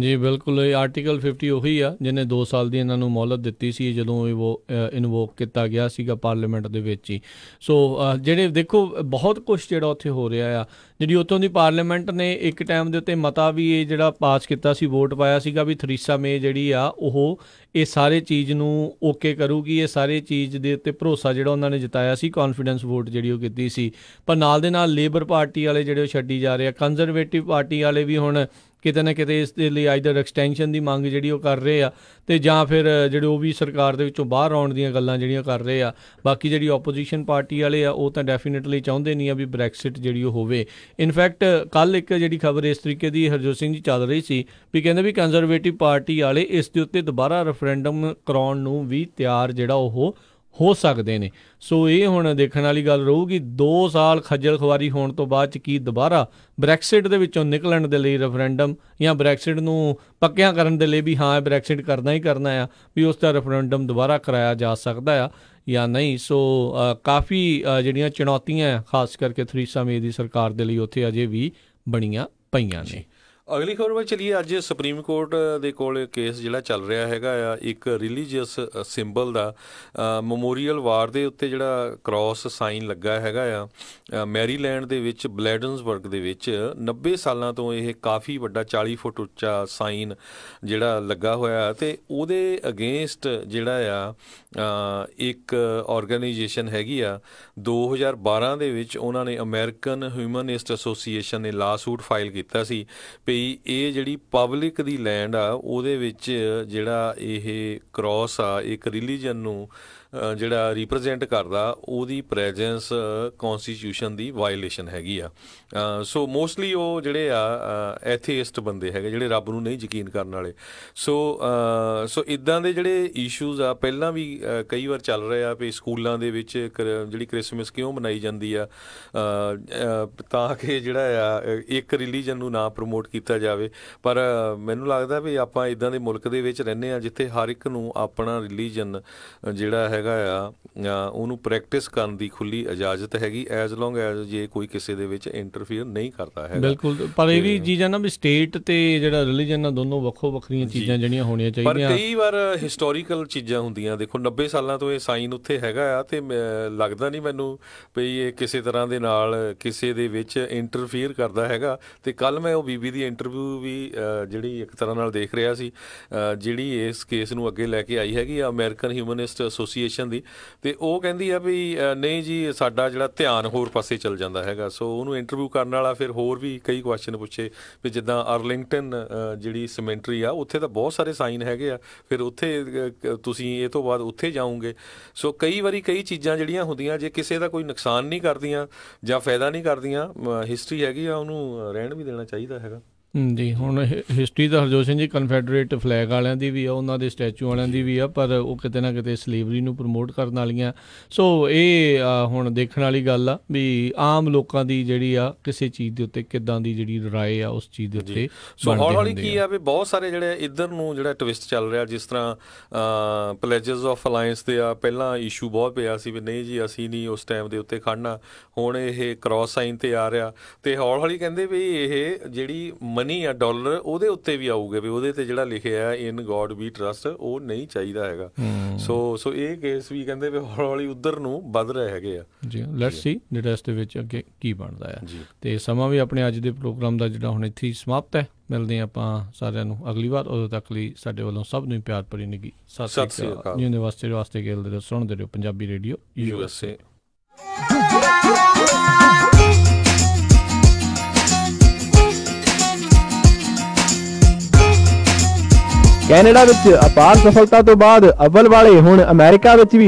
ਜੀ ਬਿਲਕੁਲ, ਇਹ ਆਰਟੀਕਲ 50 ਉਹੀ ਆ ਜਿਹਨੇ 2 ਸਾਲ ਦੀ ਇਹਨਾਂ ਨੂੰ ਮੌਲਤ ਦਿੱਤੀ ਸੀ ਜਦੋਂ ਇਨਵੋਕ ਕੀਤਾ ਗਿਆ ਸੀਗਾ ਪਾਰਲੀਮੈਂਟ ਦੇ ਵਿੱਚ ਹੀ। ਸੋ ਜਿਹੜੇ ਦੇਖੋ ਬਹੁਤ ਕੁਛ ਜਿਹੜਾ ਉੱਥੇ ਹੋ ਰਿਹਾ ਆ, ਜਿਹੜੀ ਉੱਥੋਂ ਦੀ ਪਾਰਲੀਮੈਂਟ ਨੇ ਇੱਕ ਟਾਈਮ ਦੇ ਉੱਤੇ ਮਤਾ ਵੀ ਇਹ ਜਿਹੜਾ ਪਾਸ ਕੀਤਾ ਸੀ, ਵੋਟ ਪਾਇਆ ਸੀਗਾ ਵੀ ਥਰੀਸਾ ਮੇ ਜਿਹੜੀ ਆ ਉਹ ਇਹ ਸਾਰੇ ਚੀਜ਼ ਨੂੰ ਓਕੇ ਕਰੂਗੀ, ਇਹ ਸਾਰੇ ਚੀਜ਼ ਦੇ ਉੱਤੇ ਭਰੋਸਾ ਜਿਹੜਾ ਉਹਨਾਂ ਨੇ ਜਤਾਇਆ ਸੀ, ਕੌਨਫੀਡੈਂਸ ਵੋਟ ਜਿਹੜੀ ਉਹ ਕੀਤੀ ਸੀ। ਪਰ ਨਾਲ ਦੇ ਨਾਲ ਲੇਬਰ ਪਾਰਟੀ ਵਾਲੇ ਜਿਹੜੇ ਉਹ ਛੱਡੀ ਜਾ ਰਹੇ ਆ, ਕੰਜ਼ਰਵੇਟਿਵ ਪਾਰਟੀ ਵਾਲੇ ਵੀ ਹੁਣ ਕਿਤੇ ਨਾ ਕਿਤੇ ਇਸ ਦੇ ਲਈ ਆਈਦਰ ਐਕਸਟੈਂਸ਼ਨ ਦੀ ਮੰਗ ਜਿਹੜੀ ਉਹ ਕਰ ਰਹੇ ਆ, ਅਤੇ ਜਾਂ ਫਿਰ ਜਿਹੜੇ ਉਹ ਵੀ ਸਰਕਾਰ ਦੇ ਵਿੱਚੋਂ ਬਾਹਰ ਆਉਣ ਦੀਆਂ ਗੱਲਾਂ ਜਿਹੜੀਆਂ ਕਰ ਰਹੇ ਆ। ਬਾਕੀ ਜਿਹੜੀ ਓਪੋਜੀਸ਼ਨ ਪਾਰਟੀ ਵਾਲੇ ਆ ਉਹ ਤਾਂ ਡੈਫੀਨੇਟਲੀ ਚਾਹੁੰਦੇ ਨਹੀਂ ਆ ਵੀ ਬ੍ਰੈਕਸਿਟ ਜਿਹੜੀ ਉਹ ਹੋਵੇ। ਇਨਫੈਕਟ ਕੱਲ੍ਹ ਇੱਕ ਜਿਹੜੀ ਖਬਰ ਇਸ ਤਰੀਕੇ ਦੀ ਹਰਜੋਤ ਸਿੰਘ ਜੀ ਚੱਲ ਰਹੀ ਸੀ ਵੀ ਕਹਿੰਦੇ ਵੀ ਕੰਜ਼ਰਵੇਟਿਵ ਪਾਰਟੀ ਵਾਲੇ ਇਸ ਦੇ ਉੱਤੇ ਦੁਬਾਰਾ ਰੈਫਰੈਂਡਮ ਕਰਾਉਣ ਨੂੰ ਵੀ ਤਿਆਰ ਜਿਹੜਾ ਉਹ ਹੋ ਸਕਦੇ ਨੇ। ਸੋ ਇਹ ਹੁਣ ਦੇਖਣ ਵਾਲੀ ਗੱਲ ਰਹੂਗੀ 2 ਸਾਲ ਖੱਜਲ ਖੁਆਰੀ ਹੋਣ ਤੋਂ ਬਾਅਦ 'ਚ ਕੀ ਦੁਬਾਰਾ ਬ੍ਰੈਕਸਿਟ ਦੇ ਵਿੱਚੋਂ ਨਿਕਲਣ ਦੇ ਲਈ ਰੈਫਰੈਂਡਮ ਜਾਂ ਬ੍ਰੈਕਸਿਟ ਨੂੰ ਪੱਕਿਆਂ ਕਰਨ ਦੇ ਲਈ ਵੀ ਹਾਂ ਬ੍ਰੈਕਸਿਟ ਕਰਨਾ ਹੀ ਕਰਨਾ ਆ, ਵੀ ਉਸ ਦਾ ਰੈਫਰੈਂਡਮ ਦੁਬਾਰਾ ਕਰਾਇਆ ਜਾ ਸਕਦਾ ਆ ਜਾਂ ਨਹੀਂ। ਸੋ ਕਾਫੀ ਜਿਹੜੀਆਂ ਚੁਣੌਤੀਆਂ ਖਾਸ ਕਰਕੇ ਥਰੀਸਾ ਮੇ ਦੀ ਸਰਕਾਰ ਦੇ ਲਈ ਉੱਥੇ ਅਜੇ ਵੀ ਬਣੀਆਂ ਪਈਆਂ ਨੇ। ਅਗਲੀ ਖਬਰ ਵੱਲ ਚੱਲੀਏ। ਅੱਜ ਸੁਪਰੀਮ ਕੋਰਟ ਦੇ ਕੋਲ ਕੇਸ ਜਿਹੜਾ ਚੱਲ ਰਿਹਾ ਹੈਗਾ ਆ, ਇੱਕ ਰਿਲੀਜੀਅਸ ਸਿੰਬਲ ਦਾ ਮੈਮੋਰੀਅਲ ਵਾਰ ਦੇ ਉੱਤੇ ਜਿਹੜਾ ਕ੍ਰਾਸ ਸਾਈਨ ਲੱਗਾ ਹੈਗਾ ਆ ਮੈਰੀਲੈਂਡ ਦੇ ਵਿੱਚ ਬਲੈਡਨਸਬਰਗ ਦੇ ਵਿੱਚ 90 ਸਾਲਾਂ ਤੋਂ ਇਹ ਕਾਫੀ ਵੱਡਾ 40 ਫੁੱਟ ਉੱਚਾ ਸਾਈਨ ਜਿਹੜਾ ਲੱਗਾ ਹੋਇਆ, ਅਤੇ ਉਹਦੇ ਅਗੇਂਸਟ ਜਿਹੜਾ ਆ ਇੱਕ ਆਰਗੇਨਾਈਜੇਸ਼ਨ ਹੈਗੀ ਆ 2012 ਦੇ ਵਿੱਚ ਉਹਨਾਂ ਨੇ ਅਮਰੀਕਨ ਹਿਊਮਨਿਸਟ ਐਸੋਸੀਏਸ਼ਨ ਨੇ ਲਾਸੂਟ ਫਾਈਲ ਕੀਤਾ ਸੀ ਵੀ ਇਹ ਜਿਹੜੀ ਪਬਲਿਕ ਦੀ ਲੈਂਡ ਆ ਉਹਦੇ ਵਿੱਚ ਜਿਹੜਾ ਇਹ ਕ੍ਰਾਸ ਆ ਇੱਕ ਰਿਲੀਜਨ ਨੂੰ ਜਿਹੜਾ ਰਿਪਰੈਜ਼ੈਂਟ ਕਰਦਾ, ਉਹਦੀ ਪ੍ਰੈਜੈਂਸ ਕੌਨਸਟੀਟਿਊਸ਼ਨ ਦੀ ਵਾਇਲੇਸ਼ਨ ਹੈਗੀ ਆ। ਸੋ ਮੋਸਟਲੀ ਉਹ ਜਿਹੜੇ ਆ ਐਥੀਇਸਟ ਬੰਦੇ ਹੈਗੇ, ਜਿਹੜੇ ਰੱਬ ਨੂੰ ਨਹੀਂ ਯਕੀਨ ਕਰਨ ਵਾਲੇ। ਸੋ ਇੱਦਾਂ ਦੇ ਜਿਹੜੇ ਇਸ਼ੂਜ਼ ਆ ਪਹਿਲਾਂ ਵੀ ਕਈ ਵਾਰ ਚੱਲ ਰਹੇ ਆ ਵੀ ਸਕੂਲਾਂ ਦੇ ਵਿੱਚ ਜਿਹੜੀ ਕ੍ਰਿਸਮਸ ਕਿਉਂ ਮਨਾਈ ਜਾਂਦੀ ਆ, ਤਾਂ ਕਿ ਜਿਹੜਾ ਆ ਇੱਕ ਰਿਲੀਜਨ ਨੂੰ ਨਾ ਪ੍ਰਮੋਟ ਕੀਤਾ ਜਾਵੇ। ਪਰ ਮੈਨੂੰ ਲੱਗਦਾ ਵੀ ਆਪਾਂ ਇੱਦਾਂ ਦੇ ਮੁਲਕ ਦੇ ਵਿੱਚ ਰਹਿੰਦੇ ਹਾਂ ਜਿੱਥੇ ਹਰ ਇੱਕ ਨੂੰ ਆਪਣਾ ਰਿਲੀਜਨ ਜਿਹੜਾ ਹੈਗਾ ਆ ਉਹਨੂੰ ਪ੍ਰੈਕਟਿਸ ਕਰਨ ਦੀ ਖੁੱਲੀ ਇਜਾਜ਼ਤ ਹੈਗੀ, ਐਜ਼ ਲੌਂਗ ਐਜ਼ ਜੇ ਕੋਈ ਕਿਸੇ ਦੇ ਵਿੱਚ ਇੰਟਰਫੀਅਰ ਨਹੀਂ ਕਰਦਾ ਹੈ। ਬਿਲਕੁਲ, ਪਰ ਇਹ ਵੀ ਚੀਜ਼ ਆ ਨਾ ਵੀ ਸਟੇਟ ਤੇ ਜਿਹੜਾ ਰਿਲੀਜਨ ਆ ਦੋਨੋਂ ਵੱਖੋ ਵੱਖਰੀਆਂ ਚੀਜ਼ਾਂ ਜਿਹੜੀਆਂ ਹੋਣੀਆਂ ਚਾਹੀਦੀਆਂ। ਪਰ ਕਈ ਵਾਰ ਹਿਸਟੋਰੀਕਲ ਚੀਜ਼ਾਂ ਹੁੰਦੀਆਂ, ਦੇਖੋ 90 ਸਾਲਾਂ ਤੋਂ ਇਹ ਸਾਈਨ ਉੱਥੇ ਹੈਗਾ ਆ, ਤੇ ਲੱਗਦਾ ਨਹੀਂ ਮੈਨੂੰ ਵੀ ਇਹ ਕਿਸੇ ਤਰ੍ਹਾਂ ਦੇ ਨਾਲ ਕਿਸੇ ਦੇ ਵਿੱਚ ਇੰਟਰਫੀਅਰ ਕਰਦਾ ਹੈਗਾ। ਤੇ ਕੱਲ੍ਹ ਮੈਂ ਉਹ ਬੀਬੀ ਦੀ ਇੰਟਰਵਿਊ ਵੀ ਜਿਹੜੀ ਇੱਕ ਤਰ੍ਹਾਂ ਨਾਲ ਦੇਖ ਰਿਹਾ ਸੀ, ਜਿਹੜੀ ਇਸ ਕੇਸ ਨੂੰ ਅੱਗੇ ਲੈ ਕੇ ਆਈ ਹੈਗੀ ਆ ਅਮਰੀਕਨ ਹਿਊਮਨਿਸਟ ਐਸੋਸੀਏਸ਼ਨ ਦੀ, ਤੇ ਉਹ ਕਹਿੰਦੀ ਆ ਵੀ ਨਹੀਂ ਜੀ ਸਾਡਾ ਜਿਹੜਾ ਧਿਆਨ ਹੋਰ ਪਾਸੇ ਚੱਲ ਜਾਂਦਾ ਹੈਗਾ। ਸੋ ਉਹਨੂੰ ਇੰਟਰਵਿਊ ਕਰਨ ਵਾਲਾ ਫਿਰ ਹੋਰ ਵੀ ਕਈ ਕੁਐਸਚਨ ਪੁੱਛੇ ਵੀ ਜਿੱਦਾਂ ਅਰਲਿੰਗਟਨ ਜਿਹੜੀ ਸਿਮੈਂਟਰੀ ਆ ਉੱਥੇ ਤਾਂ ਬਹੁਤ ਸਾਰੇ ਸਾਈਨ ਹੈਗੇ ਆ, ਫਿਰ ਉੱਥੇ ਤੁਸੀਂ ਇਹ ਤੋਂ ਬਾਅਦ ਉੱਥੇ ਜਾਓਗੇ। ਸੋ ਕਈ ਵਾਰੀ ਕਈ ਚੀਜ਼ਾਂ ਜਿਹੜੀਆਂ ਹੁੰਦੀਆਂ ਜੇ ਕਿਸੇ ਦਾ ਕੋਈ ਨੁਕਸਾਨ ਨਹੀਂ ਕਰਦੀਆਂ ਜਾਂ ਫਾਇਦਾ ਨਹੀਂ ਕਰਦੀਆਂ, ਹਿਸਟਰੀ ਹੈਗੀ ਆ ਉਹਨੂੰ ਰਹਿਣ ਵੀ ਦੇਣਾ ਚਾਹੀਦਾ ਹੈਗਾ। ਜੀ ਹੁਣ ਹਿਸਟਰੀ ਤਾਂ ਹਰਜੋਤ ਸਿੰਘ ਜੀ ਕਨਫੈਡਰੇਟ ਫਲੈਗ ਵਾਲਿਆਂ ਦੀ ਵੀ ਆ, ਉਹਨਾਂ ਦੇ ਸਟੈਚੂ ਵਾਲਿਆਂ ਦੀ ਵੀ ਆ, ਪਰ ਉਹ ਕਿਤੇ ਨਾ ਕਿਤੇ ਸਲੇਵਰੀ ਨੂੰ ਪ੍ਰਮੋਟ ਕਰਨ ਵਾਲੀਆਂ। ਸੋ ਇਹ ਹੁਣ ਦੇਖਣ ਵਾਲੀ ਗੱਲ ਆ ਵੀ ਆਮ ਲੋਕਾਂ ਦੀ ਜਿਹੜੀ ਆ ਕਿਸੇ ਚੀਜ਼ ਦੇ ਉੱਤੇ ਕਿੱਦਾਂ ਦੀ ਜਿਹੜੀ ਰਾਏ ਆ ਉਸ ਚੀਜ਼ ਦੇ ਉੱਤੇ। ਸੋ ਹੌਲੀ ਹੌਲੀ ਕੀ ਆ ਵੀ ਬਹੁਤ ਸਾਰੇ ਜਿਹੜੇ ਇੱਧਰ ਨੂੰ ਜਿਹੜਾ ਟਵਿਸਟ ਚੱਲ ਰਿਹਾ, ਜਿਸ ਤਰ੍ਹਾਂ ਪਲੇਜਸ ਆਫ ਅਲਾਇੰਸ ਦੇ ਆ, ਪਹਿਲਾਂ ਇਸ਼ੂ ਬਹੁਤ ਪਿਆ ਸੀ ਵੀ ਨਹੀਂ ਜੀ ਅਸੀਂ ਨਹੀਂ ਉਸ ਟਾਈਮ ਦੇ ਉੱਤੇ ਖੜਨਾ, ਹੁਣ ਇਹ ਕ੍ਰਾਸ ਸਾਈਨ 'ਤੇ ਆ ਰਿਹਾ, ਤੇ ਹੌਲੀ ਹੌਲੀ ਕਹਿੰਦੇ ਵੀ ਇਹ ਜਿਹੜੀ ਮਨੀ ਆ ਡਾਲਰ ਉਹਦੇ ਉੱਤੇ ਵੀ ਆਊਗੇ ਵੀ ਉਹਦੇ ਤੇ ਜਿਹੜਾ ਲਿਖਿਆ ਇਨ ਗੋਡ ਵੀ ਟਰਸਟ ਉਹ ਨਹੀਂ ਚਾਹੀਦਾ ਹੈਗਾ। ਸੋ ਇਹ ਕੇਸ ਵੀ ਕਹਿੰਦੇ ਵੀ ਹੌਲੀ ਹੌਲੀ ਉੱਧਰ ਨੂੰ ਵੱਧ ਰਹੇ ਹੈਗੇ ਆ ਜੀ। ਲੈਟਸ ਸੀ ਜਿਹੜਾ ਇਸ ਦੇ ਵਿੱਚ ਅੱਗੇ ਕੀ ਬਣਦਾ ਆ। ਤੇ ਸਮਾਂ ਵੀ ਆਪਣੇ ਅੱਜ ਦੇ ਪ੍ਰੋਗਰਾਮ ਦਾ ਜਿਹੜਾ ਹੁਣ ਇੱਥੇ ਹੀ ਸਮਾਪਤ ਹੈ। ਮਿਲਦੇ ਹਾਂ ਆਪਾਂ ਸਾਰਿਆਂ ਨੂੰ ਅਗਲੀ ਵਾਰ, ਉਦੋਂ ਤੱਕ ਲਈ ਸਾਡੇ ਵੱਲੋਂ ਸਭ ਨੂੰ ਪਿਆਰ ਭਰੀ ਨਿੱਘੀ ਸਤਿ ਸ੍ਰੀ ਅਕਾਲ। ਯੂਨੀਵਰਸਿਟੀ ਵਾਸਤੇ ਖੇਡਦੇ ਰਹੋ, ਸੁਣਦੇ ਰਹੋ ਪੰਜਾਬੀ ਰੇਡੀਓ USA। ਕੈਨੇਡਾ ਵਿੱਚ ਅਪਾਰ ਸਫਲਤਾ ਤੋਂ ਬਾਅਦ ਅੱਵਲ ਵਾਲੇ ਹੁਣ ਅਮਰੀਕਾ ਵਿੱਚ ਵੀ